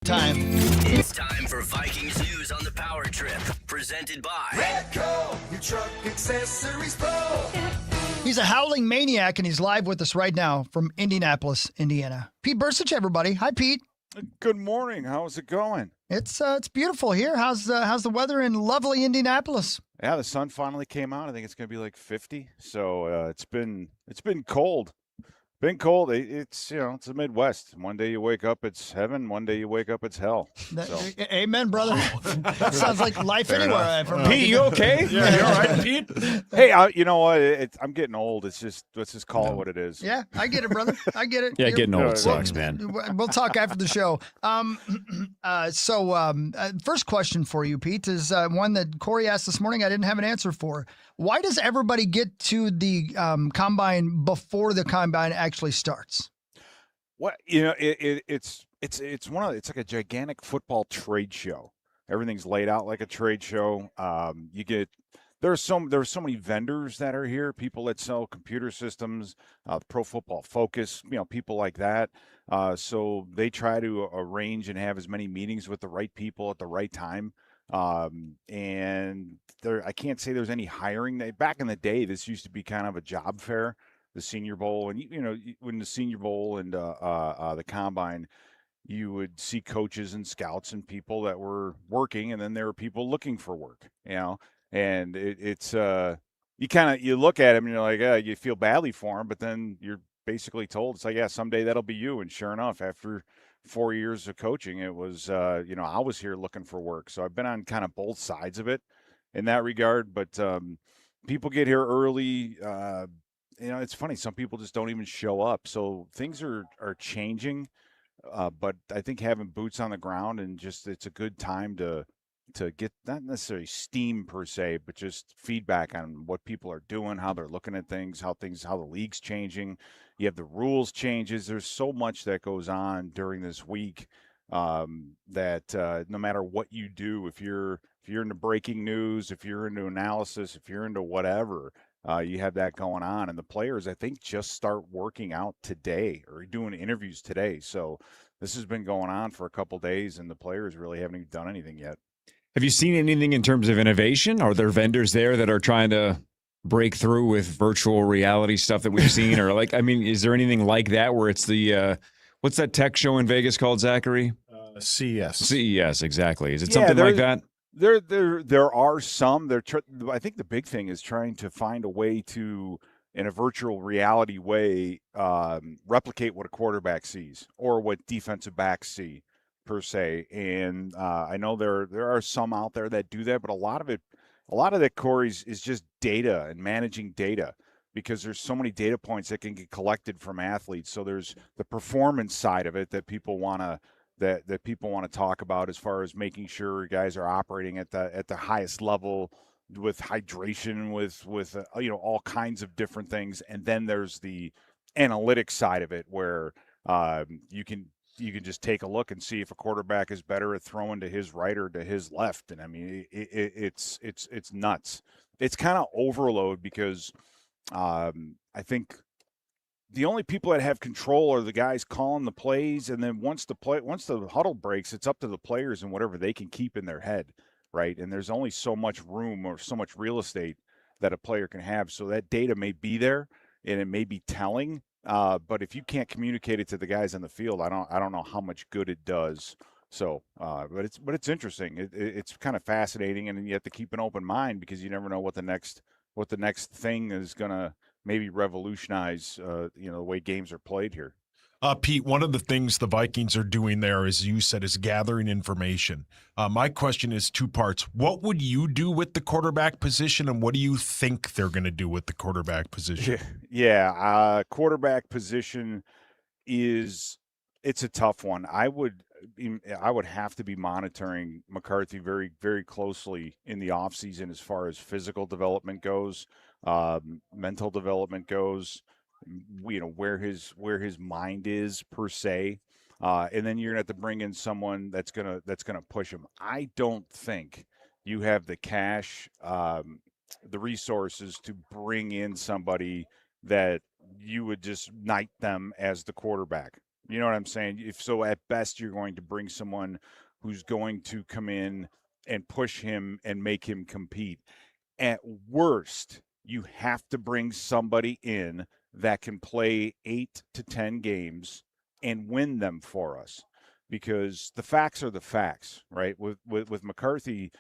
time. It's time for Vikings news on the Power Trip, presented by Redco, your truck accessories pro. He's a howling maniac, and he's live with us right now from Indianapolis, Indiana. Pete Bursich, everybody. Hi, Pete. Good morning. How's it going? It's beautiful here. How's the weather in lovely Indianapolis? Yeah, the sun finally came out. I think it's going to be like 50. So it's been cold. Been cold. It's it's the Midwest. One day you wake up, it's heaven. One day you wake up, it's hell. Amen, brother. That sounds like life anywhere. Pete, you okay? Yeah, you all right, Pete? Hey, you know what? I'm getting old. It's just let's just call it what it is. Yeah, I get it, brother. I get it. Yeah, getting old sucks, man. We'll talk after the show. First question for you, Pete, is one that Corey asked this morning. I didn't have an answer for. Why does everybody get to the combine before the combine actually starts? Well, it's like a gigantic football trade show. Everything's laid out like a trade show. There's so many vendors that are here, people that sell computer systems, Pro Football Focus, people like that. So they try to arrange and have as many meetings with the right people at the right time. And I can't say there's any hiring. Back in the day, this used to be kind of a job fair, the Senior Bowl, and when the Senior Bowl and the Combine, you would see coaches and scouts and people that were working, and then there were people looking for work. And it's you look at them and you're like, you feel badly for them, but then you're basically told it's like, yeah, someday that'll be you. And sure enough, after 4 years of coaching, it was, I was here looking for work. So I've been on kind of both sides of it in that regard. But people get here early. It's funny. Some people just don't even show up. So things are changing. But I think having boots on the ground and just it's a good time to get not necessarily steam per se, but just feedback on what people are doing, how they're looking at things, how the league's changing. You have the rules changes. There's so much that goes on during this week that no matter what you do, if you're into breaking news, if you're into analysis, if you're into whatever, you have that going on. And the players, I think, just start working out today or doing interviews today. So this has been going on for a couple days, and the players really haven't even done anything yet. Have you seen anything in terms of innovation? Are there vendors there that are trying to break through with virtual reality stuff that we've seen? Or is there anything like that where it's the what's that tech show in Vegas called, Zachary? CES. CES, exactly. Is it something like that? There are some. I think the big thing is trying to find a way to, in a virtual reality way, replicate what a quarterback sees or what defensive backs see, per se. And I know there are some out there that do that, but a lot of that, Corey, is just data and managing data, because there's so many data points that can get collected from athletes. So there's the performance side of it that people want to talk about, as far as making sure guys are operating at the highest level with hydration, with all kinds of different things. And then there's the analytics side of it, where you can just take a look and see if a quarterback is better at throwing to his right or to his left. And I mean, it's nuts. It's kind of overload, because I think the only people that have control are the guys calling the plays. And then once the huddle breaks, it's up to the players and whatever they can keep in their head, right? And there's only so much room or so much real estate that a player can have. So that data may be there and it may be telling, but if you can't communicate it to the guys on the field, I don't know how much good it does. So, but it's interesting. It's kind of fascinating, and you have to keep an open mind, because you never know what the next thing is gonna maybe revolutionize, the way games are played here. Pete, one of the things the Vikings are doing there, as you said, is gathering information. My question is two parts. What would you do with the quarterback position, and what do you think they're going to do with the quarterback position? Yeah, quarterback position it's a tough one. I would have to be monitoring McCarthy very, very closely in the offseason, as far as physical development goes, mental development goes, where his mind is, per se. And then you're gonna have to bring in someone that's gonna push him. I don't think you have the cash, the resources to bring in somebody that you would just knight them as the quarterback. You know what I'm saying? If so, at best, you're going to bring someone who's going to come in and push him and make him compete. At worst, you have to bring somebody in that can play 8 to 10 games and win them for us, because the facts are the facts, right? With McCarthy,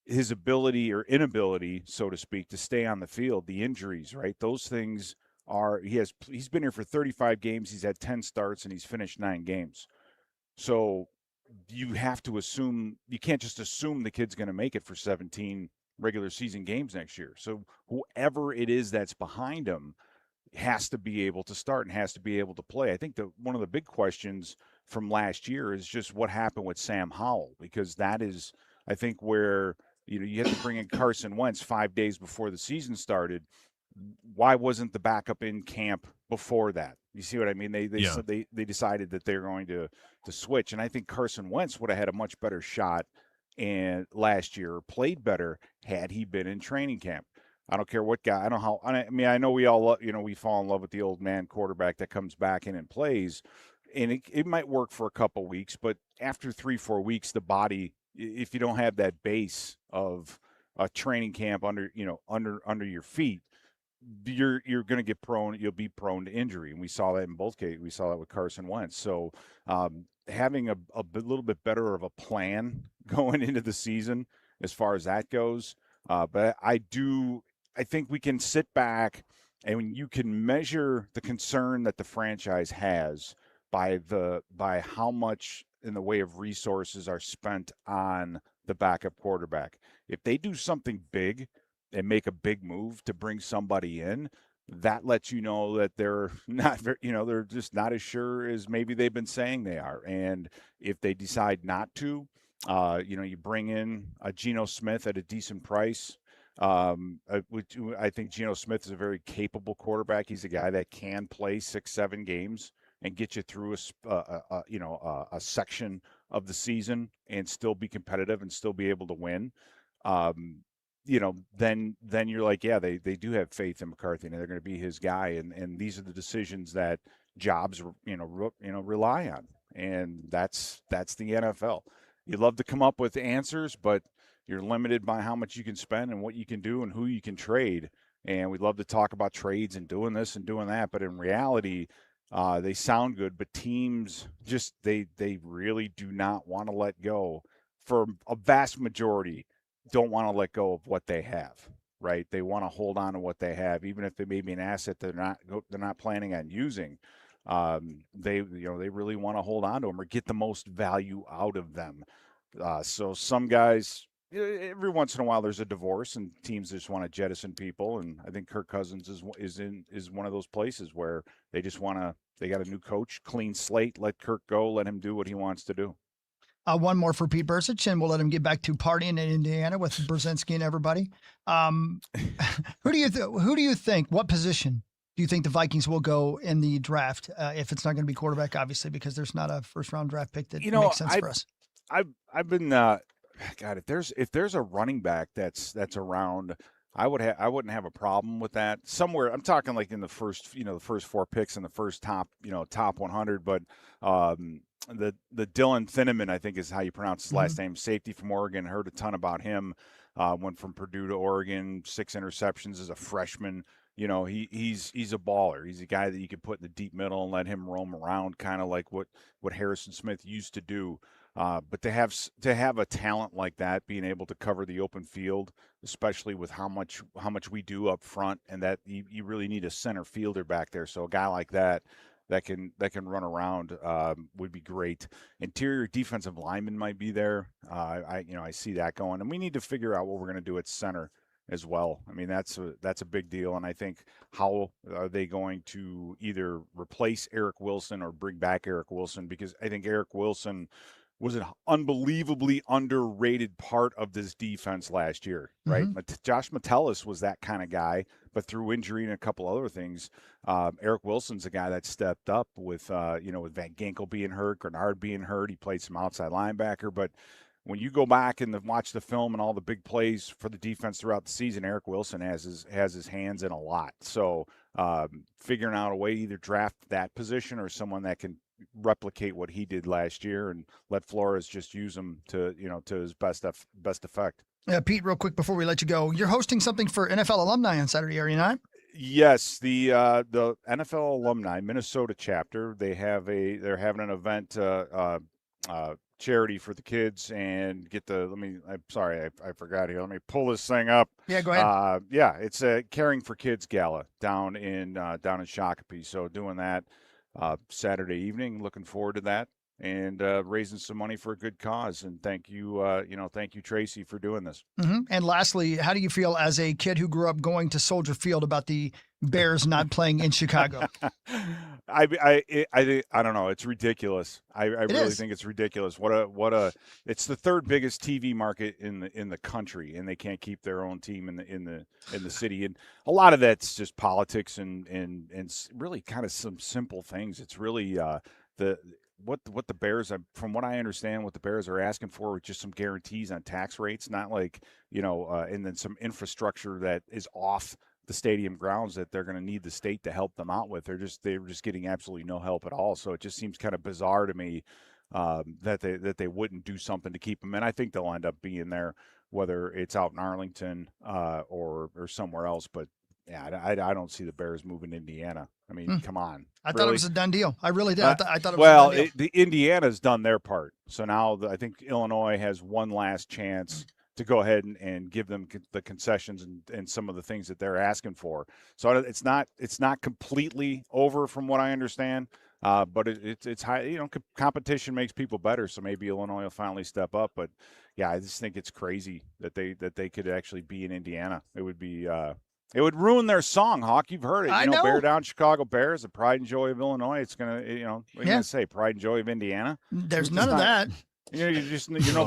his ability or inability, so to speak, to stay on the field, the injuries, right? Those things are he's been here for 35 games, he's had 10 starts, and he's finished 9 games. So you have to assume, you can't just assume the kid's going to make it for 17 regular season games next year. So whoever it is that's behind him has to be able to start and has to be able to play. I think that one of the big questions from last year is just what happened with Sam Howell, because that is, I think, where you have to bring in Carson Wentz 5 days before the season started. Why wasn't the backup in camp before that? You see what I mean? They decided that they're going to switch, and I think Carson Wentz would have had a much better shot and last year, played better had he been in training camp. I don't care what guy. I don't know how. I mean, I know we all, we fall in love with the old man quarterback that comes back in and plays, and it might work for a couple weeks, but after 3-4 weeks, the body, if you don't have that base of a training camp under your feet, you're going to get prone. You'll be prone to injury, and we saw that in both cases. We saw that with Carson Wentz. So having a little bit better of a plan going into the season as far as that goes. But I think we can sit back and you can measure the concern that the franchise has by how much in the way of resources are spent on the backup quarterback. If they do something big and make a big move to bring somebody in, that lets you know that they're not, they're just not as sure as maybe they've been saying they are. And if they decide not to, you bring in a Geno Smith at a decent price. Which I think Geno Smith is a very capable quarterback. He's a guy that can play 6-7 games and get you through a section of the season and still be competitive and still be able to win. Then you're like, yeah, they do have faith in McCarthy and they're going to be his guy. And these are the decisions that jobs, rely on. And that's the NFL. You'd love to come up with answers, but you're limited by how much you can spend and what you can do and who you can trade. And we'd love to talk about trades and doing this and doing that. But in reality, they sound good, but teams just, they really do not want to let go. For a vast majority, don't want to let go of what they have, right? They want to hold on to what they have, even if it may be an asset they're not planning on using. They really want to hold on to them or get the most value out of them. So some guys, every once in a while, there's a divorce and teams just want to jettison people. And I think Kirk Cousins is one of those places where they just they got a new coach, clean slate, let Kirk go, let him do what he wants to do. One more for Pete Bursich, and we'll let him get back to partying in Indiana with Brzezinski and everybody. Who do you think? What position do you think the Vikings will go in the draft? If it's not going to be quarterback, obviously, because there's not a first-round draft pick that makes sense for us. I've been God. If there's a running back that's around, I wouldn't have a problem with that. Somewhere, I'm talking like in the first 4 picks in the first top 100, but. The Dylan Thieneman, I think is how you pronounce his last name, safety from Oregon. Heard a ton about him. Went from Purdue to Oregon, 6 interceptions as a freshman. He's a baller. He's a guy that you could put in the deep middle and let him roam around, kind of like what Harrison Smith used to do. But to have a talent like that, being able to cover the open field, especially with how much we do up front, and that you really need a center fielder back there. So a guy like that can run around would be great. Interior defensive lineman might be there. I see that going, and we need to figure out what we're going to do at center as well. I mean, that's a big deal, and I think how are they going to either replace Eric Wilson or bring back Eric Wilson, because I think Eric Wilson was an unbelievably underrated part of this defense last year, right? Josh Metellus was that kind of guy, but through injury and a couple other things, Eric Wilson's a guy that stepped up with with Van Ginkel being hurt, Grenard being hurt. He played some outside linebacker, but when you go back and watch the film and all the big plays for the defense throughout the season, Eric Wilson has his hands in a lot. So figuring out a way to either draft that position or someone that can replicate what he did last year and let Flores just use him to his best effect. Yeah, Pete, real quick before we let you go, you're hosting something for NFL alumni on Saturday, are you not? Yes, the NFL alumni Minnesota chapter, they're having an event charity for the kids and I'm sorry, I forgot here. Let me pull this thing up. Yeah, go ahead. It's a Caring for Kids gala down in Shakopee. So doing that Saturday evening, looking forward to that and raising some money for a good cause. And thank you, Tracy, for doing this. Mm-hmm. And lastly, how do you feel as a kid who grew up going to Soldier Field about the Bears not playing in Chicago? I don't know. It's ridiculous. I really think it's ridiculous. It's the third biggest TV market in the country, and they can't keep their own team in the city. And a lot of that's just politics and really kind of some simple things. It's really what the Bears, from what I understand, what the Bears are asking for is just some guarantees on tax rates, not like and then some infrastructure that is off the stadium grounds that they're going to need the state to help them out with. They're just getting absolutely no help at all. So it just seems kind of bizarre to me that they wouldn't do something to keep them. And I think they'll end up being there, whether it's out in Arlington or somewhere else. But yeah, I don't see the Bears moving to Indiana. I mean, come on. I thought it was a done deal. I really did. I thought it was well, a done deal. the Indiana's done their part. So now I think Illinois has one last chance to go ahead and give them the concessions and some of the things that they're asking for. So it's not completely over from what I understand, but it's high. Competition makes people better. So maybe Illinois will finally step up. But yeah, I just think it's crazy that they could actually be in Indiana. It would be. It would ruin their song, Hawk. You've heard it. I know. Bear Down Chicago Bears, the pride and joy of Illinois. It's going to, what are you going to say? Pride and joy of Indiana? There's none of that. You're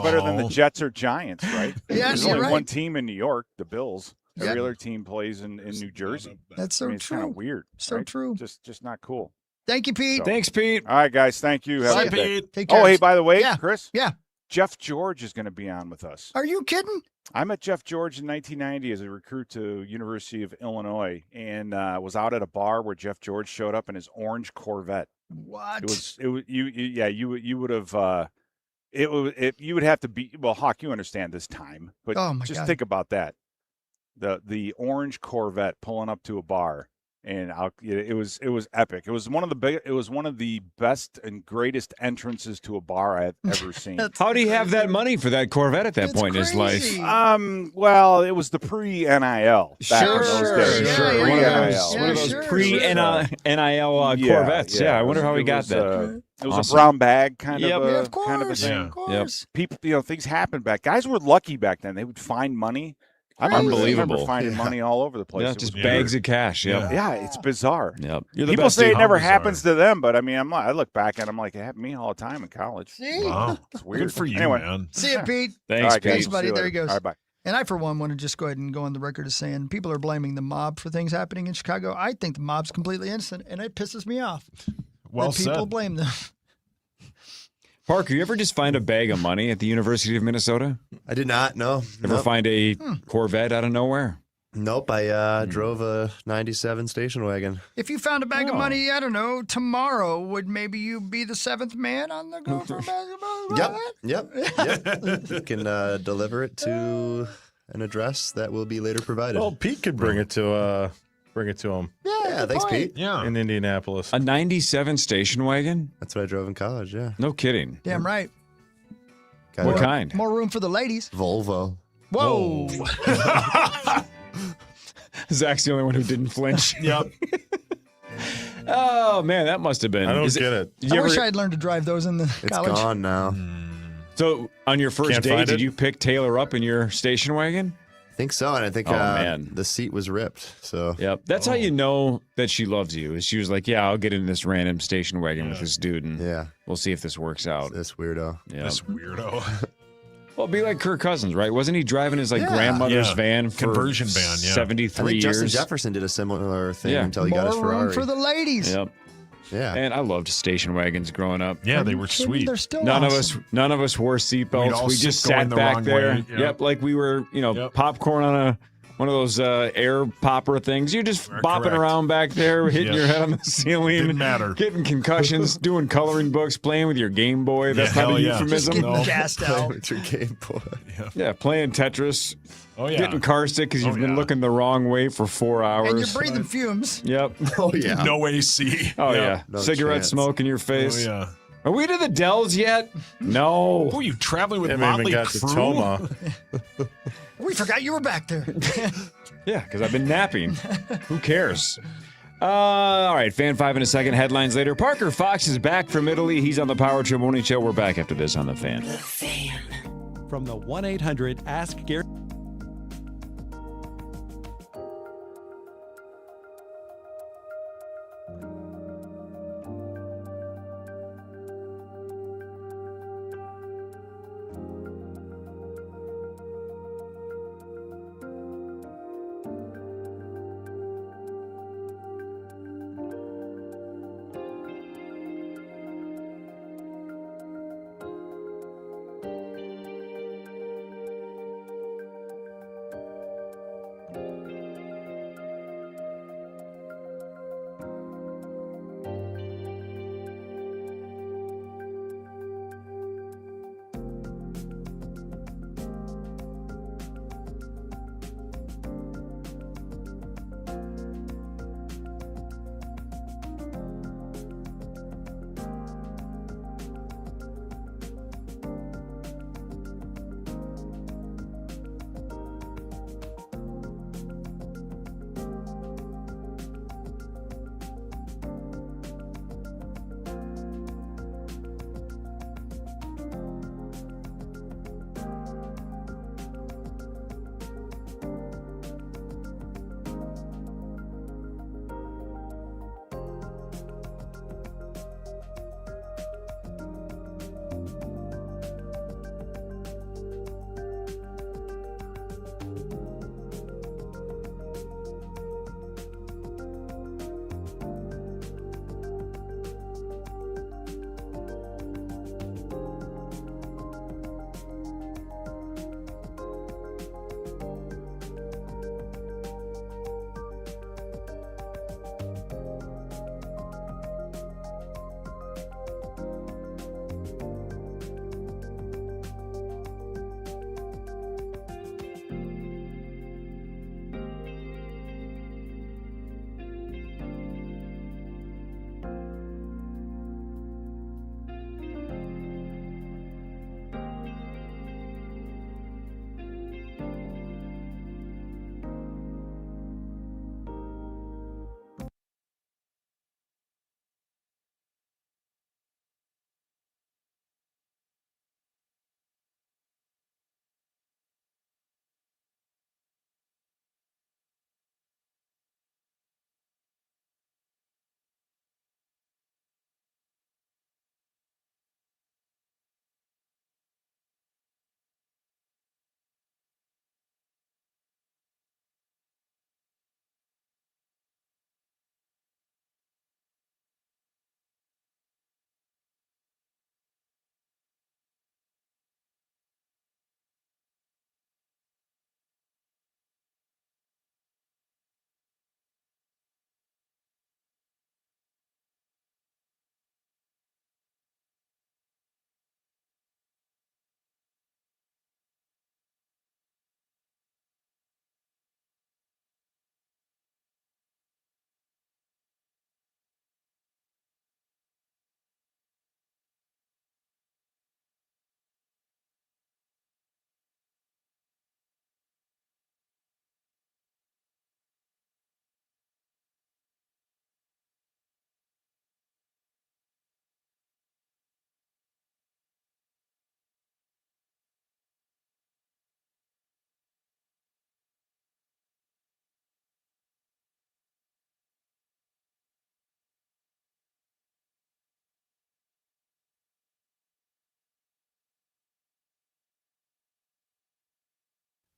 better than the Jets or Giants, right? Yes, There's only right. one team in New York, the Bills. Yep. Every other team plays in New Jersey. That's so it's true. kind of weird. So right? true. Just not cool. Thank you, Pete. So- Thanks, Pete. All right, guys. Thank you. Have a Bye, good day. Pete. Take care. Oh, hey, by the way, Yeah. Chris. Yeah. Jeff George is going to be on with us. Are you kidding? I met Jeff George in 1990 as a recruit to University of Illinois, and was out at a bar where Jeff George showed up in his orange Corvette. What? You would have. You would have to be Hawk. You understand this time, but Oh, my just God. think about that. The orange Corvette pulling up to a bar, and it was epic. It was one of the best and greatest entrances to a bar I have ever seen. How do you have that money for that Corvette at that point in his life? Well, it was the pre-NIL back in those days. Sure. One of those sure, pre-NIL Corvettes. Yeah, I wonder how he got that. It was Awesome. a brown bag kind Yep. of Yeah, a of kind of a course, thing. of course. People, things happened back. Guys were lucky back then. They would find money. I Unbelievable. remember finding money all over the place. Yeah, It just was bags weird. of cash. Yep. Yeah, it's bizarre. Yep. You're the People best say dude. it never How bizarre. happens to them, but I mean, I look back at them like it happened to me all the time in college. See? Wow. It's weird. Good for you, Anyway. man. See you, Pete. Thanks, All right, Pete. guys. Thanks, buddy. See you There he later. goes. All right, bye. And I, for one, want to just go ahead and go on the record as saying people are blaming the mob for things happening in Chicago. I think the mob's completely innocent, and it pisses me off. Well that people said. blame them. Parker, you ever just find a bag of money at the University of Minnesota? I did not. No. Ever Nope. find a Corvette out of nowhere? Nope. I drove a '97 station wagon. If you found a bag Oh. of money, I don't know, tomorrow, would maybe you be the seventh man on the Gopher basketball? Yep. You can deliver it to an address that will be later provided. Well, Pete could bring it to him Yeah, thanks, Pete. Yeah. in Indianapolis. A 97 station wagon? That's what I drove in college. Yeah. No kidding. Damn right. Got What a kind? More room for the ladies. Volvo. Whoa. Zach's the only one who didn't flinch. Yep. Oh, man, that must have been. I don't Is get it. Did I you wish ever, I had learned to drive those in the It's college. gone now. so, on your first Can't day, find did it? you pick Taylor up in your station wagon? I think so, and I think Oh, man. the seat was ripped. So Yep. That's how you know that she loves you. Is she was like, yeah, I'll get in this random station wagon with this dude, and yeah, we'll see if this works out. this weirdo. Yeah. This weirdo. Well, be like Kirk Cousins, right? Wasn't he driving his grandmother's Yeah. van for Conversion van, yeah. 73 I think years? Justin Jefferson did a similar thing Yeah. until he got his More room Ferrari. for the ladies. Yep. Yeah. And I loved station wagons growing up. Yeah, they were Kidding? sweet. They're still None awesome. of us wore We'd seatbelts. all We just sit going sat the back wrong there. way. Yep. Yep, like we were, Yep. popcorn on one of those air popper things. You're just bopping correct. around back there, hitting your head on the ceiling. Didn't matter. Getting concussions, doing coloring books, playing with your Game Boy. That's not a euphemism. Just getting gassed out. With your Game Boy. Yeah, playing Tetris. Oh, yeah. Getting car sick because you've been looking the wrong way for 4 hours. And you're breathing fumes. Yep. Oh, yeah. No AC. Oh, Yep. yeah. No Cigarette chance. smoke in your face. Oh, yeah. Are we to the Dells yet? No. Who are you traveling with? Haven't even Motley got to Crue? Toma. We forgot you were back there. Yeah, because I've been napping. Who cares? All right, Fan 5 in a second. Headlines later. Parker Fox is back from Italy. He's on the Power Trip Morning Show. We're back after this on The Fan. From the 1-800-ASK-GARY.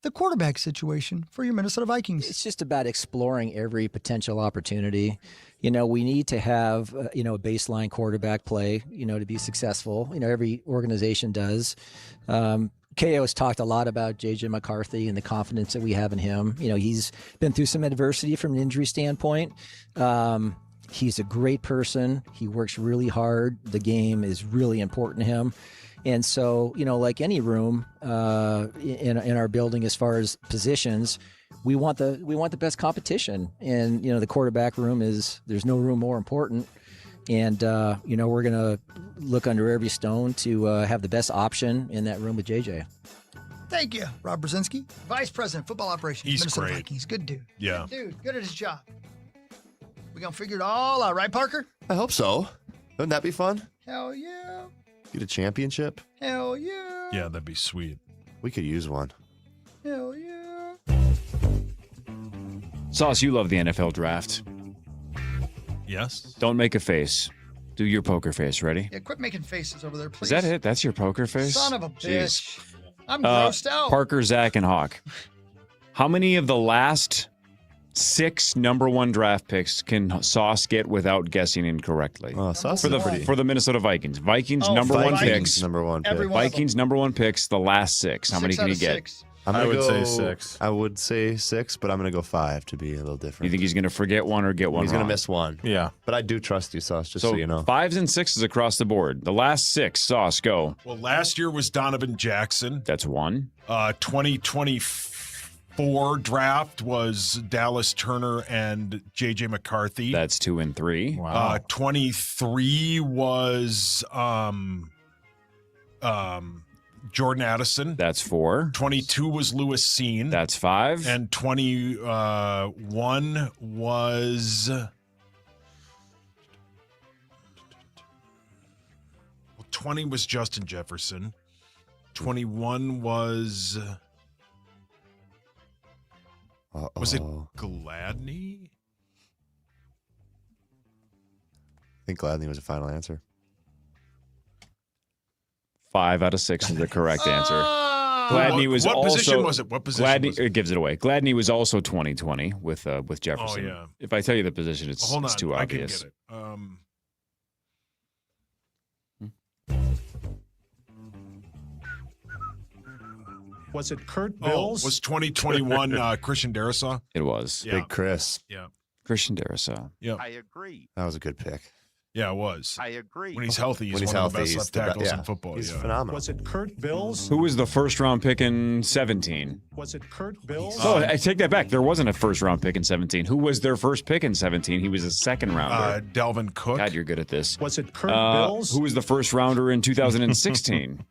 The quarterback situation for your Minnesota Vikings. It's just about exploring every potential opportunity. You know, we need to have, a baseline quarterback play, to be successful. Every organization does. KO has talked a lot about J.J. McCarthy and the confidence that we have in him. He's been through some adversity from an injury standpoint. He's a great person. He works really hard. The game is really important to him. And so, like any room in our building, as far as positions, we want the best competition. And the quarterback room there's no room more important. And we're gonna look under every stone to have the best option in that room with JJ. Thank you, Rob Brzezinski, Vice President, Football Operations, He's Minnesota great. Vikings. Good dude. Yeah. Good dude. Good at his job. We gonna figure it all out, right, Parker? I hope so. Wouldn't that be fun? Hell yeah. Get a championship? Hell yeah. Yeah, that'd be sweet. We could use one. Hell yeah. Sauce, you love the NFL draft. Yes. Don't make a face. Do your poker face. Ready? Yeah, quit making faces over there, please. Is that it? That's your poker face? Son of a Jeez. bitch. I'm grossed out. Parker, Zach, and Hawk. How many of the last 6 number 1 draft picks can Sauce get without guessing incorrectly? Sauce for the Minnesota Vikings. Vikings number 1 picks. Number 1 pick. Vikings number 1 picks. The last 6. How many can you get? I would say 6. I would say 6, but I'm going to go 5 to be a little different. You think he's going to forget one or get one? He's going to miss one. Yeah. But I do trust you, Sauce, just so you know. 5s and 6s across the board. The last 6, Sauce, go. Well, last year was Donovan Jackson. That's 1. 2024 draft was Dallas Turner and J.J. McCarthy. That's 2 and 3. Wow. 23 was Jordan Addison. That's 4. 22 was Lewis Seen. That's 5. And 21 was... 20 was Justin Jefferson. 21 was... Was it Gladney? I think Gladney was the final answer. 5 out of 6 is the correct answer. Gladney was what also. position was it? What position Gladney, was it? it gives it away. Gladney was also 2020 with Jefferson. Oh, yeah. If I tell you the position, it's Hold on, too I can obvious. get it. Was it Kurt Oh, Bills? was 2021 Christian Darrisaw? It was. Yeah. Big Chris. Yeah. Christian Darrisaw. Yeah. I agree. That was a good pick. Yeah, it was. I agree. When he's healthy, he's When he's one of healthy, the best he's left the tackles best. in football. He's yeah. phenomenal. Was it Kurt Bills? Who was the first round pick in 17? Was it Kurt Bills? Oh, I take that back. There wasn't a first round pick in 17. Who was their first pick in 17? He was a second rounder. Delvin Cook. God, you're good at this. Was it Kurt Bills? Who was the first rounder in 2016?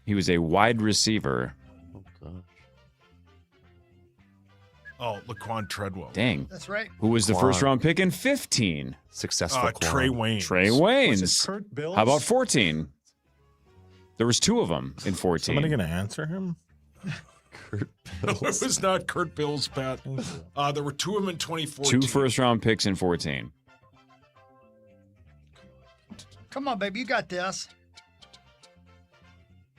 He was a wide receiver. Oh, Laquan Treadwell. Dang. That's right. Who was the first round pick in 15? Successful. Trey Waynes. Trey Was Waynes. it Kurt Bills? How about 14? There was 2 of them in 14. Somebody going to answer him? No, it was not Kurt Bills, Pat. There were 2 of them in 2014. 2 first round picks in 14. Come on, baby. You got this.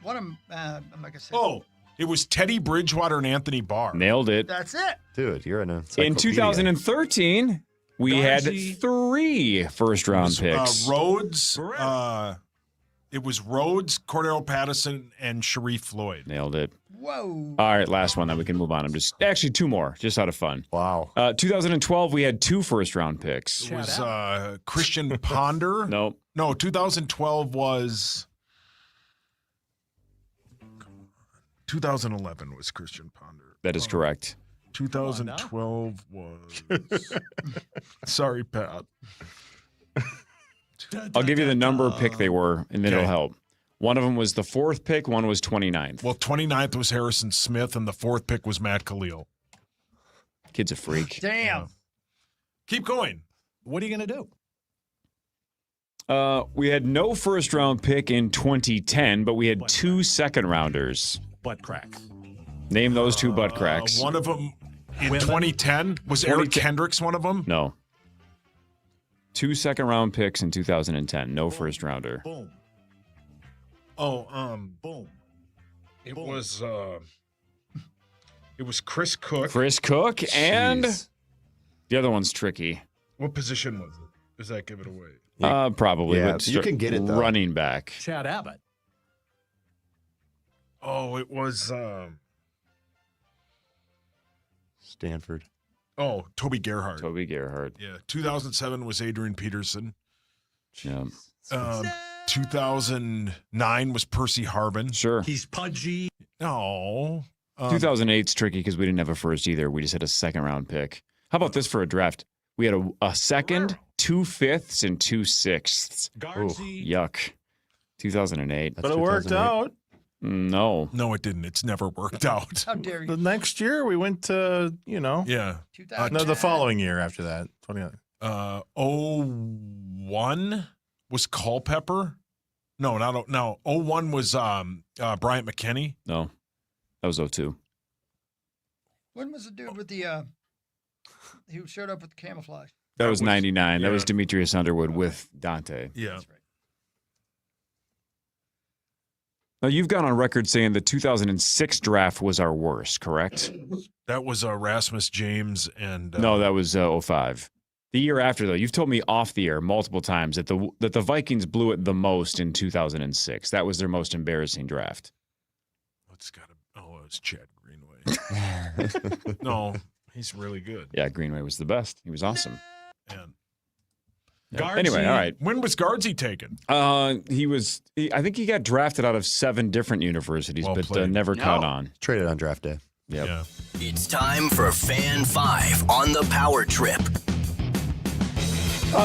What am I going to say? Oh, it was Teddy Bridgewater and Anthony Barr. Nailed it. That's it. Dude, you're an In encyclopedia. 2013, we had 3 first round picks. Rhodes. It was Rhodes, Cordero Patterson, and Sharif Floyd. Nailed it. Whoa. All right, last one, then we can move on. Actually 2 more, just out of fun. Wow. 2012, we had 2 first round picks. It was Christian Ponder. Nope. No, 2012 was... 2011 was Christian Ponder. That is correct. 2012 was... Sorry, Pat. I'll give you the number pick they were, and then Okay. it'll help. One of them was the 4th pick, one was 29th. Well, 29th was Harrison Smith, and the 4th pick was Matt Khalil. Kid's a freak. Damn. Keep going. What are you going to do? We had no first round pick in 2010, but we had 2 second rounders. Butt crack. Name those 2 butt cracks. One of them in 2010 was Eric Kendricks. One of them. No. 2 second round picks in 2010. No first rounder. Boom. Oh, Boom. it was Chris Cook. Chris Cook and Jeez. the other one's tricky. What position was it? Does that give it away? Probably. Yeah, but you can get it, though. running back. Chad Abbott. Oh, it was Stanford. Oh, Toby Gerhardt. Toby Gerhardt. Yeah. 2007 was Adrian Peterson. Yeah. 2009 was Percy Harvin. Sure. He's pudgy. Oh. 2008's tricky because we didn't have a first either. We just had a second-round pick. How about this for a draft? We had a second, 2 fifths, and 2 sixths. Guardsy. Yuck. 2008. But it worked out. No. No, it didn't. It's never worked out. How dare you? The next year we went to, Yeah. no, the following year after that. 29. 01 was Culpepper. No. 01 was Bryant McKinney. No. That was 02. When was the dude with the who showed up with the camouflage? That was 99. yeah. That was Demetrius Underwood with Dante. Yeah. That's right. Now, you've gone on record saying the 2006 draft was our worst, correct? That was Rasmus James and No, that was 05. The year after, though, you've told me off the air multiple times that the Vikings blew it the most in 2006. That was their most embarrassing draft. it was Chad Greenway. No, he's really good. Yeah, Greenway was the best. He was awesome. And Yeah. Anyway, all right. When was Guardsy taken? I think he got drafted out of 7 different universities, Well but played. never caught on. Traded on draft day. Yep. Yeah. It's time for Fan 5 on the Power Trip.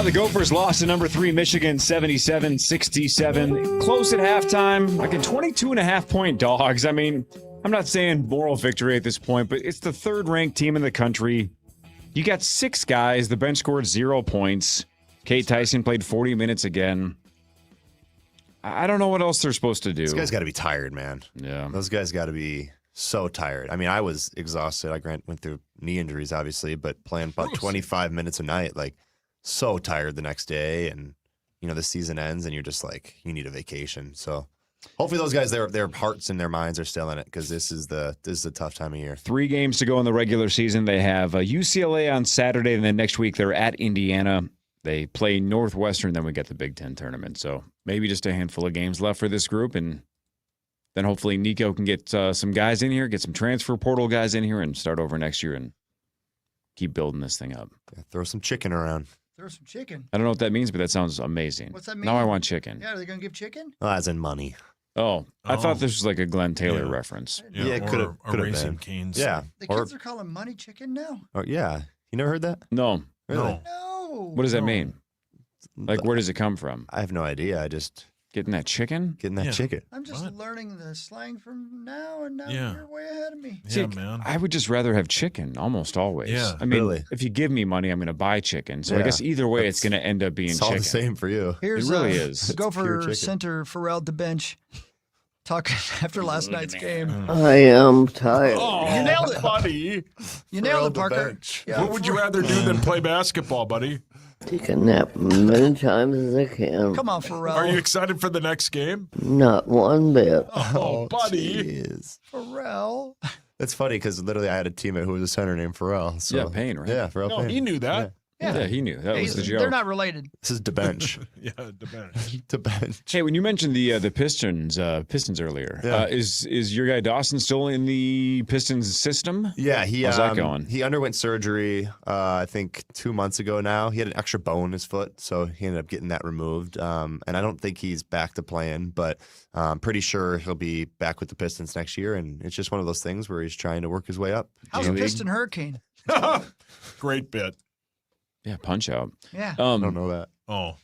The Gophers lost to number 3 Michigan 77-67. Close at halftime. Like a 22.5-point dogs. I mean, I'm not saying moral victory at this point, but it's the 3rd-ranked team in the country. You got 6 guys. The bench scored 0 points. Kate Tyson played 40 minutes again. I don't know what else they're supposed to do. These guys got to be tired, man. Yeah. Those guys got to be so tired. I mean, I was exhausted. I went through knee injuries, obviously, but playing about 25 minutes a night, like so tired the next day. And, the season ends and you're just like, you need a vacation. So hopefully those guys, their hearts and their minds are still in it because this is a tough time of year. 3 games to go in the regular season. They have UCLA on Saturday, and then next week they're at Indiana. They play Northwestern, then we get the Big Ten tournament. So maybe just a handful of games left for this group, and then hopefully Nico can get some guys in here, get some transfer portal guys in here, and start over next year and keep building this thing up. Yeah, throw some chicken around. Throw some chicken. I don't know what that means, but that sounds amazing. What's that mean? Now I want chicken. Yeah, are they going to give chicken? Oh, as in money. Oh, I thought this was like a Glenn Taylor Yeah. reference. Yeah, it could have Raising been. Cane's. Yeah. The kids are calling money chicken now? Oh, yeah. You never heard that? No. Really? No. What does that mean? Like, where does it come from? I have no idea. I just Getting that chicken? getting that Yeah. chicken. I'm just learning the slang from now, and now Yeah. you're way ahead of me. See, Yeah, man. I would just rather have chicken almost always. Yeah. I mean, Really? if you give me money, I'm going to buy chicken. So I Yeah. guess either way, it's That's- going to end up being It's all chicken. the same for you. Here's It really is. pure Gopher chicken. center Pharrell to bench talking after last night's game. I am tired. You nailed it, buddy. You nailed it, the Parker. bench. Yeah, What would you rather do than play basketball, buddy? Take a nap many times as I can. Come on, Pharrell. Are you excited for the next game? Not one bit. Oh, buddy. Jeez. Pharrell? That's funny because literally I had a teammate who was a center named Pharrell. So. Yeah, Payne, right? Yeah, Pharrell No, Payne. he knew that. Yeah, he knew. That was the joke. They're not related. This is DeBench. Yeah, the bench. DeBench. Hey, when you mentioned the Pistons earlier, Yeah. is your guy Dawson still in the Pistons system? Yeah, How's that going? He underwent surgery, I think 2 months ago now. He had an extra bone in his foot, so he ended up getting that removed. And I don't think he's back to playing, but I'm pretty sure he'll be back with the Pistons next year. And it's just one of those things where he's trying to work his way up. How's a Piston Hurricane? Great bit. Yeah, Punch Out. Yeah. I don't know that. Oh.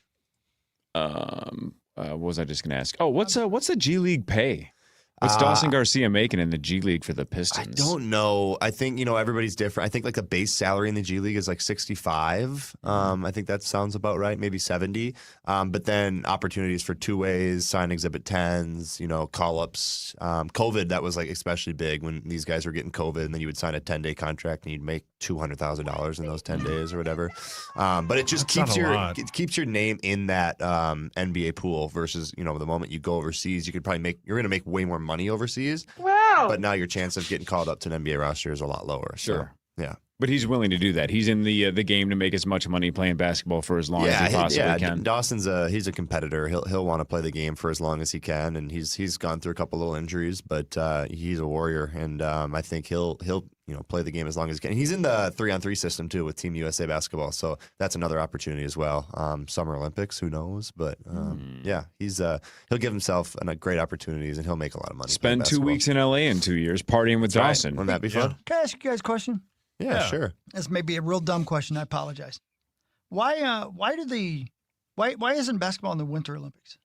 What was I just going to ask? Oh, what's the G League pay? What's Dawson Garcia making in the G League for the Pistons? I don't know. I think, everybody's different. I think like the base salary in the G League is like 65. I think that sounds about right, maybe 70. But then opportunities for two-ways, sign exhibit 10s, call-ups. COVID, that was like especially big when these guys were getting COVID, and then you would sign a 10-day contract and you'd make $200,000 in those 10 days or whatever. But it just That's not keeps keeps your name in that NBA pool versus, the moment you go overseas, you're going to make way more money overseas. Wow. But now your chance of getting called up to an NBA roster is a lot lower. Sure. So, yeah. But he's willing to do that. He's in the game to make as much money playing basketball for as long as he possibly can. Dawson's he's a competitor. He'll want to play the game for as long as he can, and he's gone through a couple little injuries, but he's a warrior, and I think he'll play the game as long as he can. He's in the 3-on-3 system too with Team USA basketball, so that's another opportunity as well. Summer Olympics, who knows? But he'll give himself great opportunities, and he'll make a lot of money. Spend 2 weeks in LA in 2 years partying with Dawson. Right. Wouldn't that be fun? Can I ask you guys a question? Yeah, sure. This may be a real dumb question. I apologize. Why isn't basketball in the Winter Olympics?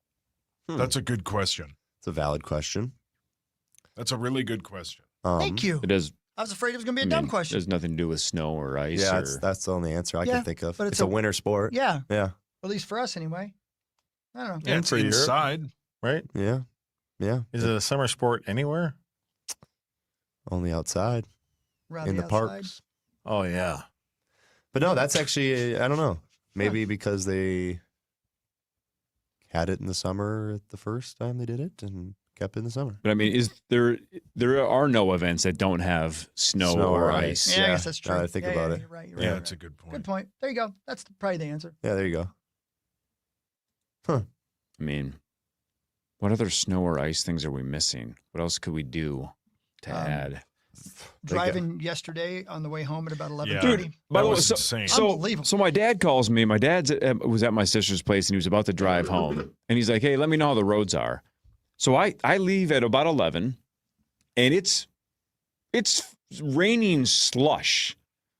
That's a good question. It's a valid question. That's a really good question. Thank you. It is. I was afraid it was going to be a dumb question. It has nothing to do with snow or ice. Yeah, that's the only answer I can think of. But it's a winter sport. Yeah. Yeah. At least for us, anyway. I don't know. Yeah, it's inside. Right? Yeah. Yeah. Is it a summer sport anywhere? Only outside. In the parks. Oh, yeah. But no, that's actually, I don't know. Maybe because they had it in the summer the first time they did it and kept it in the summer. But I mean, there are no events that don't have snow or ice. Yeah, I guess that's true. I think about it. You're right. Yeah, that's a good point. Good point. There you go. That's probably the answer. Yeah, there you go. Huh. I mean, what other snow or ice things are we missing? What else could we do to add? Driving yesterday on the way home at about 11:30. Dude, by the way, insane. Unbelievable. So my dad calls me. My dad was at my sister's place, and he was about to drive home. And he's like, hey, let me know how the roads are. So I leave at about 11, and it's raining slush.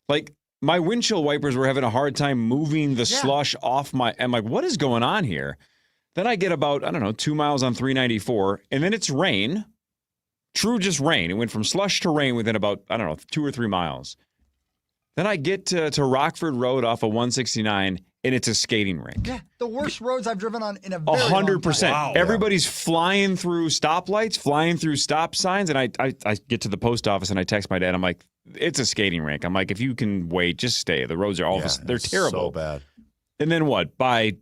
Like, my windshield wipers were having a hard time moving the slush off my... I'm like, what is going on here? Then I get about, 2 miles on 394, and then it's rain. True, just rain. It went from slush to rain within about, 2 or 3 miles. Then I get to Rockford Road off of 169, and it's a skating rink. Yeah, the worst roads I've driven on in a very long time. 100%. Wow. Everybody's flying through stoplights, flying through stop signs, and I get to the post office, and I text my dad. I'm like, it's a skating rink. I'm like, if you can wait, just stay. The roads are they're terrible. So bad. And then what? By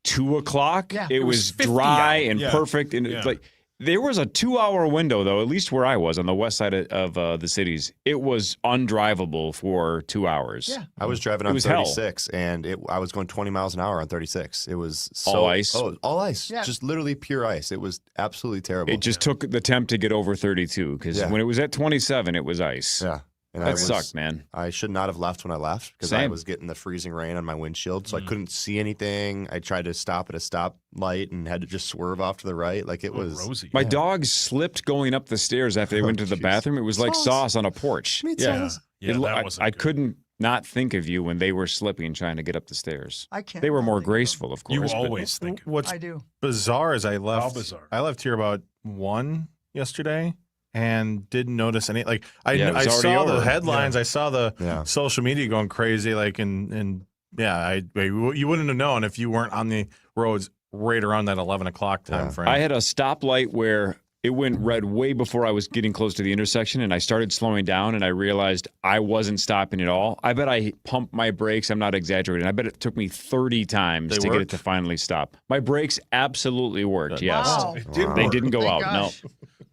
2 o'clock, it was dry and perfect, and it's like... There was a 2-hour window, though, at least where I was on the west side of the cities. It was undrivable for 2 hours. Yeah. I was driving on 36, and I was going 20 miles an hour on 36. It was all ice? Oh, all ice. Yeah. Just literally pure ice. It was absolutely terrible. It just took the temp to get over 32, because when it was at 27, it was ice. Yeah. And that sucked, man. I should not have left when I left because I was getting the freezing rain on my windshield, so I couldn't see anything. I tried to stop at a stoplight and had to just swerve off to the right. Like it was. Rosy. My dog slipped going up the stairs after they went to the bathroom. It was like sauce on a porch. I couldn't not think of you when they were slipping trying to get up the stairs. I can't. They were more graceful, of course. You always think. What's I do. bizarre is I left. How bizarre? I left here about 1 yesterday. And didn't notice any. Like I saw the headlines, I saw the social media going crazy. Like you wouldn't have known if you weren't on the roads right around that 11 o'clock time frame. I had a stoplight where it went red way before I was getting close to the intersection, and I started slowing down, and I realized I wasn't stopping at all. I bet I pumped my brakes. I'm not exaggerating. I bet it took me 30 times to get it to finally stop. My brakes absolutely worked. Yes, Wow. They didn't go out. No.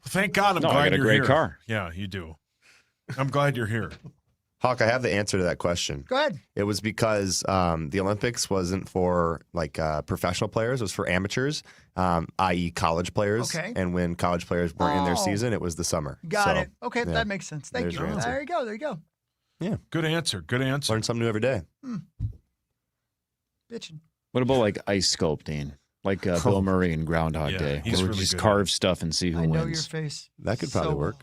Thank God I'm glad I got a you're great here. car. Yeah, you do. I'm glad you're here. Hawk, I have the answer to that question. Go ahead. It was because the Olympics wasn't for professional players. It was for amateurs, i.e. college players. Okay. And when college players weren't in their season, it was the summer. Got it. Okay, that makes sense. Thank you. There you go. There you go. Yeah. Good answer. Good answer. Learn something new every day. Bitching. What about like ice sculpting? Like Bill Murray in Groundhog Day. He's where really just good carve stuff and see who I wins. know your face. That could probably work.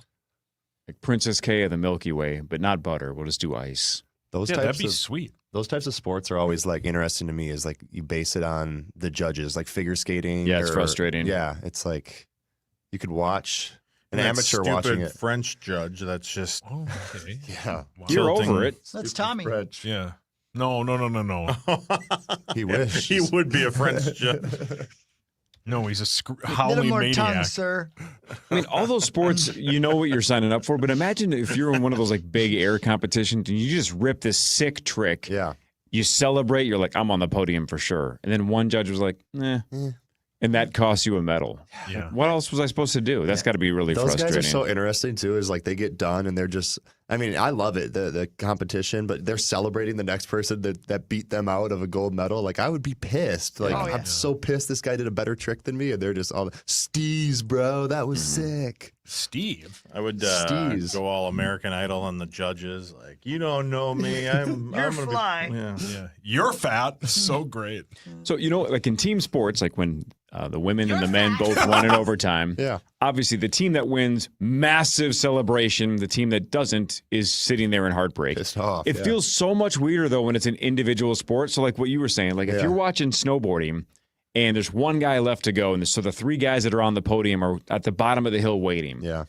Like Princess K of the Milky Way, but not butter. We'll just do ice. That'd be sweet. Those types of sports are always like interesting to me. Is like you base it on the judges, like figure skating. Yeah, it's frustrating. Yeah, it's like you could watch an And that amateur stupid watching it. French judge. That's just okay. Yeah, You're over it. That's Tommy. French. Yeah. No. He wished he would be a French judge. No, he's a Little howling more maniac. tongue, sir. I mean, all those sports, you know what you're signing up for, but imagine if you're in one of those like big air competitions and you just rip this sick trick. Yeah. You celebrate, you're like, I'm on the podium for sure. And then one judge was like, and that costs you a medal. Yeah. What else was I supposed to do? That's got to be really Those frustrating. guys are so interesting too. Is like they get done and they're just I mean, I love it, the competition, but they're celebrating the next person that beat them out of a gold medal. Like, I would be pissed. Like, I'm so pissed this guy did a better trick than me, and they're just all, Steve's, bro, that was sick. Steve? I would go all American Idol on the judges. Like, you don't know me. I'm You're gonna fly. Yeah. You're fat. So great. So, like in team sports, like when the women and the men both won in overtime. Yeah. Obviously, the team that wins, massive celebration. The team that doesn't is sitting there in heartbreak. Pissed off. It feels so much weirder, though, when it's an individual sport. So, like what you were saying, like if you're watching snowboarding and there's one guy left to go, and so the three guys that are on the podium are at the bottom of the hill waiting. Yeah.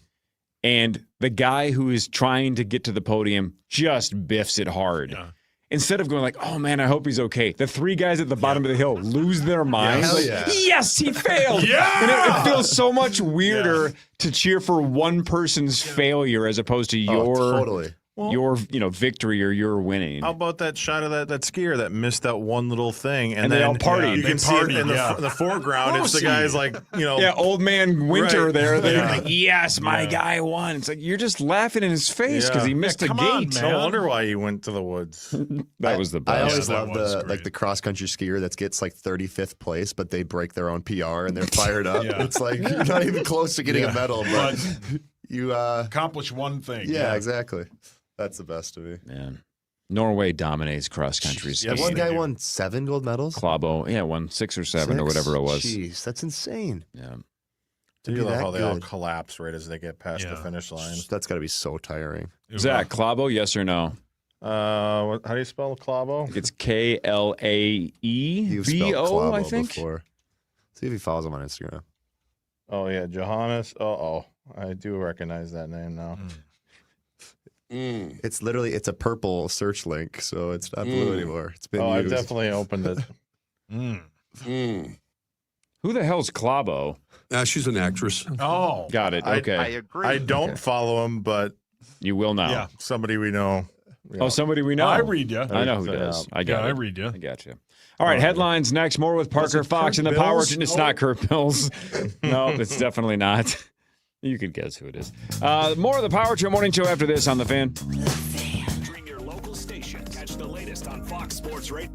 And the guy who is trying to get to the podium just biffs it hard. Yeah. Instead of going like, oh, man, I hope he's okay. The three guys at the bottom of the hill lose their minds. Like, yes, he failed. Yeah! And it feels so much weirder to cheer for one person's failure as opposed to your victory or your winning. How about that shot of that skier that missed that one little thing, and they then all partied. You can see it in the foreground. It's the guys like old man Winter Right. there. They're Yeah. like, yes, my guy won. It's like you're just laughing in his face because he missed a come gate. on, man. No wonder why he went to the woods. That was the best. I always that love was the great. the cross country skier that gets like 35th place, but they break their own PR and they're fired up. Yeah. It's like you're not even close to getting a medal, but you accomplish one thing. Yeah, exactly. That's the best to me. Man. Norway dominates cross country skiing. One guy won 7 gold medals. Klabo, won 6 or 7 or whatever it was. Jeez, that's insane. Yeah. Do you love how they all collapse right as they get past the finish line? That's got to be so tiring. Zach, Klabo, yes or no? How do you spell Klabo? It's KLAEVO, I think. Before. See if he follows him on Instagram. Oh yeah, Johannes. I do recognize that name now. It's a purple search link, so it's not blue anymore. It's been I've used. definitely opened it. Who the hell's Klabo? She's an actress. Oh, got it. Okay. I agree. I don't follow him, but You will now. Yeah. somebody we know. Oh, somebody we know. I read you. I know who does. I got it. I read you. I got you. All right, headlines next. More with Parker Fox and the Power. It's not Kurt Mills. No, it's definitely not. You could guess who it is. More of the Power Trip Morning Show after this on The Fan. Featuring your local station. Catch the latest on Fox Sports Radio.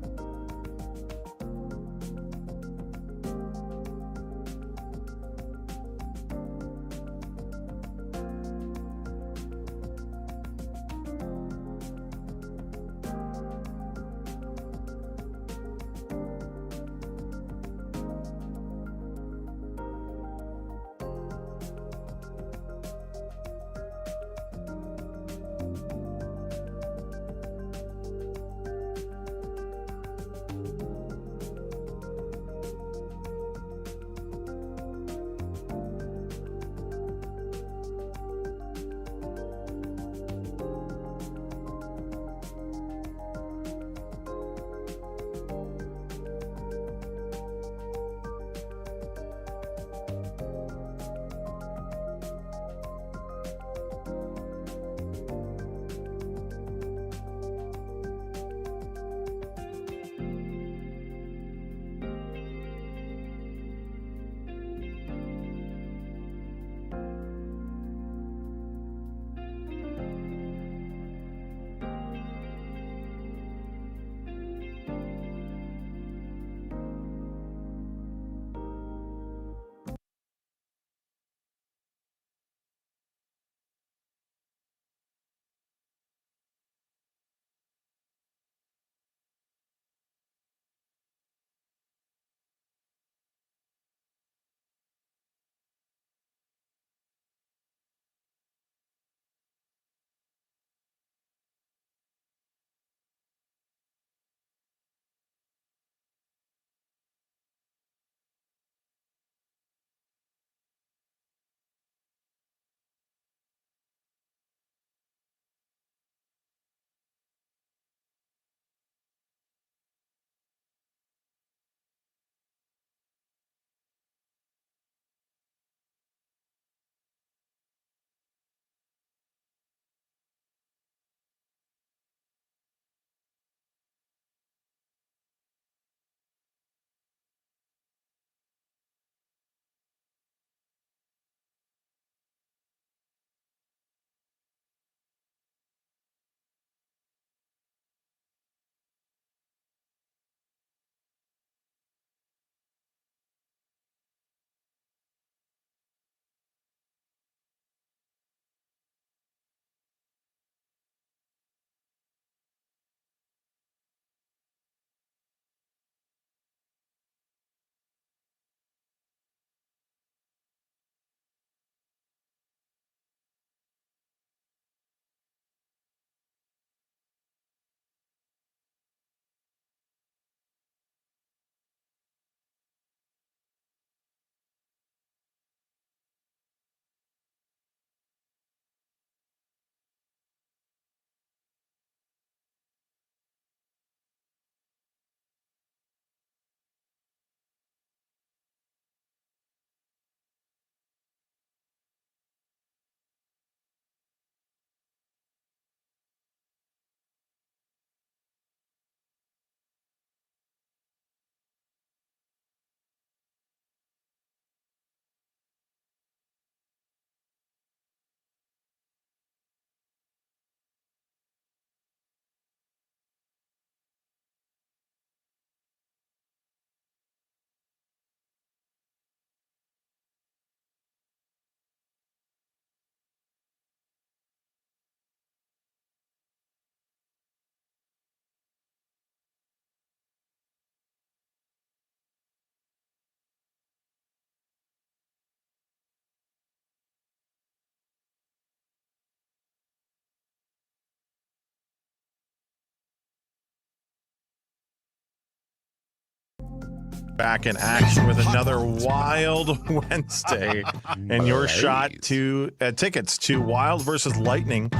back in action with another Wild Wednesday. And your shot to tickets to Wild versus Lightning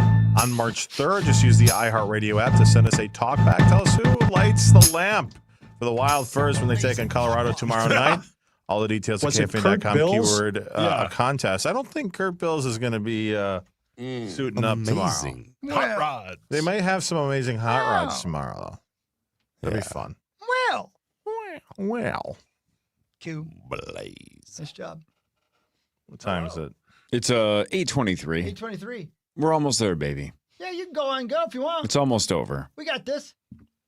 on March 3rd. Just use the iHeartRadio app to send us a talkback. Tell us who lights the lamp for the Wild first when they take on Colorado tomorrow night. All the details at KFAN.com, keyword contest. I don't think Kurt Bills is going to be suiting up tomorrow. Hot rods. They might have some amazing hot rods tomorrow, though. It'll be fun. Well. Q. Blaze. Nice job. What time is it? It's 8:23. 8:23. We're almost there, baby. Yeah, you can go on and go if you want. It's almost over. We got this.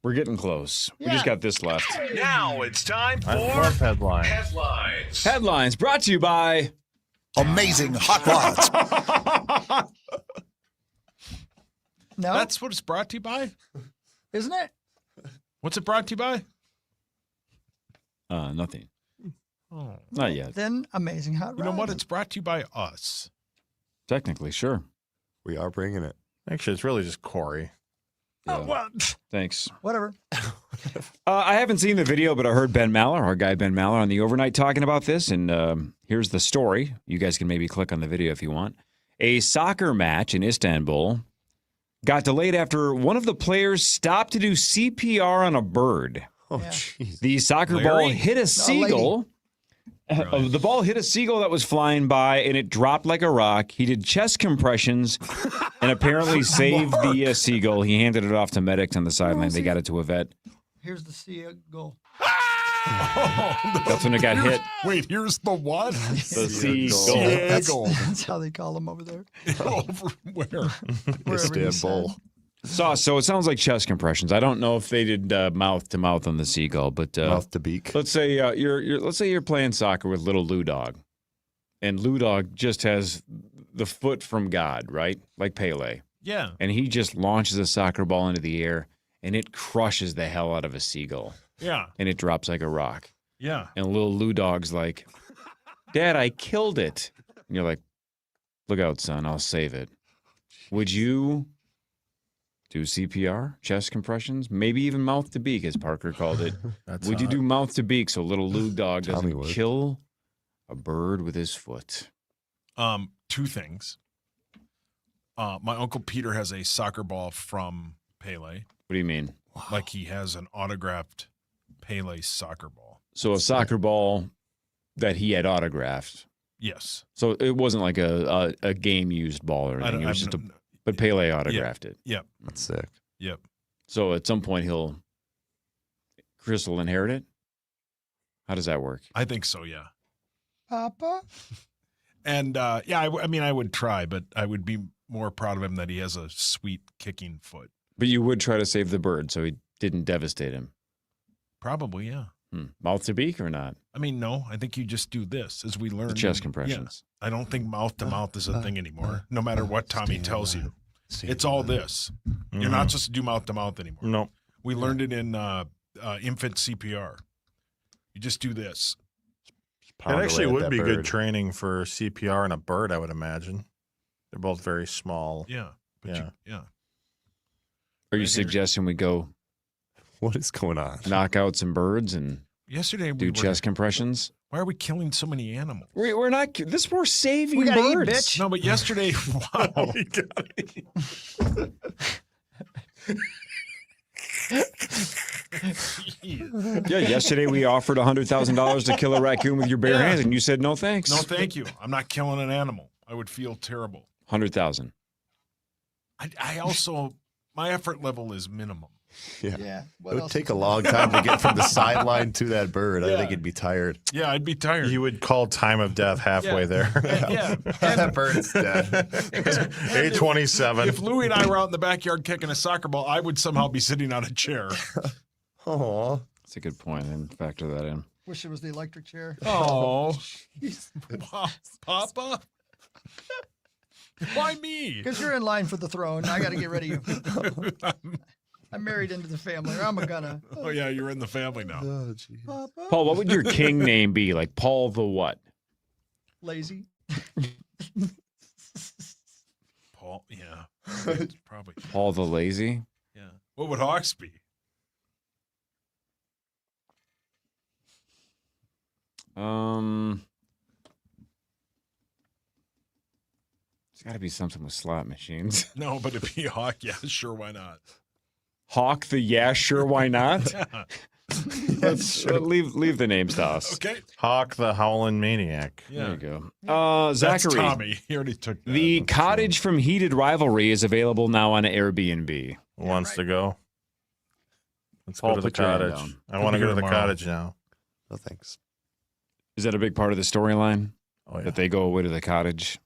We're getting close. We just got this left. Now it's time for I love headlines. Headlines brought to you by Amazing Hot Rods. No, That's what it's brought to you by? isn't it? What's it brought to you by? Nothing. Oh. Not yet. Then Amazing Hot Rods. You know what? It's brought to you by us. Technically, sure. We are bringing it. Actually, it's really just Corey. Oh, well, Thanks. whatever. I haven't seen the video, but I heard Ben Maller, our guy Ben Maller, on the overnight talking about this. And here's the story. You guys can maybe click on the video if you want. A soccer match in Istanbul got delayed after one of the players stopped to do CPR on a bird. Oh, jeez. The soccer ball hit a seagull. The ball hit a seagull that was flying by, and it dropped like a rock. He did chest compressions and apparently saved the seagull. He handed it off to medics on the sideline. They got it to a vet. Here's the seagull. That's when it got hit. Wait, here's the what? The seagull. That's how they call them over there. Over where? Wherever you said. So it sounds like chest compressions. I don't know if they did mouth to mouth on the seagull, but Mouth to beak. let's say you're playing soccer with little Lou Dog, and Lou Dog just has the foot from God, right? Like Pele. Yeah. And he just launches a soccer ball into the air, and it crushes the hell out of a seagull. Yeah. And it drops like a rock. Yeah. And little Lou Dog's like, Dad, I killed it. And you're like, look out, son, I'll save it. Would you do CPR, chest compressions, maybe even mouth to beak, as Parker called it? Would you do mouth to beak so little Lou Dog doesn't kill a bird with his foot? Two things. My Uncle Peter has a soccer ball from Pele. What do you mean? Like he has an autographed Pele soccer ball. So a soccer ball that he had autographed. Yes. So it wasn't like a game used ball or anything. It was just but Pele autographed it. Yep. That's sick. Yep. So at some point Chris will inherit it? How does that work? I think so, yeah. Papa? And I mean, I would try, but I would be more proud of him that he has a sweet kicking foot. But you would try to save the bird so he didn't devastate him. Probably, yeah. Mouth to beak or not? I mean, no. I think you just do this, as we learned. The chest compressions. Yeah. I don't think mouth to mouth is a thing anymore. No matter what Tommy tells you, it's all this. You're not supposed to do mouth to mouth anymore. No. We learned it in infant CPR. You just do this. It actually would be good training for CPR and a bird, I would imagine. They're both very small. Yeah. Yeah. Are you suggesting we go? What is going on? Knock out some birds and yesterday do chest compressions? Why are we killing so many animals? We're not. We're saving We gotta birds. eat, bitch. No, but yesterday, wow. We gotta Yeah, yesterday we offered $100,000 to kill a raccoon with your bare hands, and you said no thanks. No, thank you. I'm not killing an animal. I would feel terrible. 100,000. I also, my effort level is minimum. Yeah. It would take a long time to get from the sideline to that bird. I think you'd be tired. Yeah, I'd be tired. You would call time of death halfway there. Yeah. That bird's dead. 8:27. If Louie and I were out in the backyard kicking a soccer ball, I would somehow be sitting on a chair. Oh, that's a good point. And factor that in. Wish it was the electric chair. Oh, wow, Papa. Why me? Because you're in line for the throne. I got to get rid of you. I'm married into the family, or I'm gonna. Oh, yeah, you're in the family now. Oh, geez. Paul, what would your king name be? Like Paul the what? Lazy. Paul, yeah. Probably. Paul the Lazy? Yeah. What would Hawks be? It's got to be something with slot machines. No, but it'd be Hawk. Yeah, sure, why not? Hawk the yeah, sure, why not? Yeah. Let's leave the names to us. Okay. Hawk the Howlin' Maniac. Yeah. There you go. Zachary. That's Tommy. He already took that. The cottage from Heated Rivalry is available now on Airbnb. Who wants to go? Let's Paul, go to the put your hand cottage. down. I want to Could go be to the tomorrow. cottage now. No thanks. Is that a big part of the storyline? Oh, yeah. That they go away to the cottage?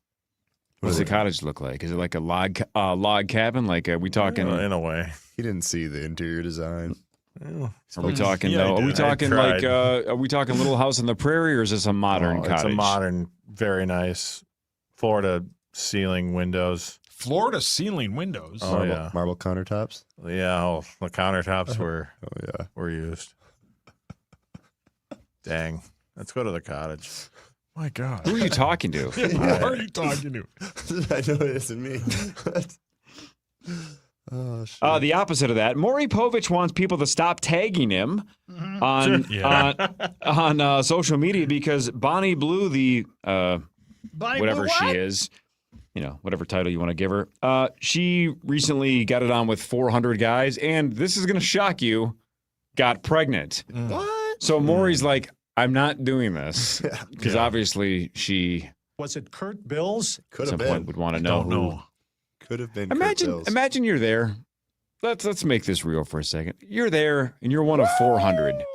What does the cottage look like? Is it like a log cabin? Like, are we talking? In a way. He didn't see the interior design. Well, Are we talking? Yeah, Are we I talking tried. like? Are we talking Little House on the Prairie, or is this a modern cottage? It's a modern, very nice Florida ceiling windows. Florida ceiling windows. Oh, yeah. Marble countertops. Yeah, the countertops were yeah. were used. Dang. Let's go to the cottage. My God. Who are you talking to? Who are you talking to? I know it isn't me. Oh, shit. The opposite of that. Maury Povich wants people to stop tagging him on social media because Bonnie Blue, the whatever she is, whatever title you want to give her, she recently got it on with 400 guys, and this is going to shock you, got pregnant. What? So Maury's like, I'm not doing this because obviously she Was it Kurt Bills? Could at have some point been. would want to know who. Could have been. Kurt Bills. Imagine you're there. Let's make this real for a second. You're there and you're one of 400.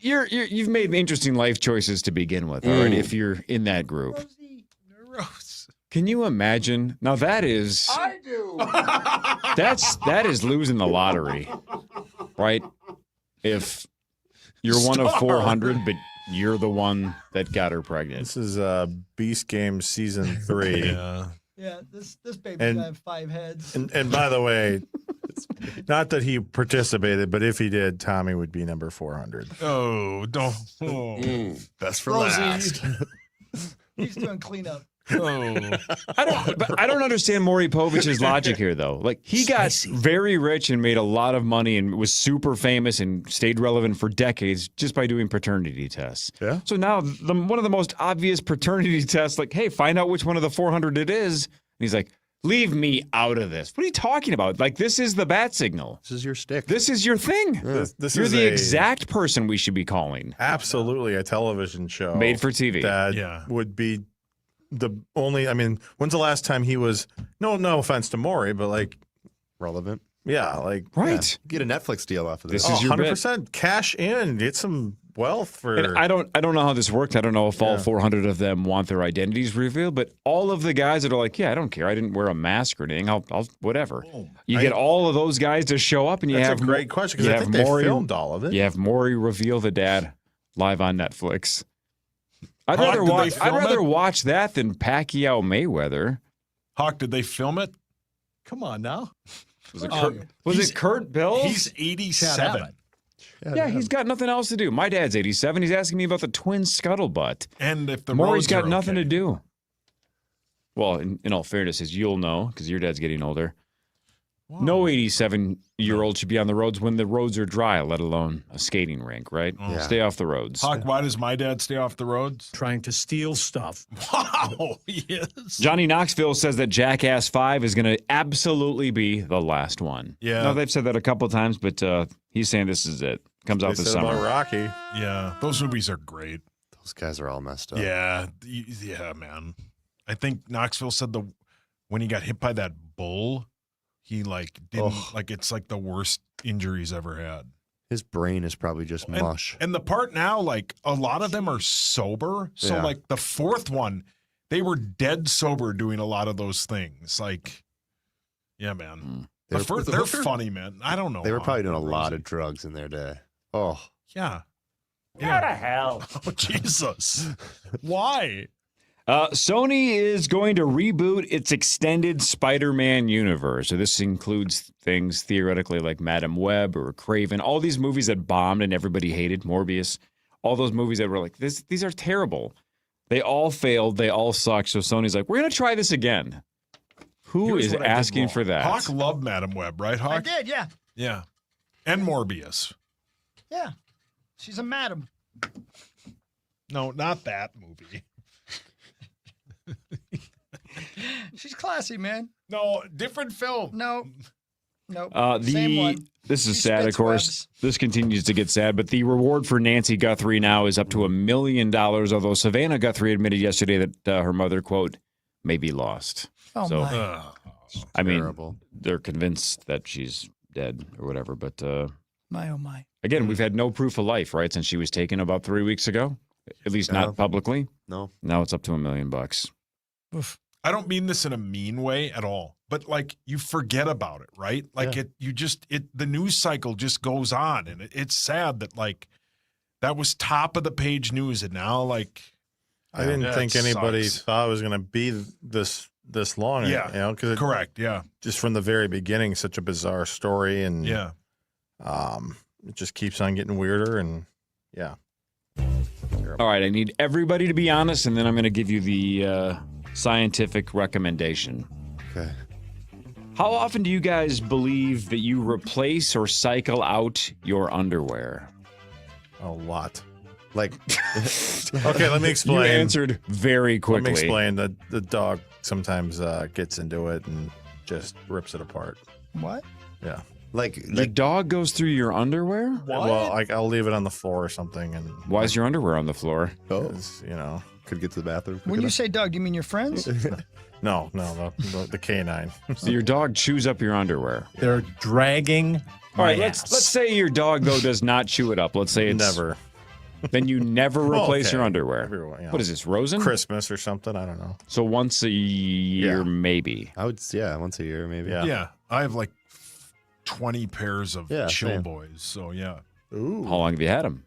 You've made interesting life choices to begin with, all right, if you're in that group. Can you imagine? Now that is I do. that is losing the lottery, right? If you're one of 400, but you're the one that got her pregnant. This is Beast Games Season 3. Yeah. Yeah, this baby's And- gonna have 5 heads. And by the way, not that he participated, but if he did, Tommy would be number 400. Oh, don't. Oh. Best for Rosie. last. He's doing cleanup. Oh. I don't understand Maury Povich's logic here, though. Like, he got very rich and made a lot of money and was super famous and stayed relevant for decades just by doing paternity tests. Yeah. So now one of the most obvious paternity tests, like, hey, find out which one of the 400 it is. And he's like, leave me out of this. What are you talking about? Like, this is the bat signal. This is your stick. This is your thing. This You're is the a- exact person we should be calling. Absolutely a television show. Made for TV. That would be the only, when's the last time he was, no offense to Maury, but like, relevant. yeah, like. Right. Get a Netflix deal off of this. This is your bit. 100% cash in, get some wealth for. And I don't know how this worked. I don't know if all 400 of them want their identities revealed, but all of the guys that are like, yeah, I don't care. I didn't wear a mask or anything. I'll whatever. You get all of those guys to show up, and you That's have a great question because I think they filmed all of it. You have Maury reveal the dad live on Netflix. I'd Hawk, rather did they watch. I'd film rather it? watch that than Pacquiao Mayweather. Hawk, did they film it? Come on now. Was it Kurt Bills? He's 87. Yeah, he's got nothing else to do. My dad's 87. He's asking me about the twin scuttlebutt. And if the Maury's roads got are nothing okay. to do. Well, in all fairness, as you'll know, because your dad's getting older, no 87-year-old should be on the roads when the roads are dry, let alone a skating rink, right? Yeah. Stay off the roads. Hawk, why does my dad stay off the roads? Trying to steal stuff. Wow, he is. Johnny Knoxville says that Jackass 5 is going to absolutely be the last one. Yeah. Now, they've said that a couple of times, but he's saying this is it. Comes out They this said about summer. Rocky. Yeah, those movies are great. Those guys are all messed up. Yeah, man. I think Knoxville said when he got hit by that bull, he didn't it's like the worst injury he's ever had. His brain is probably just mush. And the part now, a lot of them are sober. So Yeah. the fourth one, they were dead sober doing a lot of those things. Yeah, man. They're funny, man. I don't know. They were how probably doing a crazy. lot of drugs in their day. Oh. Yeah. Go to hell. Oh, Jesus. Why? Sony is going to reboot its extended Spider-Man universe. So this includes things theoretically like Madam Web or Craven, all these movies that bombed and everybody hated, Morbius, all those movies that were like, these are terrible. They all failed. They all suck. So Sony's like, we're going to try this again. Who Here's is what I did asking wrong. for that? Hawk loved Madam Web, right, Hawk? I did, yeah. Yeah. And Morbius. Yeah. She's a madam. No, not that movie. She's classy, man. No, different film. No. Nope. Same one. This is She sad, of spits course. webs. This continues to get sad, but the reward for Nancy Guthrie now is up to $1 million, although Savannah Guthrie admitted yesterday that her mother, quote, may be lost. Oh, so, my. I mean, terrible. they're convinced that she's dead or whatever, but My, oh, my. again, we've had no proof of life, right, since she was taken about 3 weeks ago, at least not publicly. No. Now it's up to $1 million. Oof. I don't mean this in a mean way at all, but like you forget about it, right? Like the news cycle just goes on, and it's sad that like that was top of the page news, and now like I didn't think anybody thought it was going to be this long. Yeah, you know, because correct. Yeah, just from the very beginning, such a bizarre story, and yeah, it just keeps on getting weirder, and yeah. All right, I need everybody to be honest, and then I'm going to give you the scientific recommendation. Okay. How often do you guys believe that you replace or cycle out your underwear? A lot. Like, okay, let me explain. You answered very quickly. Let me explain that the dog sometimes gets into it and just rips it apart. What? Yeah. Like your dog goes through your underwear? What? Well, like I'll leave it on the floor or something, and why is your underwear on the floor? Oh, you know, could get to the bathroom. When you say dog, do you mean your friends? no, the canine. So your dog chews up your underwear. They're dragging. All right, let's say your dog though does not chew it up. Let's say it's never. Then you never replace Okay. your underwear. Everyone, What is this, Rosen? Christmas or something? I don't know. So once a year, maybe. I would, once a year, maybe. yeah. I have like 20 pairs of chill same. boys, so yeah. Ooh. How long have you had them?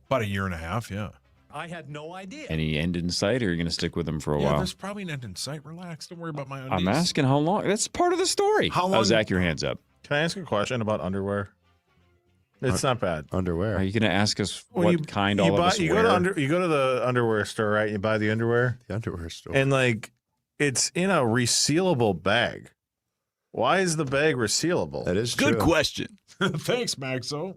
About a year and a half, yeah. I had no idea. Any end in sight, or are you going to stick with them for a Yeah, while? there's probably an end in sight. Relax. Don't worry about my undies. I'm asking how long. That's part of the story. How long? Zach, your hands up. Can I ask a question about underwear? It's not bad. Underwear. Are you going to ask us Well, what kind all of us you wear? you go to the underwear store, right? You buy the underwear. The underwear store. And like it's in a resealable bag. Why is the bag resealable? That is true. Good question. Thanks, Maxo.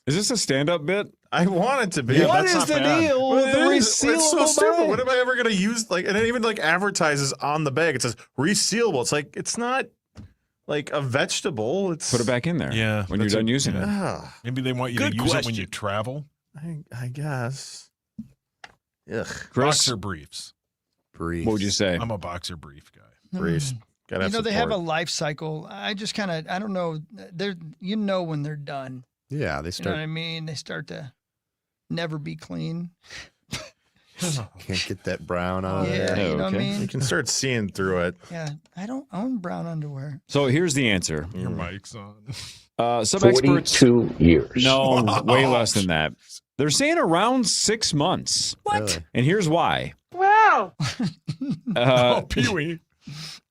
Is this a stand-up bit? I want it to be. Yeah, What that's is not the bad. deal with the It's so resealable stupid. bag? What am I ever going to use? Like, and it even like advertises on the bag. It says resealable. It's like it's not like a vegetable. It's Put it back in there. Yeah, when you're that's done using it. Ah, Maybe they want you Good to use it when question. you travel. I guess. Ugh. Chris, Boxer briefs. Briefs. what would you say? I'm a boxer brief guy. Briefs. Gotta You have know, they have a support. life cycle. I just kind of, I don't know. They're, you know, when they're done. Yeah, they You know start. what I mean? They start to never be clean. Can't get that brown out of Yeah, there. you know what I okay. mean? You can start seeing through it. Yeah, I don't own brown underwear. So here's the answer. Your mic's on. Some experts. 42 years. No, way less than that. They're saying around 6 months. What? Really? And here's why. Wow. Oh, Pee-wee.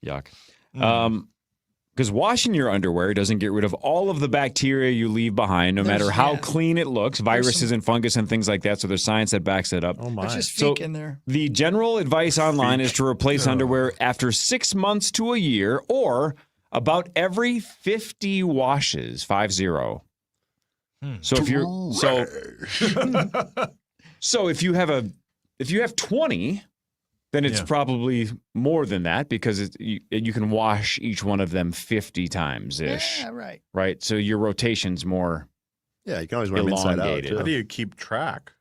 Yuck. Because washing your underwear doesn't get rid of all of the bacteria you leave behind, no matter how clean it looks, viruses and fungus and things like that. So there's science that backs it up. Oh my. There's just So- feek in there. The general advice online is to replace underwear after 6 months to a year, or about every 50 washes, 50. So if you're so if you have 20, then it's probably more than that, because you can wash each one of them 50 times ish. Yeah, right. Right. So your rotation's more Yeah, you can always wear them inside out. elongated. How Too. do you keep track?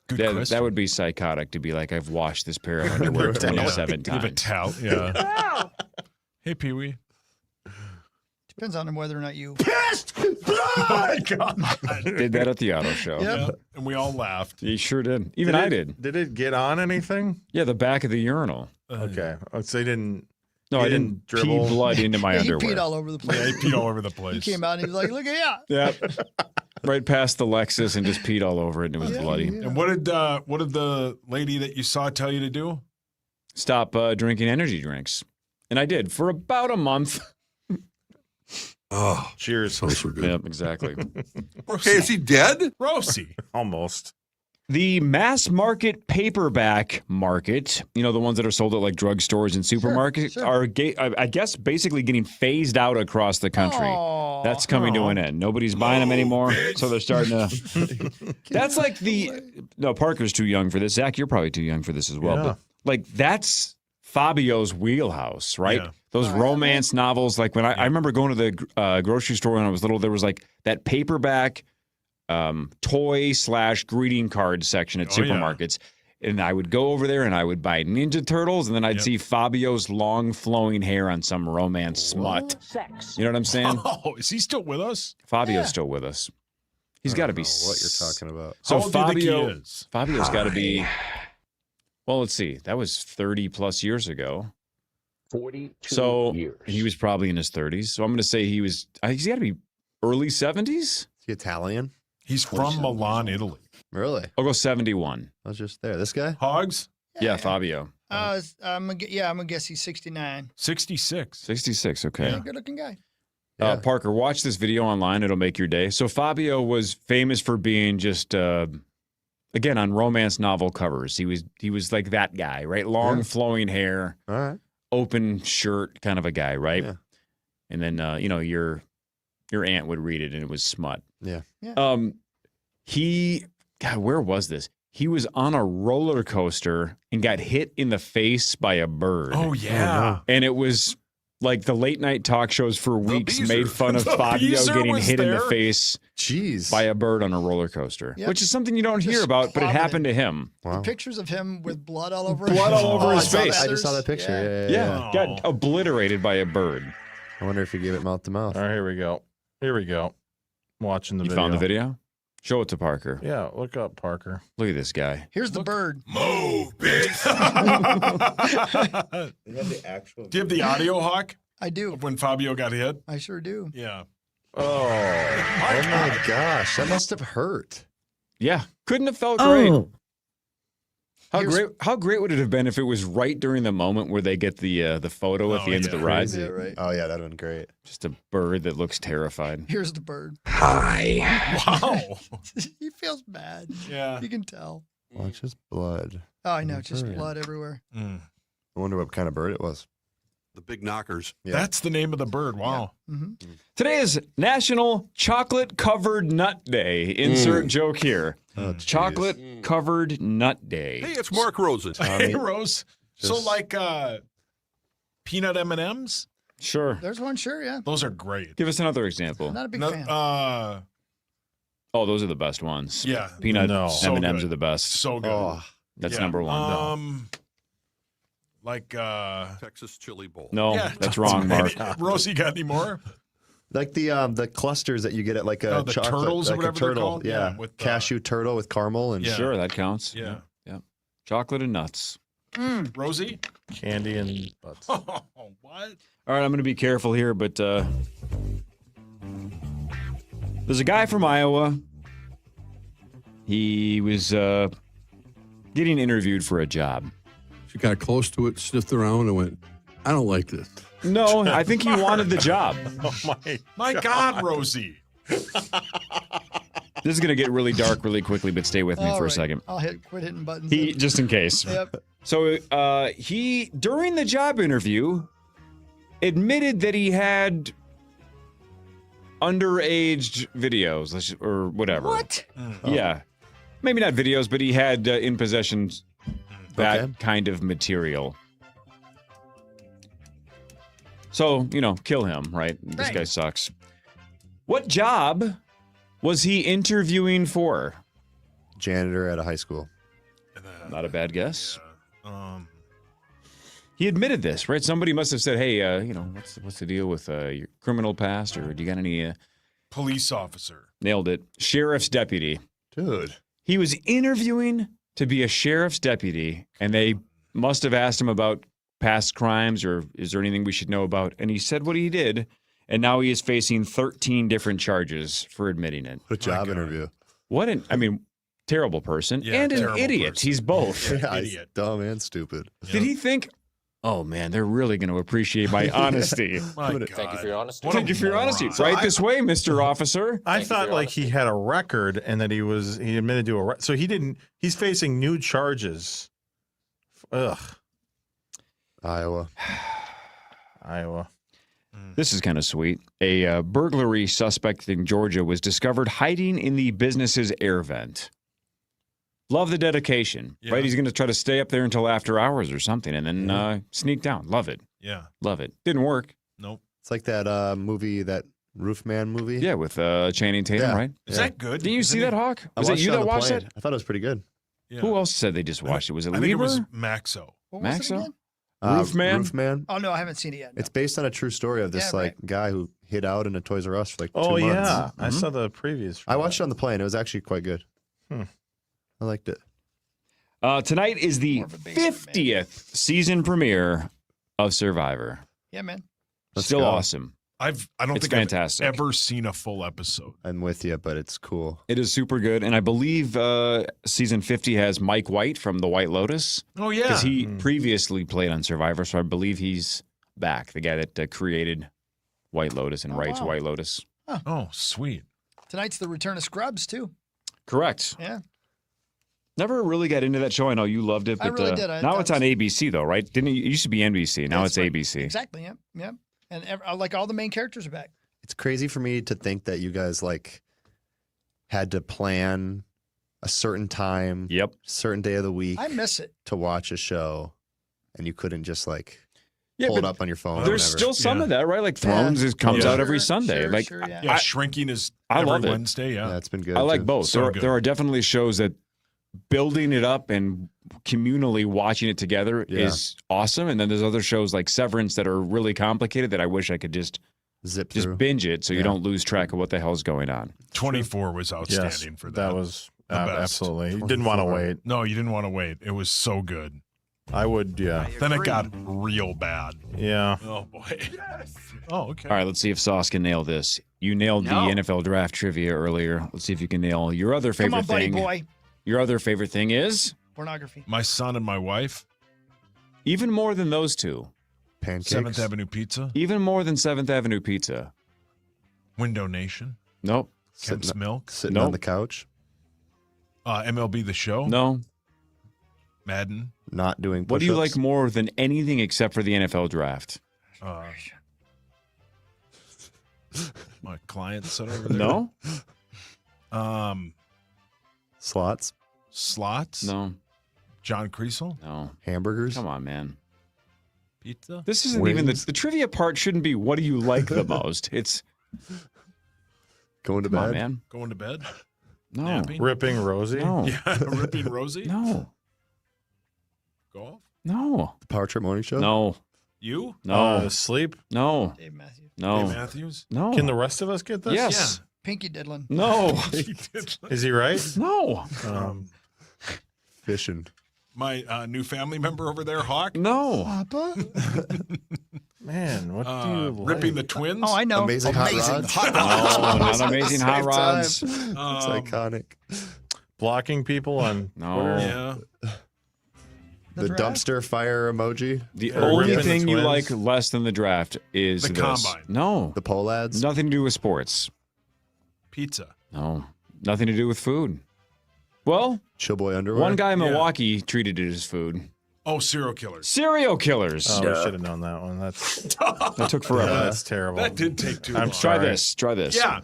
Good that question. would be psychotic to be like, I've washed this pair of underwear 27 Give a times. towel. Yeah. Wow. Hey, Pee-wee. Depends on whether or not you. Oh, my God. Did that at the auto show. Yeah. And we all laughed. You sure did. Even I did. Did it get on anything? Yeah, the back of the urinal. Okay. Oh, so you didn't. No, you I didn't pee dribble? blood into my Yeah, he underwear. peed all over the place. Yeah, he peed all over the He place. came out and he was like, "Look at you." Yep. Right past the Lexus and just peed all over it, and it was bloody. And what did the lady that you saw tell you to do? Stop drinking energy drinks. And I did for about a month. Oh, cheers. Yep, exactly. Okay, is he dead? Rosie. Almost. The mass market paperback market, the ones that are sold at like drugstores and supermarkets, are, I guess, basically getting phased out across the country. That's coming to an end. Nobody's buying them anymore, so they're starting to. That's like no, Parker's too young for this. Zach, you're probably too young for this as well. Yeah. But that's Fabio's wheelhouse, right? Yeah. Those romance novels. Like when I remember going to the grocery store when I was little, there was like that paperback toy/greeting card section at supermarkets. And I would go over there and I would buy Ninja Turtles, and then I'd see Fabio's long flowing hair on some romance smut. Sex. You know what I'm saying? Oh, is he still with us? Fabio's still with us. He's got to be what you're talking about. So How old do you think he is? Fabio's got to be. Well, let's see. That was 30 plus years ago. 42 years. He was probably in his 30s. So I'm going to say he's got to be early 70s. Is he Italian? He's from Milan, Italy. Really? I'll go 71. I was just there. This guy? Hogs? Yeah, Fabio. I'm gonna guess he's 69. 66. 66, okay. Yeah, good looking guy. Parker, watch this video online. It'll make your day. So Fabio was famous for being just, again, on romance novel covers. He was like that guy, right? Long flowing hair, all right, open shirt kind of a guy, right? Yeah. And then, your aunt would read it and it was smut. Yeah. God, where was this? He was on a roller coaster and got hit in the face by a bird. Oh, yeah. Oh, no. And it was like the late night talk shows for weeks made fun of The Fabio Beezer getting was hit in there? the face by a bird on a roller coaster, which is something you don't hear about, but it happened to him. Wow. Pictures of him with blood all over Blood all over his face. I just saw that picture. Yeah. Got obliterated by a bird. I wonder if he gave it mouth to mouth. All right, here we go. I'm watching the You video. found the video? Show it to Parker. Yeah, look up Parker. Look at this guy. Here's the bird. Move, bitch. Do you have the actual? Do you have the audio, Hawk? I do. Of when Fabio got hit? I sure do. Yeah. Oh my gosh, that must have hurt. Yeah, couldn't have felt great. Oh, How great would it have been if it was right during the moment where they get the photo at the end of the ride? Yeah, right. Oh yeah, that'd have been great. Just a bird that looks terrified. Here's the bird. Wow. He feels bad. Yeah. You can tell. Watch his blood. Oh, I know. Just Bird. blood everywhere. Mm. I wonder what kind of bird it was. The big knockers. Yeah. That's the name of the bird. Wow. Mm-hmm. Today is National Chocolate Covered Nut Day. Insert joke here. Oh, geez. Chocolate Covered Nut Day. Hey, it's Mark Rosen. Hey, Rose. So Just- like peanut M&Ms? Sure. There's one, sure, yeah. Those are great. Give us another example. Not a big No, fan. Oh, those are the best ones. Yeah. Peanut So M&Ms good. are the best. So good. Oh, That's Yeah. number one. Like Texas Chili Bowl. No, yeah, that's wrong, Mark. Rosie, got any more? like the clusters that you get at like a the chocolate, turtles or like whatever a they're turtle. called? Yeah, Yeah, with, cashew turtle with caramel and Yeah. Sure, that counts. Yeah. Yeah. Chocolate and nuts. Rosie? Candy and butts. Oh, what? All right, I'm going to be careful here, but there's a guy from Iowa. He was getting interviewed for a job. She got close to it, sniffed around, and went, I don't like this. No, I think he wanted the job. Oh My God, Rosie. This is going to get really dark really quickly, but stay with me All for a right. second. I'll quit hitting buttons. Just in case. Yep. So he, during the job interview, admitted that he had underage videos or whatever. What? Yeah. Maybe not videos, but he had in possession that Okay. kind of material. So, kill him, right? This guy sucks. What job was he interviewing for? janitor at a high school. Not a bad guess. He admitted this, right? Somebody must have said, "Hey, what's the deal with your criminal past, or do you got any?" Police officer. Nailed it. Sheriff's deputy. Dude. He was interviewing to be a sheriff's deputy, and they must have asked him about past crimes, or is there anything we should know about? And he said what he did, and now he is facing 13 different charges for admitting it. What a job interview. Terrible person Yeah, and an terrible idiot. person. He's both. Yeah, he's Idiot. dumb and stupid. Did he think, Oh man, they're really going to appreciate my honesty. Thank you for your honesty. Thank you for your honesty. So Right this way, Mr. Officer. I thought like he had a record and that he admitted to a so he didn't. He's facing new charges. Ugh. Iowa. This is kind of sweet. A burglary suspect in Georgia was discovered hiding in the business's air vent. Love the dedication, right? He's going to try to stay up there until after hours or something and then sneak down. Love it. Yeah. Love it. Didn't work. Nope. It's like that movie, that Roofman movie. Yeah, with Channing Tatum, right? Is that good? Did you see that, Hawk? I Was it watched you on that the watched plane. it? I thought it was pretty good. Yeah. Who else said they just watched it? Was it I think it was Lieber? Maxo. Maxo? Roofman? Roofman. Oh, no, I haven't seen it yet. No. It's based on a true story of this guy who hid out in a Toys R Us for like 2 months. Oh yeah, I saw the previews. I watched it on the plane. It was actually quite good. I liked it. Tonight is the 50th season premiere of Survivor. Yeah, man. Still go. awesome. I don't It's think fantastic. I've ever seen a full episode. I'm with you, but it's cool. It is super good. And I believe season 50 has Mike White from The White Lotus. Oh, yeah. Because he previously played on Survivor, so I believe he's back. The guy that created White Lotus and writes wow. White Lotus. Oh, sweet. Tonight's the return of Scrubs, too. Correct. Yeah. Never really got into that show. I know you loved it, but I really did. now it's on ABC, though, right? Didn't it used to be NBC. Now it's right. ABC. Exactly, yeah. Yeah. And like all the main characters are back. It's crazy for me to think that you guys like had to plan a certain time, certain day of the week. I miss it. To watch a show, and you couldn't just like Yeah, pull it but up on your phone. or There's whatever. still some of that, right? Like Thrones comes out every Sunday. Like Yeah, Shrinking is I every love it. Wednesday. Yeah, it's been good. I like too. both. So There are definitely shows that building it up and communally watching it together is awesome. And then there's other shows like Severance that are really complicated that I wish I could just through. binge it so you don't lose track of what the hell's going on. 24 was outstanding for that. That was The best. absolutely. You didn't want to wait. No, you didn't want to wait. It was so good. I would, yeah. Then it got real bad. Yeah. Oh boy. Oh, okay. All right, let's see if Sauce can nail this. You nailed the NFL draft trivia earlier. Let's see if you can nail your other favorite Come on, buddy thing. boy. Your other favorite thing is? Pornography. My son and my wife. Even more than those two. Pancakes. 7th Avenue Pizza. Even more than 7th Avenue Pizza. Window Nation. Nope. Kemp's Milk. Sitting on the couch. MLB The Show. No. Madden. Not doing What do you push-ups. like more than anything except for the NFL draft? My client set over there. No? Slots. Slots. No. John Creasel. No. Hamburgers. Come on, man. Pizza. This isn't even the trivia part shouldn't be what do you like the most? It's going to come on, bed. man. Going to bed. No. Napping? Ripping Rosie. No. Yeah, Ripping Rosie. No. Golf. No. The Power Trip Morning Show. No. You. No. Sleep. No. Dave Matthews. No. Dave Matthews. No. Can the rest of us get this? Yes. Pinky diddling. No. Is he right? No. Fishing. My new family member over there, Hawk. No. Papa? Man, what do you like? Ripping the Twins. Oh, I know. Amazing Hot Rods. Oh, not Amazing Hot Same Rods. time. It's iconic. Blocking people on No. Twitter? Yeah. The dumpster fire emoji. The Or only Ripping the thing you Twins. like less than the draft is The this. combine. No. The pole ads. Nothing to do with sports. Pizza. No. Nothing to do with food. Well, Chillboy underwear. one guy in Milwaukee treated it as food. Oh, serial killers. Serial killers. Oh, we should have known that one. That's That took forever. that's terrible. That did take too long. I'm Try sorry. this. Try this. Yeah.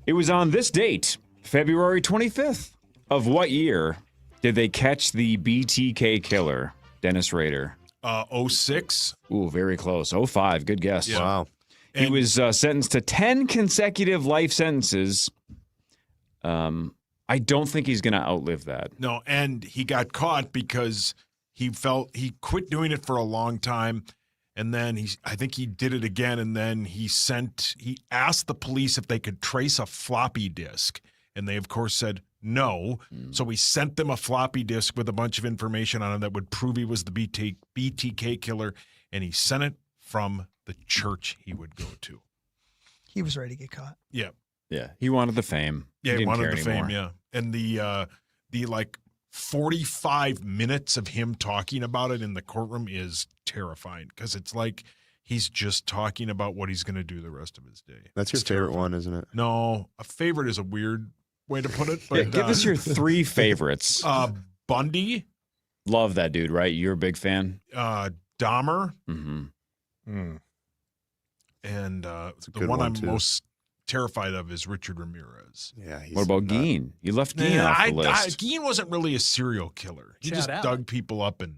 It was on this date, February 25th. Of what year did they catch the BTK killer, Dennis Rader? 06. Ooh, very close. 05. Good guess. Yeah. Wow. He And- was sentenced to 10 consecutive life sentences. I don't think he's going to outlive that. No, and he got caught because he quit doing it for a long time, and then I think he did it again, and then he asked the police if they could trace a floppy disk, and they of course said no. So we sent them a floppy disk with a bunch of information on it that would prove he was the BTK killer, and he sent it from the church he would go to. He was ready to get caught. Yeah. Yeah, he wanted the fame. Yeah, he didn't wanted care the fame, anymore. yeah. And the like 45 minutes of him talking about it in the courtroom is terrifying because it's like he's just talking about what he's going to do the rest of his day. That's your favorite one, isn't it? No, a favorite is a weird way to put it. But Give us your 3 favorites. Bundy. Love that dude, right? You're a big fan? Dahmer. Mm-hmm. And the good one one, I'm too. most terrified of is Richard Ramirez. Yeah. What about Geen? You left Geen off the list. Geen wasn't really a serial killer. He Shout just out. dug people up and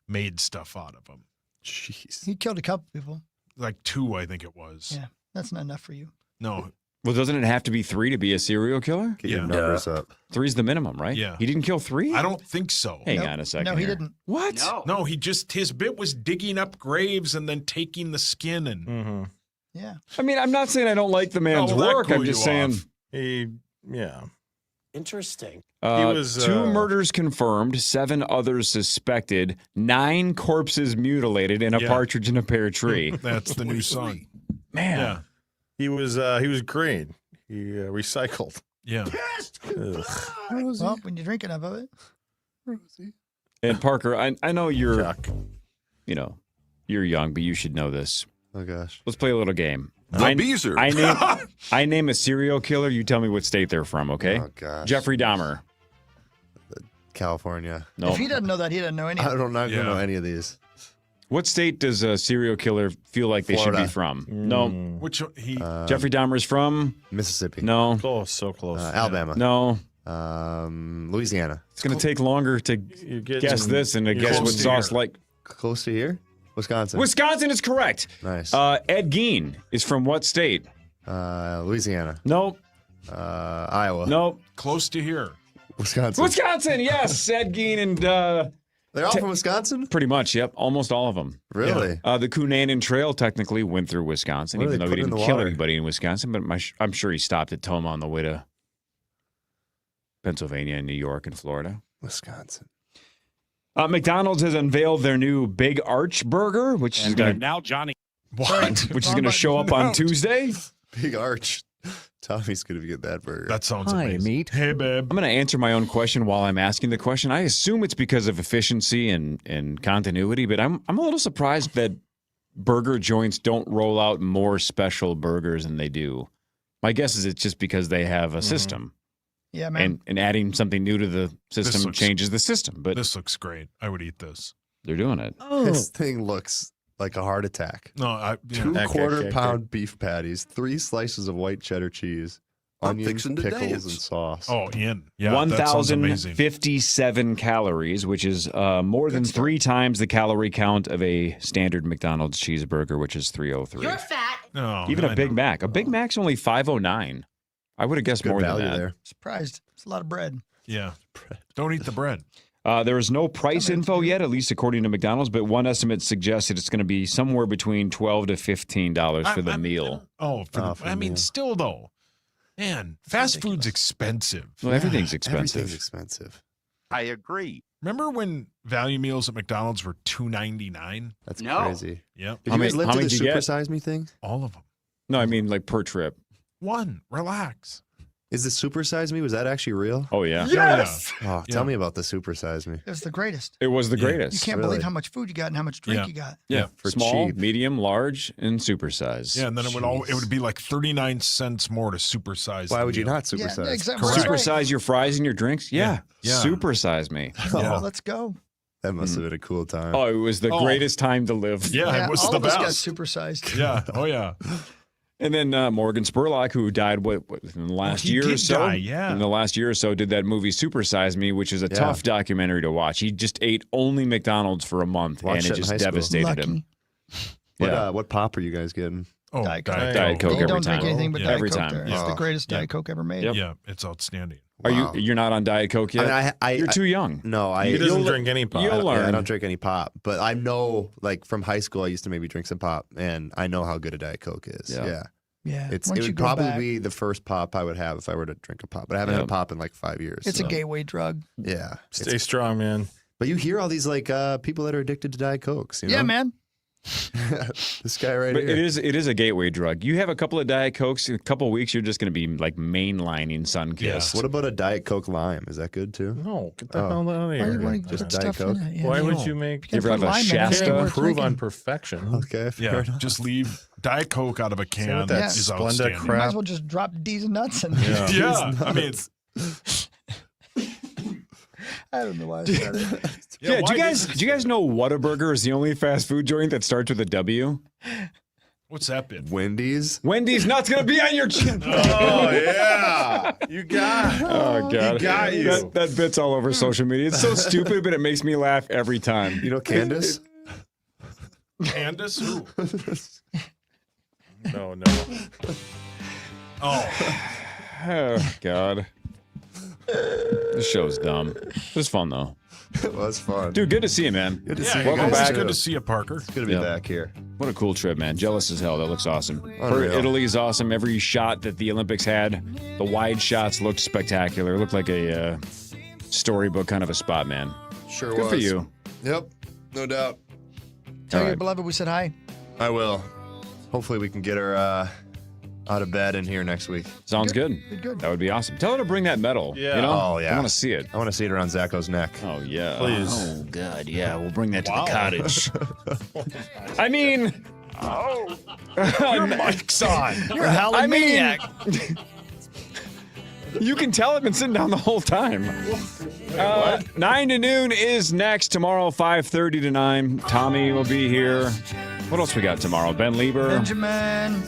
made stuff out of them. Jeez. He killed a couple people. Like 2, I think it was. Yeah, that's not enough for you. No. Well, doesn't it have to be 3 to be a serial killer? Get your numbers up. 3's the minimum, right? Yeah. He didn't kill 3? I don't think so. Hang on a second. No, he here. didn't. What? No, his bit was digging up graves and then taking the skin and. Yeah. I mean, I'm not saying I don't like the man's Oh, that work. cool I'm just you saying. off. Interesting. He was, 2 murders confirmed, 7 others suspected, 9 corpses mutilated, and a Yeah. partridge in a pear tree. That's the new song. Man. Yeah. He was green. He recycled. Yeah. Ugh. Well, when you drink enough of it. And Parker, I know you're, Chuck. you're young, but you should know this. Oh, gosh. Let's play a little game. The Beezer. I name a serial killer. You tell me what state they're from, okay? Oh, gosh. Jeffrey Dahmer. California. No. If he doesn't know that, he doesn't know anything. I don't know any of these. What state does a serial killer feel like they should Florida. be from? No. Which he Jeffrey Dahmer's from? Mississippi. No. Close, so close. Alabama. No. Louisiana. It's going to take longer to guess this and to guess what sauce like. Close to here? Wisconsin. Wisconsin is correct. Nice. Ed Gein is from what state? Louisiana. Nope. Iowa. Nope. close to here. Wisconsin. Wisconsin, yes. Ed Gein and they're all from Wisconsin? pretty much, yep. Almost all of them. Really? The Cunanan Trail technically went through Wisconsin, What do even they though he put in didn't the kill water? anybody in Wisconsin. But I'm sure he stopped at Toma on the way to Pennsylvania and New York and Florida. Wisconsin. McDonald's has unveiled their new Big Arch Burger, which is going Now Johnny. to show up on Tuesday. Big Arch. Tommy's going to get that burger. That sounds Hi, amazing. meat. Hey, babe. I'm going to answer my own question while I'm asking the question. I assume it's because of efficiency and continuity, but I'm a little surprised that burger joints don't roll out more special burgers than they do. My guess is it's just because they have a system. Yeah, man. And adding something new to the system looks- changes the system. But This looks great. I would eat this. they're doing it. This thing looks like a heart attack. No, 2 Okay, quarter-pound beef patties, 3 slices of white cheddar cheese, I'm onions, fixing to pickles, dance. and sauce. Oh, Ian. Yeah, that sounds amazing. 1,057 calories, which is more than 3 times the calorie count of a standard McDonald's cheeseburger, which is 303. You're fat. No, Even I a Big know. Mac. A Big Mac's only 509. I would have guessed Good more than value that. there. Surprised. It's a lot of bread. Yeah. Don't eat the bread. There is no price info yet, at least according to McDonald's, but one estimate suggests that it's going to be somewhere between $12 to $15 for the meal. Oh, for I the mean, meal. still though, man, fast food's expensive. Well, everything's expensive. Everything's expensive. I agree. Remember when value meals at McDonald's were $2.99? That's No. crazy. Yep, Did How you guys many- live how to many the did you get? supersize me thing? all of them. No, I mean like per trip. One, relax. Is the supersize me? Was that actually real? Oh, yeah. Yes. Oh, tell me about the supersize me. It was the greatest. It was the Yeah. greatest. You can't Really? believe how much food you got and how much drink Yeah. you got. Yeah, for small, cheap. medium, large, and supersize. Yeah, and then it would be like 39 cents more to supersize. Why the would you meal. not supersize? exactly. Correct. Right. Supersize your fries and your drinks? Yeah. Yeah. Supersize me. Yeah. Let's go. That must have been a cool time. Oh, it was the Oh. greatest time to live. Yeah, it was all the of us got best. supersized. Yeah. Oh yeah. And then Morgan Spurlock, who died in the last he year or did so. die, yeah. In the last year or so, did that movie Supersize Me, which is a Yeah. tough documentary to watch. He just ate only McDonald's for a month, Watched and it it in just high school. devastated him. What pop are you guys getting? Oh, Diet Coke. Diet Coke You every don't time. drink anything but Yeah. Diet Every Coke time. there. Yeah. It's the greatest Yeah. Diet Coke ever made. Yep. Yeah, it's outstanding. Wow. You're not on Diet Coke yet? I mean, You're too young. No, He doesn't You'll- drink any pop. You'll Yeah, learn. I don't drink any pop, but I know, like from high school, I used to maybe drink some pop, and I know how good a Diet Coke is. Yeah. Yeah, Yeah. it Once you would go probably back, be the first pop I would have if I were to drink a pop, but I haven't had a pop in like 5 years. it's so. a gateway drug. Yeah, Stay strong, man. but you hear all these like people that are addicted to Diet Cokes. You know? Yeah, man. This guy right But here. it is a gateway drug. You have a couple of Diet Cokes, in a couple of weeks, you're just going to be like mainlining Sunkist. What about a Diet Coke lime? Is that good too? No, get the hell out of here. Just Diet Coke. Why would you make? You ever have a Shasta? Improve on perfection. Okay, fair enough. Just leave Diet Coke out of a can. that Is Splenda outstanding. You might as well just drop D's nuts in Yeah, there. I mean, it's, I don't know why I said it. Yeah, do you guys know Whataburger is the only fast food joint that starts with a W? what's that been? Wendy's. Wendy's nuts gonna be on your chin. Oh yeah, you got. Oh god, He got you. That bit's all over social media. It's so stupid, but it makes me laugh every time. You know Candace? Candace? Who? No. Oh god, this show's dumb. It was fun though. It was fun. Dude, good to see you, man. Good to see you. Welcome guys, back. too. Good to see you, Parker. It's good to be back here. What a cool trip, man. Jealous as hell. That looks awesome. Unreal. Italy's awesome. Every shot that the Olympics had, the wide shots looked spectacular. It looked like a storybook kind of a spot, man. Sure Good was. for you. Yep, no doubt. Tell All your right. beloved we said hi. I will. Hopefully we can get her out of bed in here next week. Sounds good. Good. That would be awesome. Tell her to bring that medal. Yeah. You know? Oh, yeah. I want to see it. I want to see it around Zacho's neck. Oh, yeah. Please. Oh God, yeah, we'll bring that to the cottage. I mean, Your mic's on. You're a howling maniac. You can tell I've been sitting down the whole time. 9 to noon is next. Tomorrow, 5:30 to 9. Tommy will be here. What else we got tomorrow? Ben Lieber. Benjamin.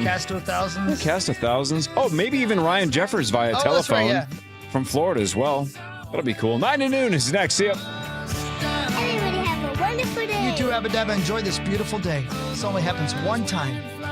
Cast of Thousands. Cast of Thousands. Oh, maybe even Ryan Jeffers via Oh, telephone that's right, yeah. from Florida as well. That'll be cool. 9 to noon is next. See ya. Everybody have a wonderful day. You too, Abba Dabba. Enjoy this beautiful day. This only happens one time.